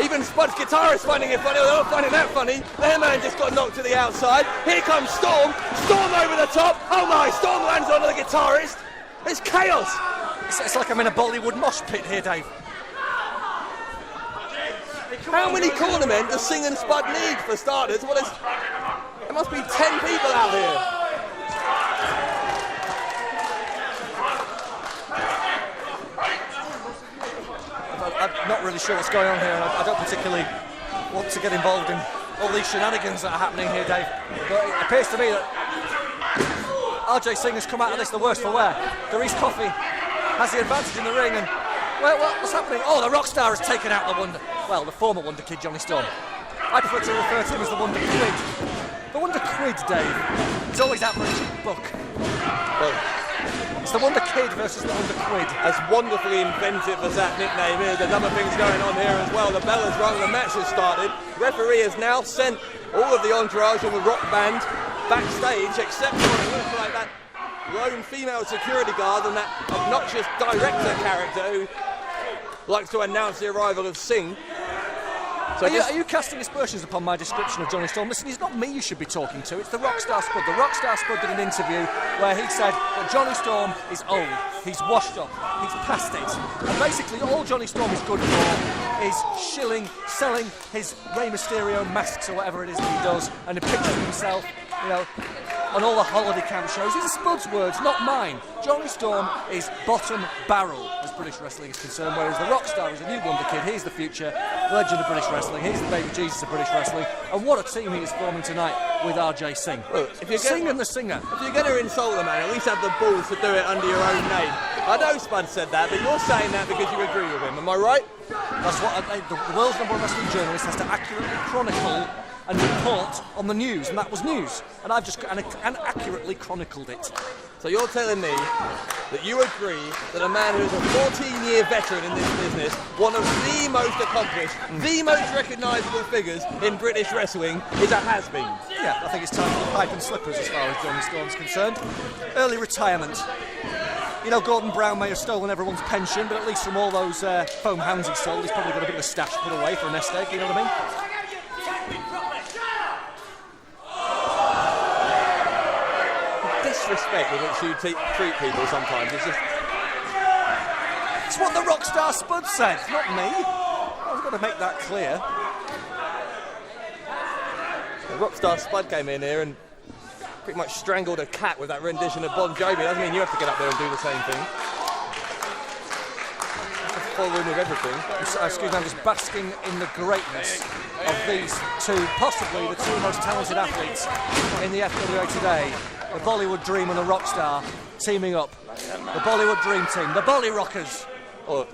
Even Spud's guitarist finding it funny, they're not finding that funny. Their man just got knocked to the outside. Here comes Storm. Storm over the top. Oh my, Storm lands onto the guitarist. It's chaos. It's like I'm in a Bollywood mosh pit here, Dave. How many cornermen does Singh and Spud need for starters? Well, there must be 10 people out here. I'm not really sure what's going on here. I don't particularly want to get involved in all these shenanigans that are happening here, Dave. But it appears to me that RJ Singh has come out of this the worse for wear. Reese Coffey has the advantage in the ring, and well, what's happening? Oh, the Rockstar has taken out the former Wonder Kid, Johnny Storm. I prefer to refer to him as the Wonder Quid. The Wonder Quid, Dave, is always out for a cheap buck. Well, it's the Wonder Kid versus the Wonder Quid. As wonderfully inventive as that nickname is, there's other things going on here as well. The bell has rung, the match has started. Referee has now sent all of the entourage of the rock band backstage, except for it looks like that lone female security guard and that obnoxious director character who likes to announce the arrival of Singh. So are you casting aspersions upon my description of Johnny Storm? Listen, it's not me you should be talking to, it's the Rockstar Spud. The Rockstar Spud did an interview where he said that Johnny Storm is old, he's washed up, he's past it. And basically all Johnny Storm is good for is selling his Rey Mysterio masks or whatever it is that he does, and a picture of himself, on all the holiday camp shows. These are Spud's words, not mine. Johnny Storm is bottom barrel as British wrestling is concerned, whereas the Rockstar is a new Wonder Kid. He's the future legend of British wrestling. He's the baby Jesus of British wrestling. And what a team he is forming tonight with RJ Singh. Look, if you're Singh and the Singer. If you're going to insult the man, at least have the balls to do it under your own name. I know Spud said that, but you're saying that because you agree with him. Am I right? That's what the world's #1 wrestling journalist has to accurately chronicle and report on the news, and that was news. And I've just and accurately chronicled it. So you're telling me that you agree that a man who's a 14-year veteran in this business, one of the most accomplished, the most recognisable figures in British wrestling, is a has-been? Yeah, I think it's time for the pipe and slippers as far as Johnny Storm's concerned. Early retirement. You know, Gordon Brown may have stolen everyone's pension, but at least from all those foam hands he stole, he's probably got a bit of a stash put away for a nest egg, you know what I mean? Disrespect with which you treat people sometimes is just... It's what the Rockstar Spud said, not me. I've got to make that clear. The Rockstar Spud came in here and pretty much strangled a cat with that rendition of Bon Jovi. Doesn't mean you have to get up there and do the same thing. Just follow in with everything. Excuse me, I'm just basking in the greatness of these two, possibly the two most talented athletes in the FWA today. The Bollywood Dream and the Rockstar teaming up. The Bollywood Dream team, the Bolly Rockers. Or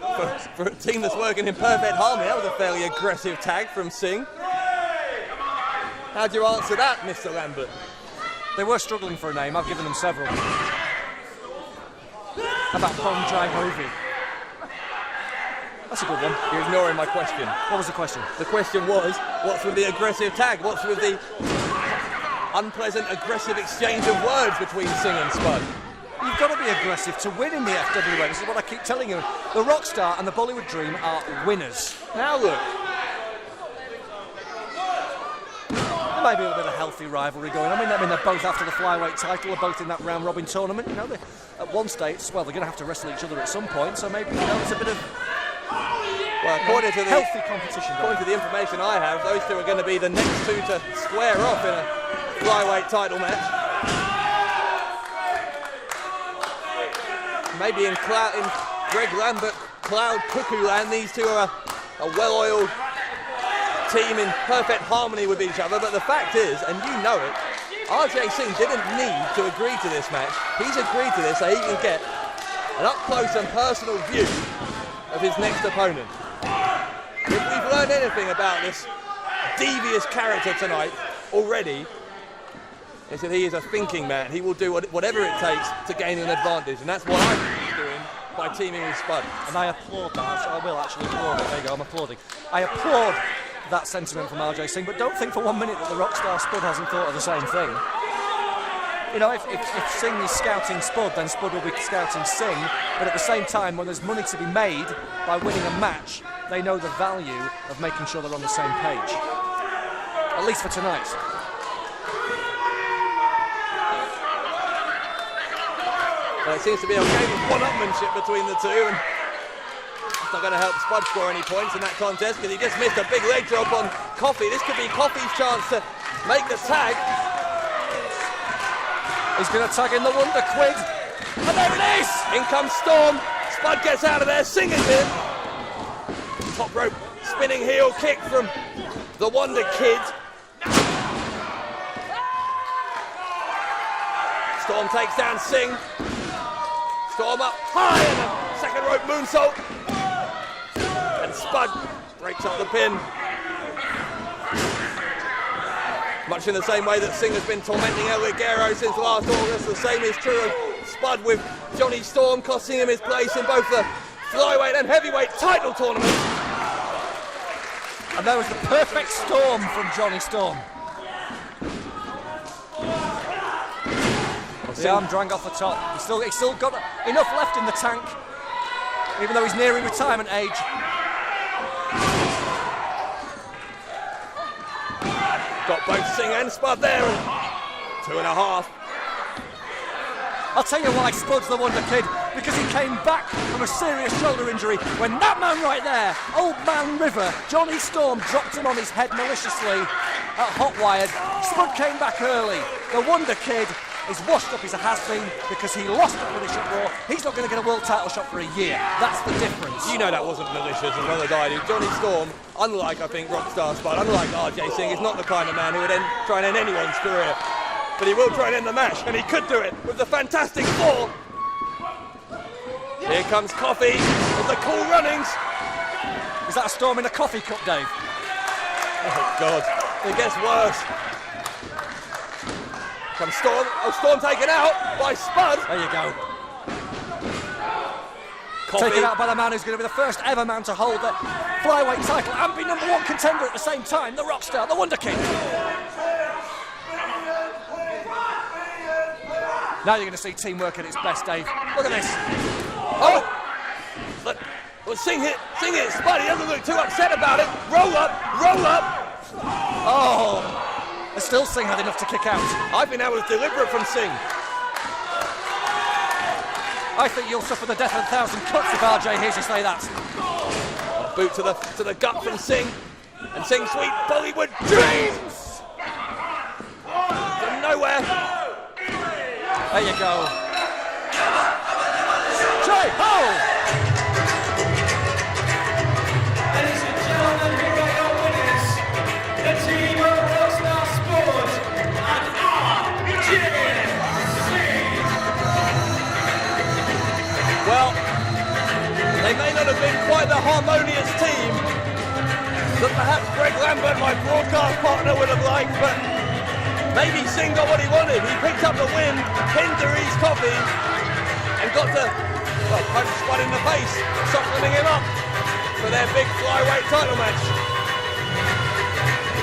for a team that's working in perfect harmony, that was a fairly aggressive tag from Singh. How do you answer that, Mr. Lambert? They were struggling for a name, I've given them several. How about Bon Jovi? That's a good one. You're ignoring my question. What was the question? The question was, what's with the aggressive tag? What's with the unpleasant, aggressive exchange of words between Singh and Spud? You've got to be aggressive to win in the FWA. This is what I keep telling you. The Rockstar and the Bollywood Dream are winners. Now look. There may be a bit of healthy rivalry going on. I mean, they're both after the flyweight title, they're both in that round robin tournament. You know, at one stage, well, they're going to have to wrestle each other at some point. So maybe, you know, it's a bit of according to the healthy competition. According to the information I have, those two are going to be the next two to square off in a flyweight title match. Maybe in Greg Lambert, Cloud Cuckoo Land, these two are a well-oiled team in perfect harmony with each other, but the fact is, and you know it, RJ Singh didn't need to agree to this match. He's agreed to this so he can get an up-close and personal view of his next opponent. If we've learned anything about this devious character tonight already, it's that he is a thinking man. He will do whatever it takes to gain an advantage, and that's what I'm doing by teaming with Spud. And I applaud that. I will actually applaud it. There you go, I'm applauding. I applaud that sentiment from RJ Singh, but don't think for 1 minute that the Rockstar Spud hasn't thought of the same thing. You know, if Singh is scouting Spud, then Spud will be scouting Singh, but at the same time, when there's money to be made by winning a match, they know the value of making sure they're on the same page. At least for tonight. Well, it seems to be a game of one-upmanship between the two, and it's not going to help Spud score any points in that contest because he just missed a big leg drop on Coffey. This could be Coffey's chance to make the tag. He's going to tag in the Wonder Quid. And there it is! In comes Storm. Spud gets out of there. Singh is in. Top rope spinning heel kick from the Wonder Kid. Storm takes down Singh. Storm up high and a second rope moonsault. And Spud breaks up the pin. Much in the same way that Singh has been tormenting El Ligero since last August, the same is true of Spud with Johnny Storm costing him his place in both the flyweight and heavyweight title tournaments. And that was the perfect storm from Johnny Storm. The arm drang off the top. He's still got enough left in the tank, even though he's nearing retirement age. Got both Singh and Spud there, and 2.5. I'll tell you why Spud's the Wonder Kid, because he came back from a serious shoulder injury when that man right there, Old Man River, Johnny Storm, dropped him on his head maliciously at Hot Wired. Spud came back early. The Wonder Kid is washed up as a has-been because he lost at British at Raw. He's not going to get a world title shot for a year. That's the difference. You know that wasn't malicious as well as I do. Johnny Storm, unlike I think Rockstar Spud, unlike RJ Singh, is not the kind of man who would try and end anyone's career. But he will try and end the match, and he could do it with the fantastic fall. Here comes Coffey with the cool runnings. Is that a storm in a coffee cup, Dave? Oh God. It gets worse. Comes Storm. Oh, Storm taken out by Spud. There you go. Coffee. Taken out by the man who's going to be the first ever man to hold the flyweight title and be #1 contender at the same time, the Rockstar, the Wonder King. Now you're going to see teamwork at its best, Dave. Look at this. Oh! Look, well, Singh hit. Spud, he doesn't look too upset about it. Roll up. Oh! And still Singh had enough to kick out. I think that was deliberate from Singh. I think you'll suffer the death of 1,000 cuts if RJ hears you say that. A boot to the gut from Singh. And Singh sweet Bollywood dreams! From nowhere. There you go. Jay Ho! Ladies and gentlemen, here are your winners. The team of Rockstar Sport and RJC. Well, they may not have been quite the harmonious team that perhaps Greg Lambert, my broadcast partner, would have liked, but maybe Singh got what he wanted. He picked up the win, pinned Darius Coffey, and got to punch Spud in the face, softening him up for their big flyweight title match.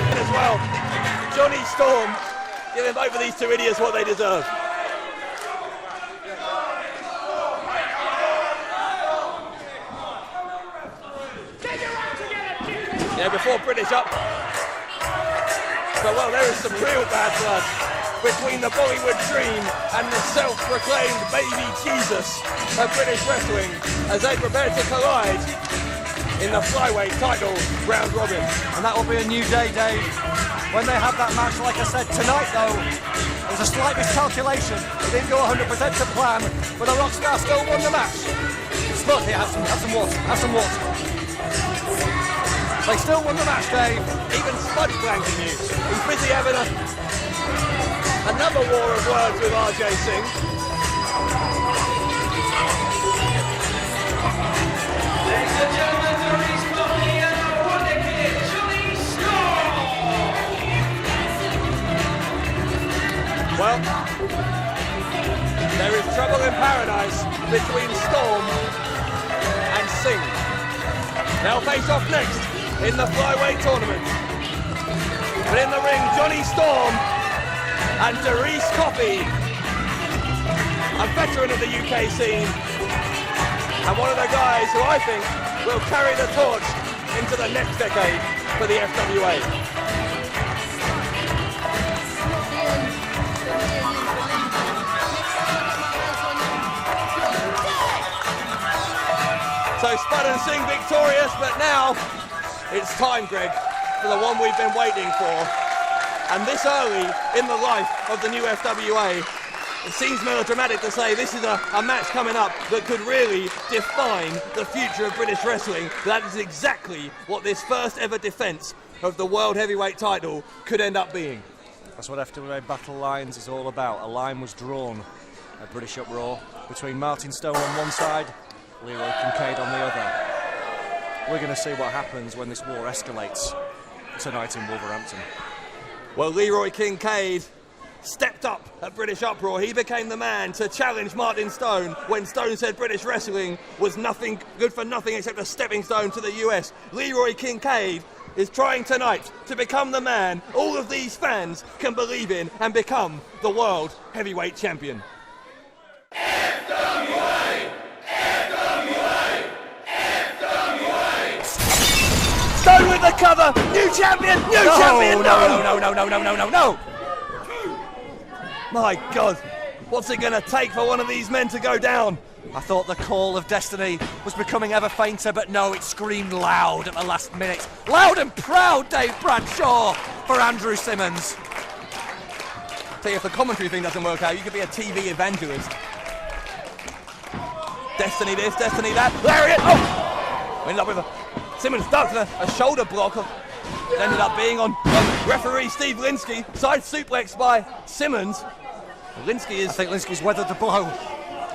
And as well, Johnny Storm giving both of these two idiots what they deserve. Yeah, before British up. But well, there is some real bad blood between the Bollywood Dream and the self-proclaimed baby Jesus of British wrestling as they prepare to collide in the flyweight title round robin. And that will be a new day, Dave. When they have that match, like I said, tonight though, there was a slight miscalculation. It didn't go 100% to plan, but the Rockstar still won the match. Spud, here, have some water. They still won the match, Dave. Even Spud's blanking you. He's busy having another war of words with RJ Singh. Ladies and gentlemen, Darius Coffey and our Wonder Kid, Johnny Storm. Well, there is trouble in paradise between Storm and Singh. They'll face off next in the flyweight tournament. But in the ring, Johnny Storm and Darius Coffey, a veteran of the UK scene, and one of the guys who I think will carry the torch into the next decade for the FWA. So Spud and Singh victorious, but now it's time, Greg, for the one we've been waiting for. And this early in the life of the new FWA, it seems melodramatic to say this is a match coming up that could really define the future of British wrestling. That is exactly what this first ever defence of the World Heavyweight title could end up being. That's what FWA Battle Lines is all about. A line was drawn at British Up Raw between Martin Stone on one side, Leroy Kincaid on the other. We're going to see what happens when this war escalates tonight in Wolverhampton. Well, Leroy Kincaid stepped up at British Uproar. He became the man to challenge Martin Stone when Stone said British wrestling was nothing good for nothing except a stepping stone to the US. Leroy Kincaid is trying tonight to become the man all of these fans can believe in and become the World Heavyweight Champion. Stone with the cover! New champion! New champion! No! My God, what's it going to take for one of these men to go down? I thought the call of destiny was becoming ever fainter, but no, it screamed loud at the last minute. Loud and proud, Dave Bradshaw, for Andrew Simmons. Tell you, if the commentary thing doesn't work out, you could be a TV evangelist. Destiny this, destiny that. Lariat! Oh! Ended up with Simmons ducked a shoulder block. It ended up being on referee Steve Linsky. Side suplex by Simmons. Linsky I think Linsky's weathered the blow.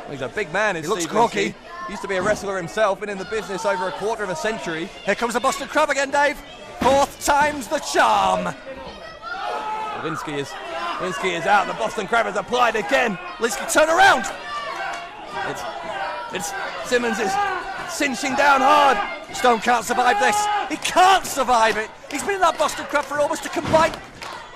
He's a big man. He looks groggy. Used to be a wrestler himself, been in the business over a quarter of a century. Here comes the Boston Crab again, Dave. Fourth time's the charm. Linsky is out. The Boston Crab has applied again. Linsky, turn around. It's Simmons is cinching down hard. Stone can't survive this. He can't survive it. He's been in that Boston Crab for almost a combined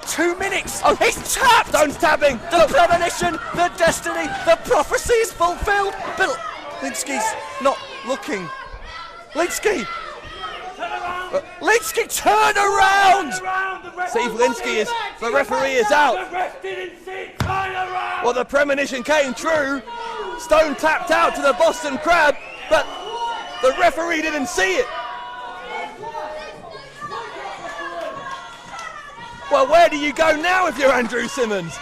2 minutes. Oh, he's tapped. Stone's tapping. The premonition, the destiny, the prophecy is fulfilled. But Linsky's not looking. Linsky, turn around! Steve Linsky the referee is out. Well, the premonition came true. Stone tapped out to the Boston Crab, but the referee didn't see it. Well, where do you go now if you're Andrew Simmons?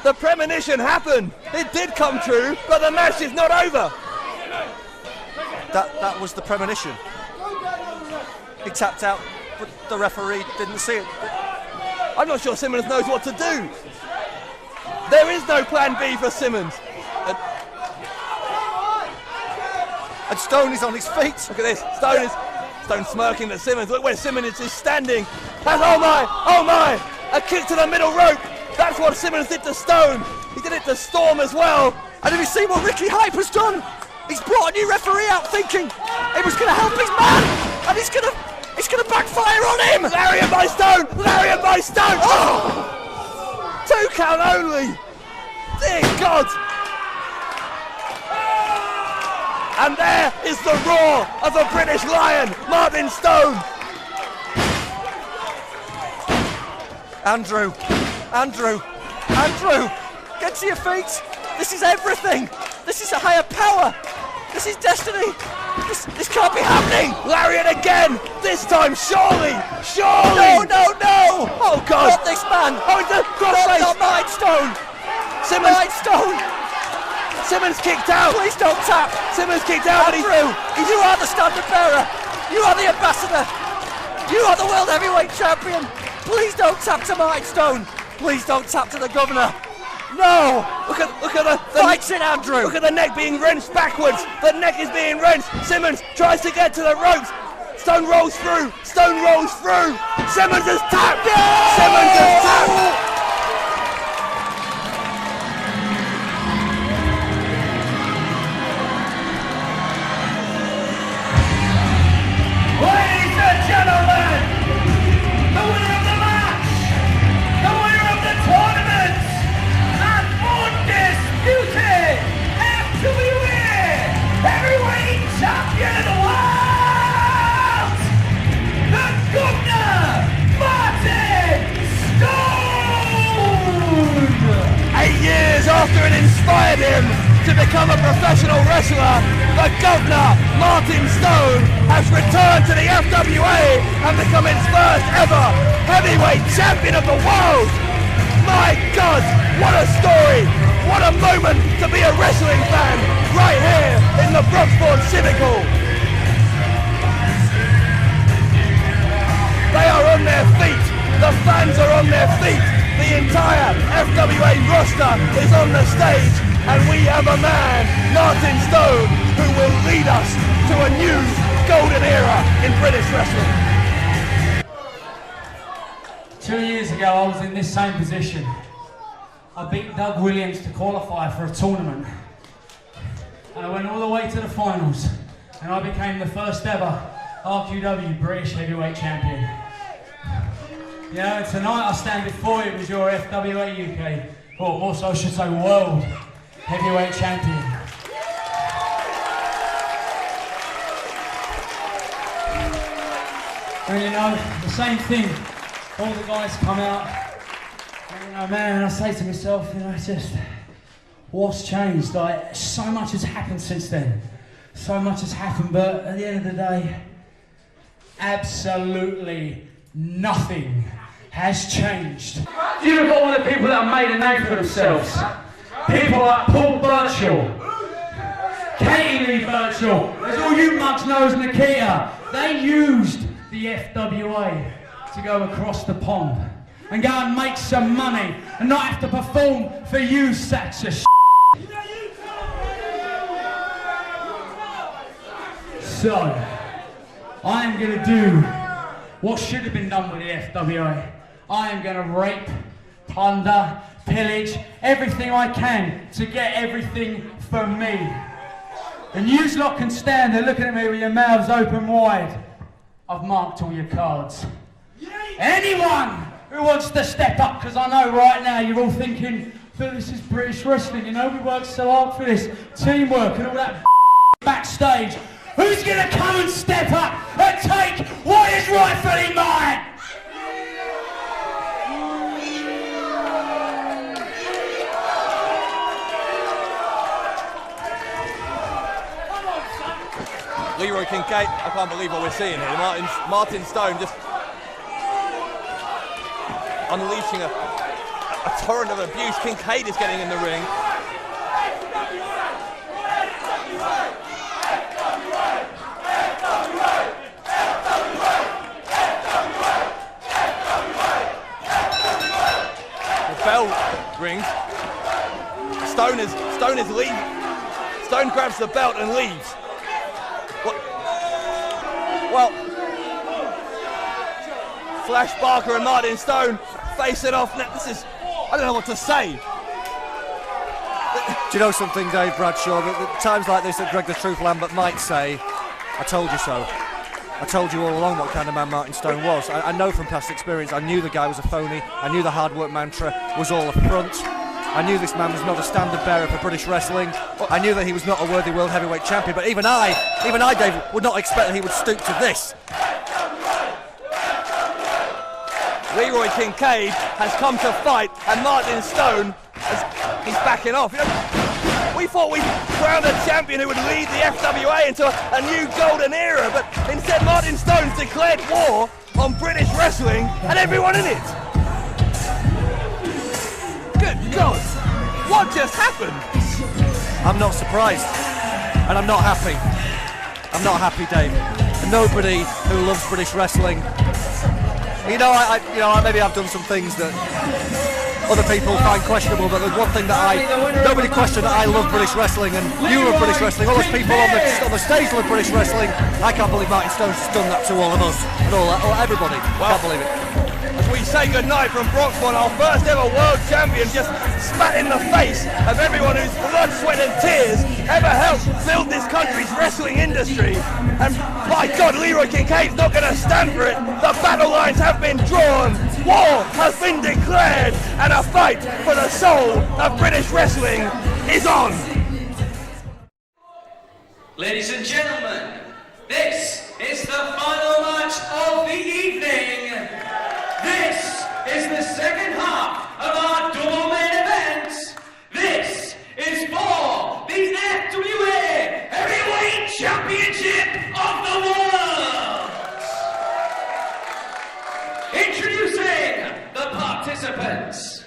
The premonition happened. It did come true, but the match is not over. That was the premonition. He tapped out, but the referee didn't see it. I'm not sure Simmons knows what to do. There is no plan B for Simmons. And Stone is on his feet. Look at this. Stone smirking at Simmons. Look where Simmons is standing. Oh my! A kick to the middle rope. That's what Simmons did to Stone. He did it to Storm as well. And have you seen what Ricky Hype has done? He's brought a new referee out thinking it was going to help his man, and it's going to backfire on him. Lariat by Stone. Oh! 2 count only. Dear God. And there is the roar of the British Lion, Martin Stone. Andrew, get to your feet. This is everything. This is a higher power. This is destiny. This can't be happening. Lariat again. This time, surely. No. Oh God. Not this man. Oh, it's a crossface. Not Martin Stone. Simmons kicked out. Please don't tap. Simmons kicked out. Andrew, you are the standard bearer. You are the ambassador. You are the world heavyweight champion. Please don't tap to Martin Stone. Please don't tap to the governor. No! Look at the fights in Andrew. Look at the neck being wrenched backwards. The neck is being wrenched. Simmons tries to get to the ropes. Stone rolls through. Simmons has tapped. Simmons has tapped. Ladies and gentlemen, the winner of the match, the winner of the tournament, and undisputed FWA Heavyweight Champion of the world, the Governor, Martin Stone! 8 years after it inspired him to become a professional wrestler, the Governor, Martin Stone, has returned to the FWA and become its first ever heavyweight champion of the world. My God, what a story! What a moment to be a wrestling fan right here in the Broxbourne Civic Hall. They are on their feet. The fans are on their feet. The entire FWA roster is on the stage, and we have a man, Martin Stone, who will lead us to a new golden era in British wrestling. 2 years ago, I was in this same position. I beat Doug Williams to qualify for a tournament. And I went all the way to the finals, and I became the first ever RQW British Heavyweight Champion. You know, tonight I stand before you as your FWA UK, or also I should say World Heavyweight Champion. And you know, the same thing, all the guys come out, and you know, man, I say to myself, you know, just, what's changed? Like, so much has happened since then. So much has happened, but at the end of the day, absolutely nothing has changed. You look at all the people that have made a name for themselves. People like Paul Birchall, Katie Lee Birchall, as all you mugs know as Nikita, they used the FWA to go across the pond and go and make some money and not have to perform for you sacks of shit. So, I am going to do what should have been done with the FWA. I am going to rape, plunder, pillage, everything I can to get everything for me. And yous lot can stand there looking at me with your mouths open wide. I've marked all your cards. Anyone who wants to step up, because I know right now you're all thinking that this is British wrestling, you know, we work so hard for this, teamwork and all that backstage. Who's going to come and step up and take what is rightfully mine? Leroy Kincaid, I can't believe what we're seeing here. Martin Stone just unleashing a torrent of abuse. Kincaid is getting in the ring. The bell rings. Stone is leaving. Stone grabs the belt and leaves. Well, Flash Barker and Martin Stone facing off now. I don't know what to say. Do you know something, Dave Bradshaw? At times like this that Greg the Truth Lambert might say, I told you so. I told you all along what kind of man Martin Stone was. I know from past experience, I knew the guy was a phony. I knew the hard work mantra was all a front. I knew this man was not a standard bearer for British wrestling. I knew that he was not a worthy world heavyweight champion, but even I, Dave, would not expect that he would stoop to this. Leroy Kincaid has come to fight, and Martin Stone, he's backing off. You know, we thought we crowned a champion who would lead the FWA into a new golden era, but instead Martin Stone's declared war on British wrestling and everyone in it. Good God, what just happened? I'm not surprised, and I'm not happy. I'm not happy, Dave. And nobody who loves British wrestling. Maybe I've done some things that other people find questionable, but there's one thing that nobody questioned, that I love British wrestling, and you love British wrestling. All those people on the stage love British wrestling. I can't believe Martin Stone's done that to all of us, and everybody. Can't believe it. As we say goodnight from Broxbourne, our first ever world champion just spat in the face of everyone whose blood, sweat and tears ever helped build this country's wrestling industry. And by God, Leroy Kincaid's not going to stand for it. The battle lines have been drawn, war has been declared, and a fight for the soul of British wrestling is on. Ladies and gentlemen, this is the final match of the evening. This is the second half of our double main event. This is for the FWA Heavyweight Championship of the World. Introducing the participants.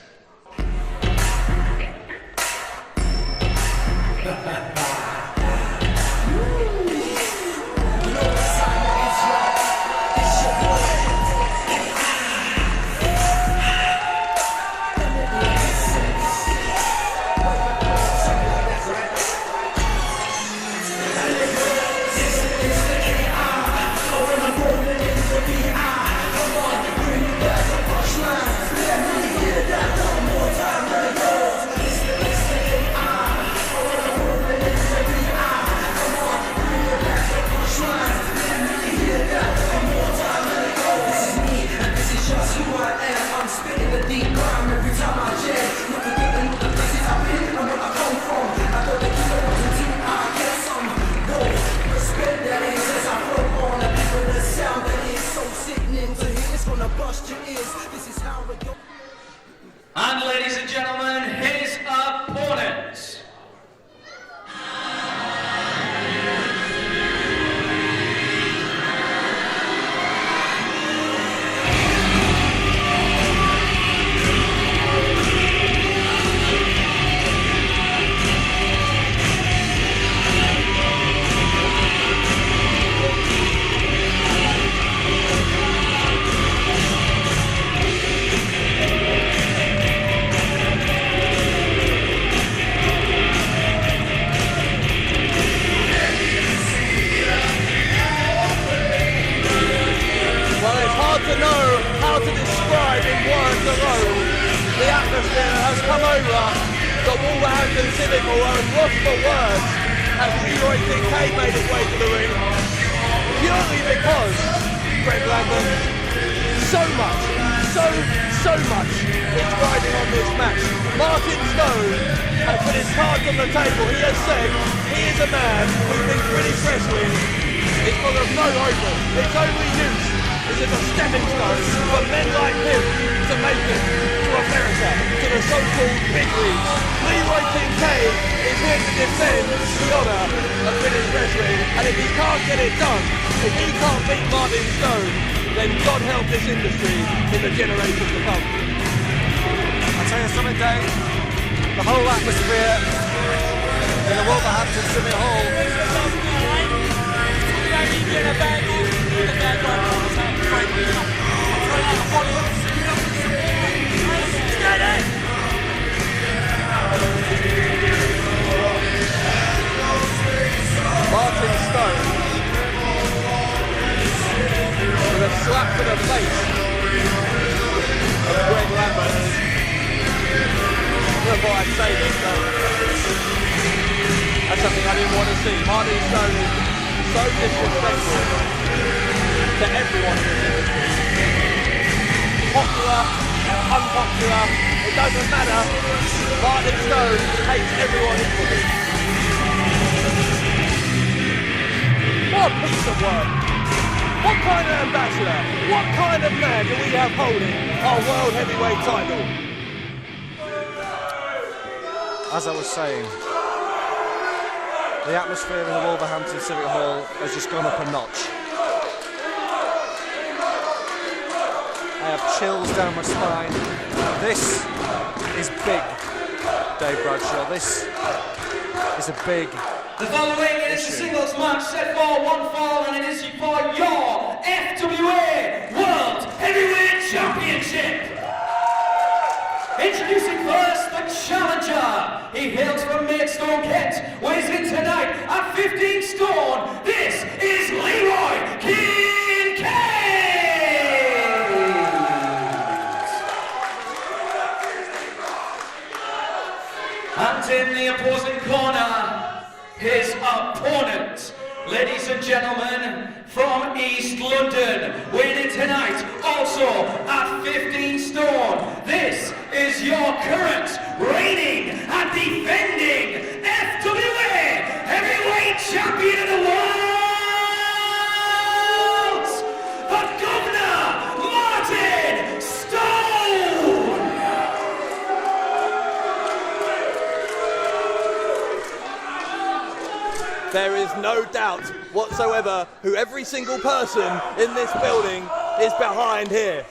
atmosphere has come over the Wolverhampton Civic Hall, and lost for words as Leroy Kincaid made his way to the ring. Purely because Greg Lambert, so much is riding on this match. Martin Stone has put his cards on the table. He has said he is a man who thinks British wrestling is full of no hope. Its only use is as a stepping stone for men like him to make it to America, to the so-called big leagues. Leroy Kincaid is here to defend the honour of British wrestling, and if he can't get it done, if he can't beat Martin Stone, then God help this industry in the generations to come. I'll tell you something, Dave. The whole atmosphere in the Wolverhampton Civic Hall. Martin Stone with a slap to the face of Greg Lambert. I thought I'd say this, but that's something I didn't want to see. Martin Stone is so disrespectful to everyone in this industry. Popular, unpopular, it doesn't matter. Martin Stone hates everyone equally. What a piece of work! What kind of ambassador? What kind of man do we have holding our World Heavyweight title? As I was saying, the atmosphere in the Wolverhampton Civic Hall has just gone up a notch. I have chills down my spine. This is big, Dave Bradshaw. This is a big The following is a singles match set for one fall, and it is for your FWA World Heavyweight Championship. Introducing first the challenger. He hails from Maidstone, Kent, weighs in tonight at 15 stone. This is Leroy Kincaid. And in the opposing corner, his opponent, ladies and gentlemen, from East London, weighing in tonight, also at 15 stone. This is your current reigning and defending FWA Heavyweight Champion of the World, the Governor, Martin Stone! There is no doubt whatsoever who every single person in this building is behind here.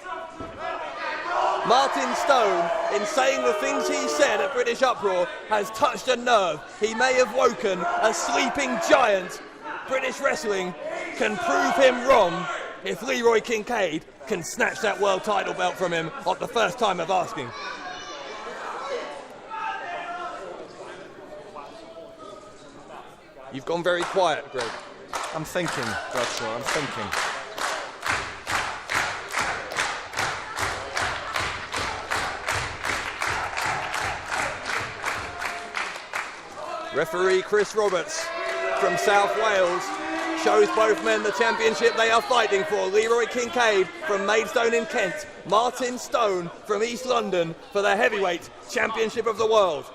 Martin Stone, in saying the things he said at British Uproar, has touched a nerve. He may have woken a sleeping giant. British wrestling can prove him wrong if Leroy Kincaid can snatch that world title belt from him at the first time of asking. You've gone very quiet, Greg. I'm thinking, Bradshaw, I'm thinking. Referee Chris Roberts from South Wales shows both men the championship they are fighting for. Leroy Kincaid from Maidstone in Kent, Martin Stone from East London for the heavyweight championship of the world.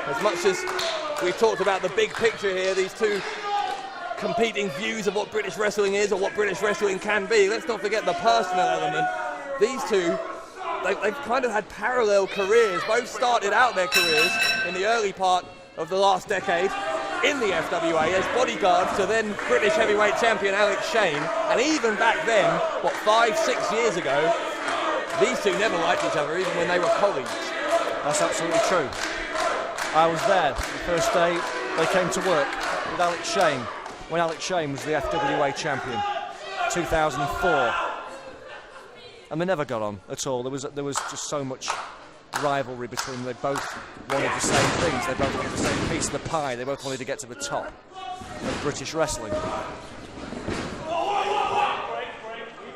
As much as we've talked about the big picture here, these two competing views of what British wrestling is or what British wrestling can be, let's not forget the personal element. These two, they've kind of had parallel careers. Both started out their careers in the early part of the last decade in the FWA as bodyguards to then British heavyweight champion Alex Shane. And even back then, what, 5-6 years ago, these two never liked each other, even when they were colleagues. That's absolutely true. I was there the first day they came to work with Alex Shane, when Alex Shane was the FWA champion, 2004. And they never got on at all. There was just so much rivalry between them. They both wanted the same things. They both wanted the same piece of the pie. They both wanted to get to the top of British wrestling.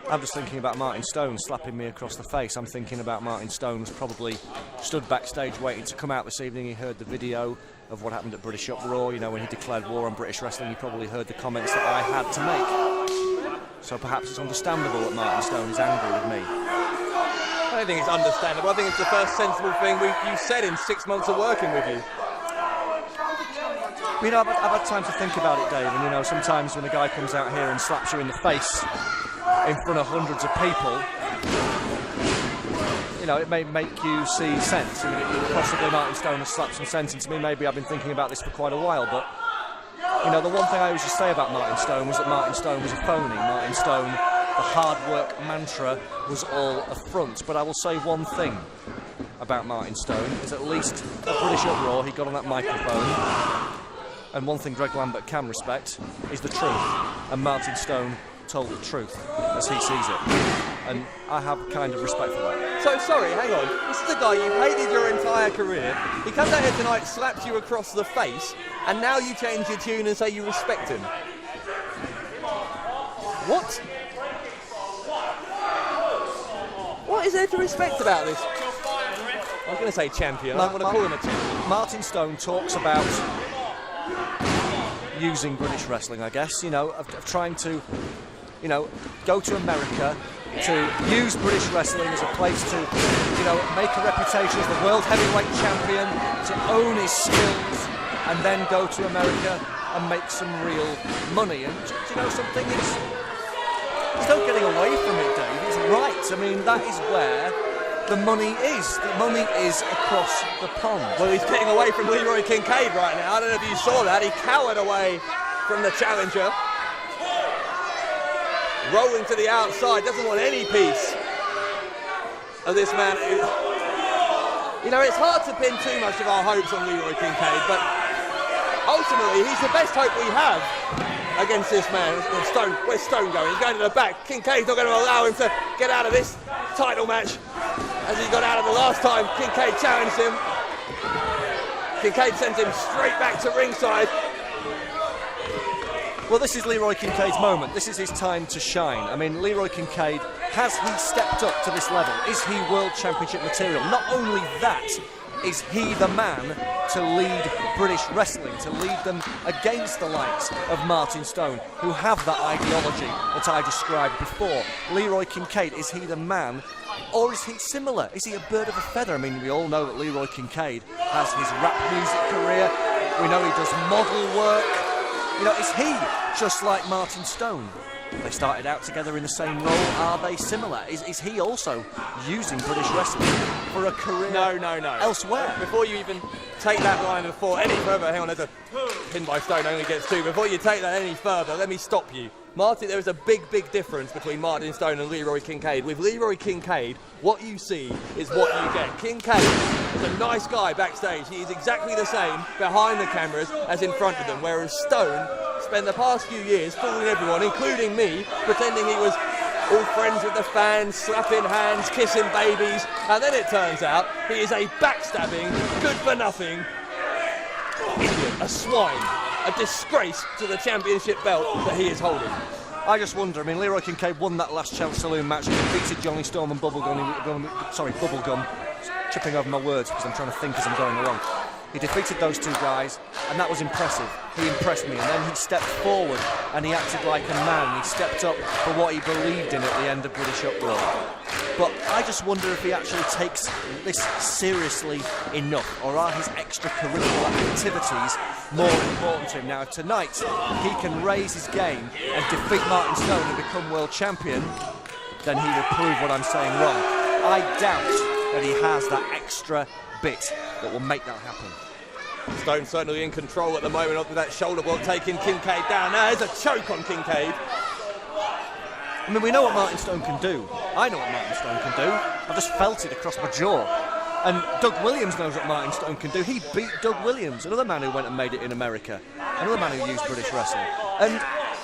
I'm just thinking about Martin Stone slapping me across the face. I'm thinking about Martin Stone's probably stood backstage waiting to come out this evening. He heard the video of what happened at British Uproar, you know, when he declared war on British wrestling. He probably heard the comments that I had to make. So perhaps it's understandable that Martin Stone is angry with me. I don't think it's understandable. I think it's the first sensible thing you said in 6 months of working with you. You know, I've had time to think about it, Dave, and you know, sometimes when a guy comes out here and slaps you in the face in front of hundreds of people, you know, it may make you see sense. Possibly Martin Stone has slapped some sense into me. Maybe I've been thinking about this for quite a while, but you know, the one thing I always used to say about Martin Stone was that Martin Stone was a phony. Martin Stone, the hard work mantra was all a front. But I will say one thing about Martin Stone, is at least at British Uproar he got on that microphone, and one thing Greg Lambert can respect is the truth, and Martin Stone told the truth as he sees it, and I have kind of respect for that. So sorry, hang on. This is a guy you've hated your entire career. He comes out here tonight, slaps you across the face, and now you change your tune and say you respect him. What? What is there to respect about this? I was going to say champion. I don't want to call him a champion. Martin Stone talks about using British wrestling, I guess, you know, of trying to, you know, go to America to use British wrestling as a place to, you know, make a reputation as the world heavyweight champion, to own his skills, and then go to America and make some real money. And do you know something? There's no getting away from it, Dave. It's right. I mean, that is where the money is. The money is across the pond. Well, he's getting away from Leroy Kincaid right now. I don't know if you saw that. He cowered away from the challenger. Rolling to the outside, doesn't want any piece of this man. You know, it's hard to pin too much of our hopes on Leroy Kincaid, but ultimately he's the best hope we have against this man. Stone, where's Stone going? He's going to the back. Kincaid's not going to allow him to get out of this title match as he got out of the last time Kincaid challenged him. Kincaid sends him straight back to ringside. Well, this is Leroy Kincaid's moment. This is his time to shine. I mean, Leroy Kincaid, has he stepped up to this level? Is he World Championship material? Not only that, is he the man to lead British wrestling, to lead them against the likes of Martin Stone, who have that ideology that I described before? Leroy Kincaid, is he the man, or is he similar? Is he a bird of a feather? I mean, we all know that Leroy Kincaid has his rap music career. We know he does model work. You know, is he just like Martin Stone? They started out together in the same role. Are they similar? Is he also using British wrestling for a career elsewhere? Before you even take that line of thought any further, hang on, there's a pin by Stone, only gets two. Before you take that any further, let me stop you. Martin, there is a big difference between Martin Stone and Leroy Kincaid. With Leroy Kincaid, what you see is what you get. Kincaid is a nice guy backstage. He is exactly the same behind the cameras as in front of them, whereas Stone spent the past few years fooling everyone, including me, pretending he was all friends with the fans, slapping hands, kissing babies, and then it turns out he is a backstabbing, good-for-nothing idiot, a swine, a disgrace to the championship belt that he is holding. I just wonder, I mean, Leroy Kincaid won that last Chance Saloon match. He defeated Johnny Storm and Bubblegum. Tripping over my words because I'm trying to think as I'm going along. He defeated those two guys, and that was impressive. He impressed me, and then he stepped forward and he acted like a man. He stepped up for what he believed in at the end of British Uproar. But I just wonder if he actually takes this seriously enough, or are his extracurricular activities more important to him? Now, if tonight he can raise his game and defeat Martin Stone and become world champion, then he will prove what I'm saying wrong. I doubt that he has that extra bit that will make that happen. Stone certainly in control at the moment of that shoulder block, taking Kincaid down. Now there's a choke on Kincaid. I mean, we know what Martin Stone can do. I know what Martin Stone can do. I've just felt it across my jaw. And Doug Williams knows what Martin Stone can do. He beat Doug Williams, another man who went and made it in America. Another man who used British wrestling. And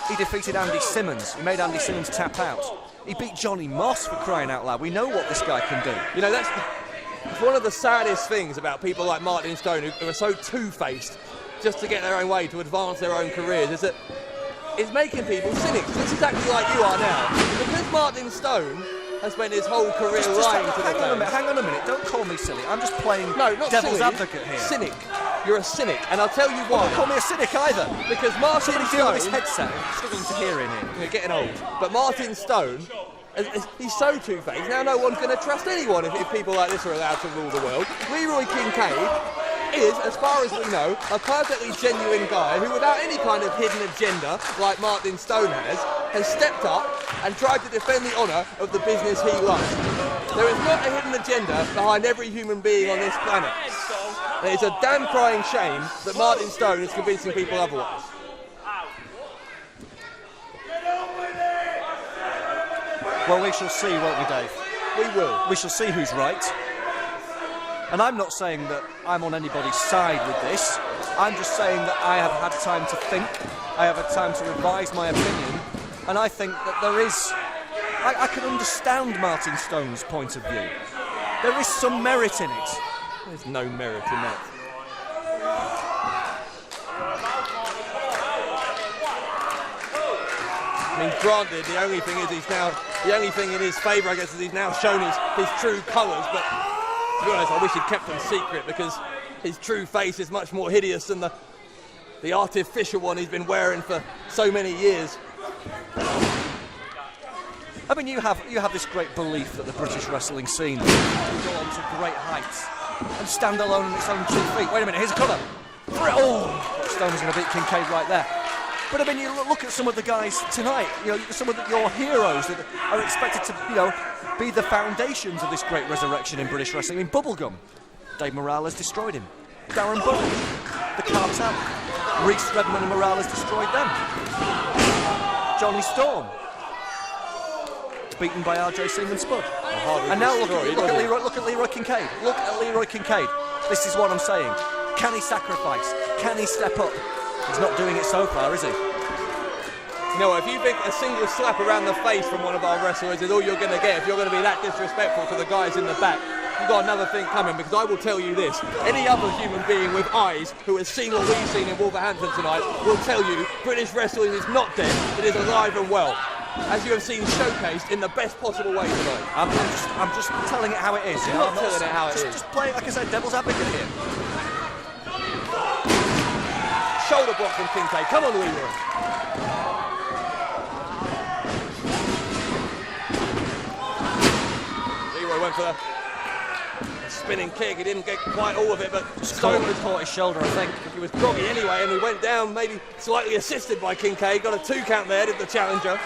he defeated Andy Simmons. He made Andy Simmons tap out. He beat Johnny Moss, for crying out loud. We know what this guy can do. You know, that's It's one of the saddest things about people like Martin Stone who are so two-faced just to get their own way, to advance their own careers, is that it's making people cynics. It's exactly like you are now. Because Martin Stone has spent his whole career lying to the fans. Hang on a minute, don't call me silly. I'm just playing devil's silly. advocate here. Cynic. You're a cynic, and I'll tell you why. Don't call me a cynic either. Because Martin Stone... This headset, I'm struggling to hear in here. You're getting old. But Martin Stone, he's so two-faced, now no one's going to trust anyone if people like this are allowed to rule the world. Leroy Kincaid is, as far as we know, a perfectly genuine guy who, without any kind of hidden agenda, like Martin Stone has stepped up and tried to defend the honour of the business he loves. There is not a hidden agenda behind every human being on this planet. And it's a damn crying shame that Martin Stone is convincing people otherwise. Well, we shall see, won't we, Dave? We will. We shall see who's right. And I'm not saying that I'm on anybody's side with this. I'm just saying that I have had time to think. I have had time to revise my opinion. And I think that there is... I can understand Martin Stone's point of view. There is some merit in it. There's no merit in that. I mean, granted, the only thing in his favour, I guess, is he's now shown his true colours, but to be honest, I wish he'd kept them secret, because his true face is much more hideous than the artificial one he's been wearing for so many years. I mean, you have this great belief that the British wrestling scene will go on to great heights and stand alone on its own 2 feet. Wait a minute, here's a cover. Oh, Stone was going to beat Kincaid right there. But I mean, you look at some of the guys tonight, some of your heroes that are expected to, be the foundations of this great resurrection in British wrestling. I mean, Bubblegum, Dave Morales destroyed him. Darren Burke, the Cartel, Reese Redman and Morales destroyed them. Johnny Storm, beaten by RJ Seaman Spud. And now look at Leroy Kincaid. Look at Leroy Kincaid. This is what I'm saying. Can he sacrifice? Can he step up? He's not doing it so far, is he? No, if you think a single slap around the face from one of our wrestlers is all you're going to get, if you're going to be that disrespectful to the guys in the back, you've got another thing coming, because I will tell you this. Any other human being with eyes who has seen what we've seen in Wolverhampton tonight will tell you British wrestling is not dead, it is alive and well. As you have seen showcased in the best possible way tonight. I'm just telling it how it is. You're not telling it how it is. Just playing, like I said, devil's advocate here. Shoulder block from Kincaid. Come on, Leroy. Leroy went for the spinning kick. He didn't get quite all of it, but Stone was caught his shoulder, I think. He was groggy anyway, and he went down, maybe slightly assisted by Kincaid. Got a 2 count there, did the challenger.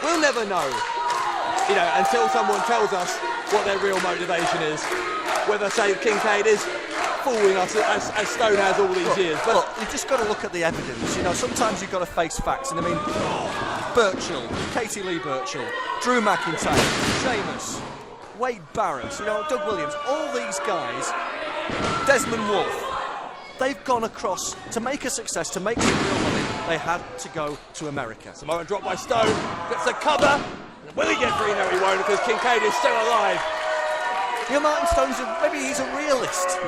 We'll never know, until someone tells us what their real motivation is. Whether, say, Kincaid is fooling us as Stone has all these years. But look, you've just got to look at the evidence. Sometimes you've got to face facts. And I mean, Burchill, Katie Lee Burchill, Drew McIntyre, Sheamus, Wade Barrett, Doug Williams, all these guys, Desmond Wolfe, they've gone across to make a success, to make some real money. They had to go to America. Samoan drop by Stone, gets a cover. Will he get free? No, he won't, because Kincaid is still alive. Martin Stone's maybe he's a realist.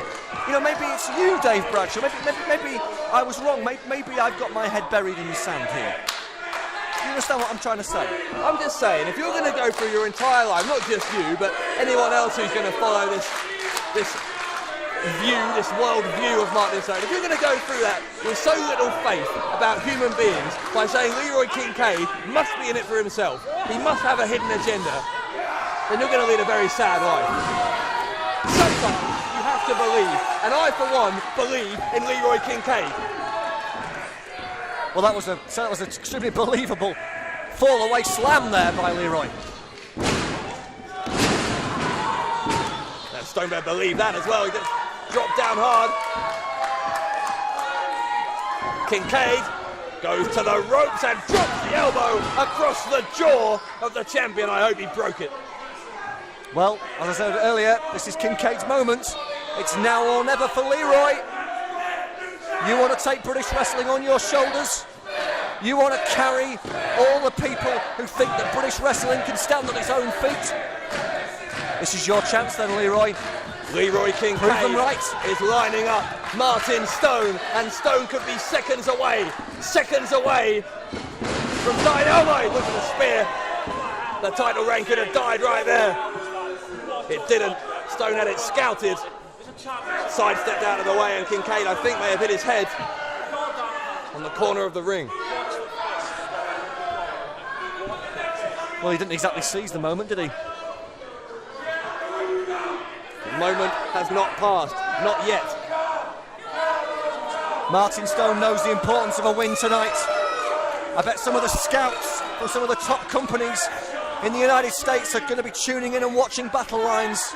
Maybe it's you, Dave Bradshaw. Maybe I was wrong. Maybe I've got my head buried in the sand here. Do you understand what I'm trying to say? I'm just saying, if you're going to go through your entire life, not just you, but anyone else who's going to follow this world view of Martin Stone, if you're going to go through that with so little faith about human beings by saying Leroy Kincaid must be in it for himself, he must have a hidden agenda, then you're going to lead a very sad life. Sometimes you have to believe, and I, for one, believe in Leroy Kincaid. Well, that was an extremely believable fall-away slam there by Leroy. Now, Stone better believe that as well. He just dropped down hard. Kincaid goes to the ropes and drops the elbow across the jaw of the champion. I hope he broke it. Well, as I said earlier, this is Kincaid's moment. It's now or never for Leroy. You want to take British wrestling on your shoulders? You want to carry all the people who think that British wrestling can stand on its own feet? This is your chance then, Leroy. Leroy King Prove them right. is lining up Martin Stone, and Stone could be seconds away from dying. Oh my, look at the spear. The title reign could have died right there. It didn't. Stone had it scouted. Sidestepped out of the way, and Kincaid, I think, may have hit his head on the corner of the ring. Well, he didn't exactly seize the moment, did he? The moment has not passed, not yet. Martin Stone knows the importance of a win tonight. I bet some of the scouts from some of the top companies in the United States are going to be tuning in and watching Battle Lines.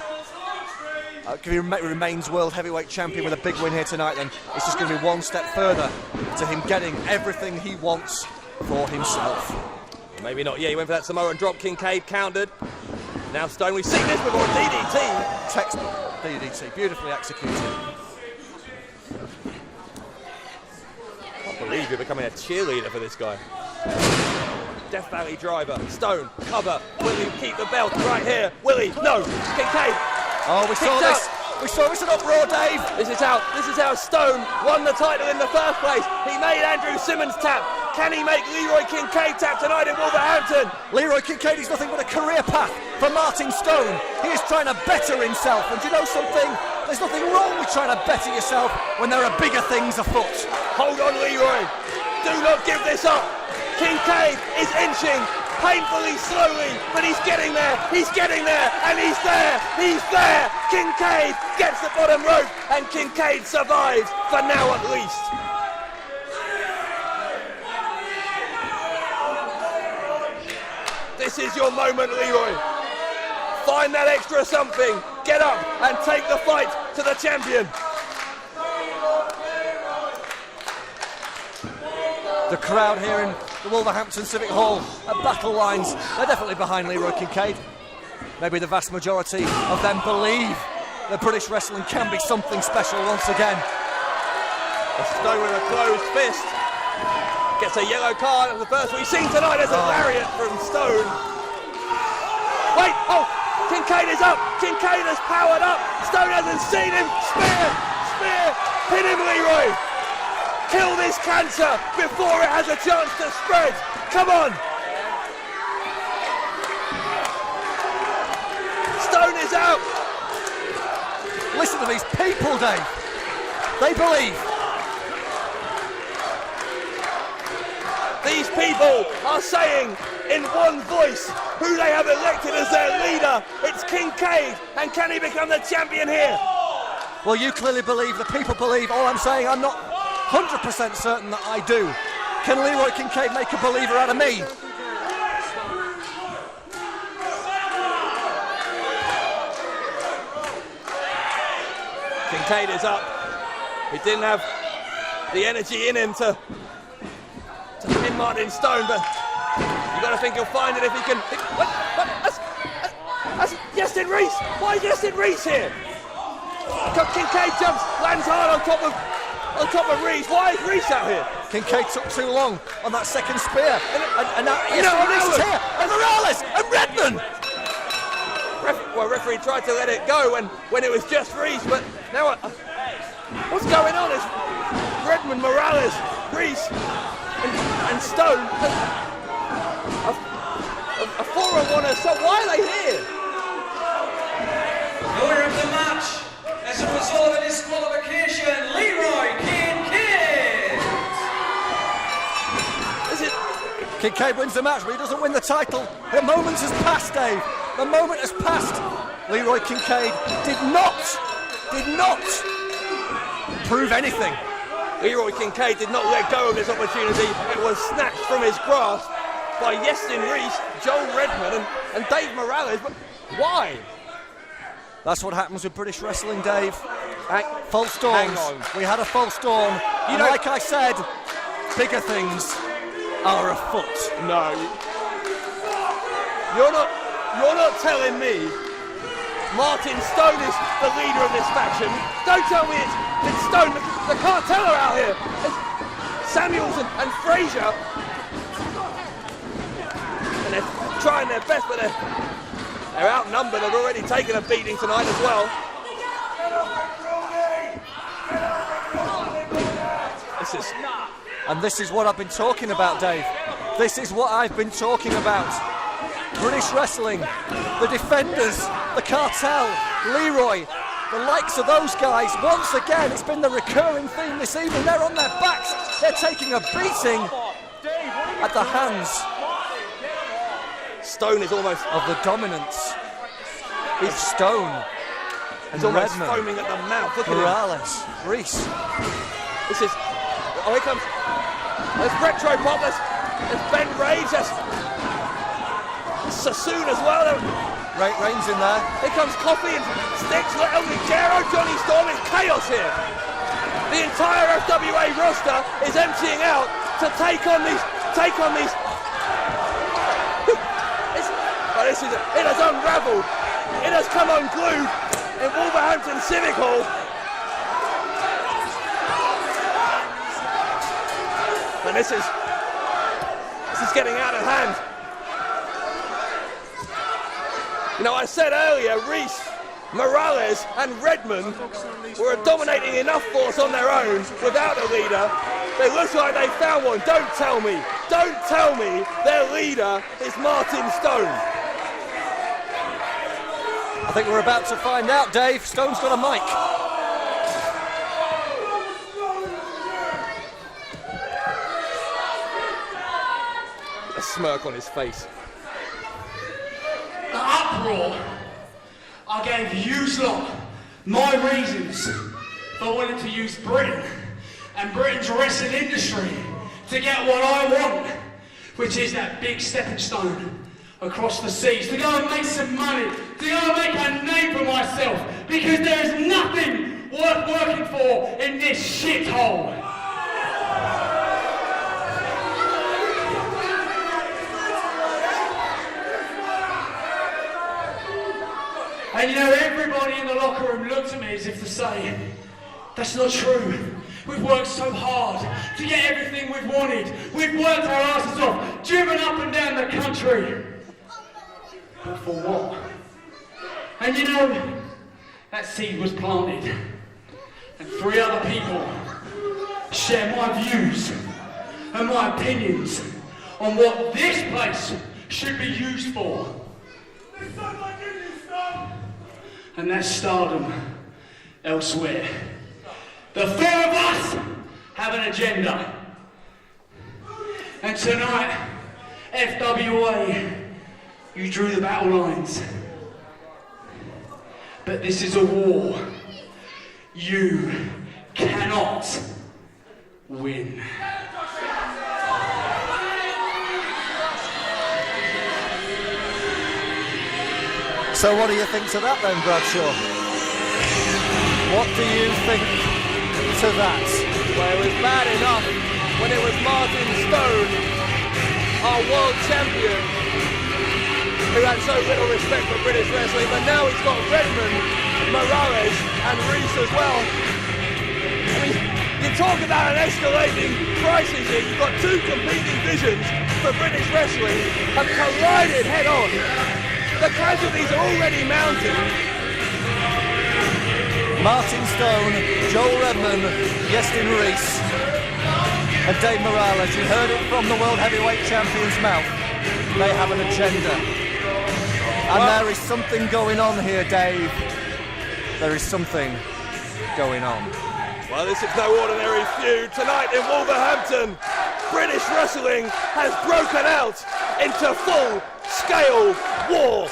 If he remains World Heavyweight Champion with a big win here tonight, then it's just going to be one step further to him getting everything he wants for himself. Maybe not. Yeah, he went for that Samoan drop. Kincaid countered. Now Stone, we've seen this before. DDT. Textbook DDT, beautifully executed. I can't believe you're becoming a cheerleader for this guy. Death Valley driver. Stone, cover. Will he keep the belt right here? Will he? No. Kincaid. Oh, we saw this. We saw this in uproar, Dave. This is how Stone won the title in the first place. He made Andrew Simmons tap. Can he make Leroy Kincaid tap tonight in Wolverhampton? Leroy Kincaid is nothing but a career path for Martin Stone. He is trying to better himself, and do you know something? There's nothing wrong with trying to better yourself when there are bigger things afoot. Hold on, Leroy. Do not give this up. Kincaid is inching painfully slowly, but he's getting there, and he's there. Kincaid gets the bottom rope, and Kincaid survives, for now at least. This is your moment, Leroy. Find that extra something, get up and take the fight to the champion. The crowd here in the Wolverhampton Civic Hall at Battle Lines, they're definitely behind Leroy Kincaid. Maybe the vast majority of them believe that British wrestling can be something special once again. A Stone with a closed fist gets a yellow card, and the first we've seen tonight is a lariat from Stone. Wait, oh, Kincaid is up, Kincaid has powered up, Stone hasn't seen him, spear, pin him, Leroy. Kill this cancer before it has a chance to spread. Come on. Stone is out. Listen to these people, Dave. They believe. These people are saying in one voice who they have elected as their leader. It's Kincaid, and can he become the champion here? Well, you clearly believe, the people believe. All I'm saying, I'm not 100% certain that I do. Can Leroy Kincaid make a believer out of me? Kincaid is up. He didn't have the energy in him to pin Martin Stone, but you got to think he'll find it if he can. That's Justin Reese. Why is Justin Reese here? Kincaid jumps, lands hard on top of Reese. Why is Reese out here? Kincaid took too long on that second spear, and now Reese is here, and Morales and Redmond. Referee tried to let it go when it was just Reese, but now what's going on? Is Redmond, Morales, Reese, and Stone a 4-on-1? So why are they here? The winner of the match, as a result of disqualification, Leroy Kincaid. Kincaid wins the match, but he doesn't win the title. The moment has passed, Dave. The moment has passed. Leroy Kincaid did not prove anything. Leroy Kincaid did not let go of his opportunity. It was snatched from his grasp by Justin Reese, Joel Redmond, and Dave Morales. But why? That's what happens with British wrestling, Dave. False storms. We had a false storm. And like I said, bigger things are afoot. No. You're not telling me Martin Stone is the leader of this faction. Don't tell me it's Stone. The cartel are out here. It's Samuels and Frazier. trying their best, but they're outnumbered. They've already taken a beating tonight as well. This is what I've been talking about, Dave. This is what I've been talking about. British wrestling, the defenders, the cartel, Leroy, the likes of those guys. Once again, it's been the recurring theme this evening. They're on their backs. They're taking a beating at the hands. Stone is almost of the dominance. It's Stone. He's almost foaming at the mouth. Look at Morales, Reese. This is. Oh, here comes. There's Retro Pop. There's Ben Rage. There's Sassoon as well. Reigns in there. Here comes Coffee and Sticks. El Ligero, Johnny Storm. It's chaos here. The entire FWA roster is emptying out to take on these. It has unravelled. It has come unglued in Wolverhampton Civic Hall. And this is getting out of hand. You know, I said earlier, Reese, Morales and Redmond were a dominating enough force on their own without a leader. It looks like they found one. Don't tell me their leader is Martin Stone. I think we're about to find out, Dave. Stone's got a mic. A smirk on his face. The uproar. I gave you lot my reasons for wanting to use Britain and Britain's wrestling industry to get what I want, which is that big stepping stone across the seas, to go and make some money, to go and make a name for myself, because there is nothing worth working for in this shithole. And you know, everybody in the locker room looked at me as if to say, that's not true. We've worked so hard to get everything we've wanted. We've worked our asses off, driven up and down the country. But for what? And you know, that seed was planted. And 3 other people share my views and my opinions on what this place should be used for. And that's stardom elsewhere. The 4 of us have an agenda. And tonight, FWA, you drew the battle lines. But this is a war you cannot win. So what do you think to that then, Bradshaw? What do you think to that? Well, it was bad enough when it was Martin Stone, our world champion, who had so little respect for British wrestling, but now he's got Redmond, Morales and Reese as well. I mean, you talk about an escalating crisis here. You've got 2 competing visions for British wrestling have collided head on. The casualties are already mounting. Martin Stone, Joel Redmond, Yestin Reese and Dave Morales. You heard it from the World Heavyweight Champion's mouth. They have an agenda. And there is something going on here, Dave. There is something going on. Well, this is no ordinary feud. Tonight in Wolverhampton, British wrestling has broken out into full-scale war.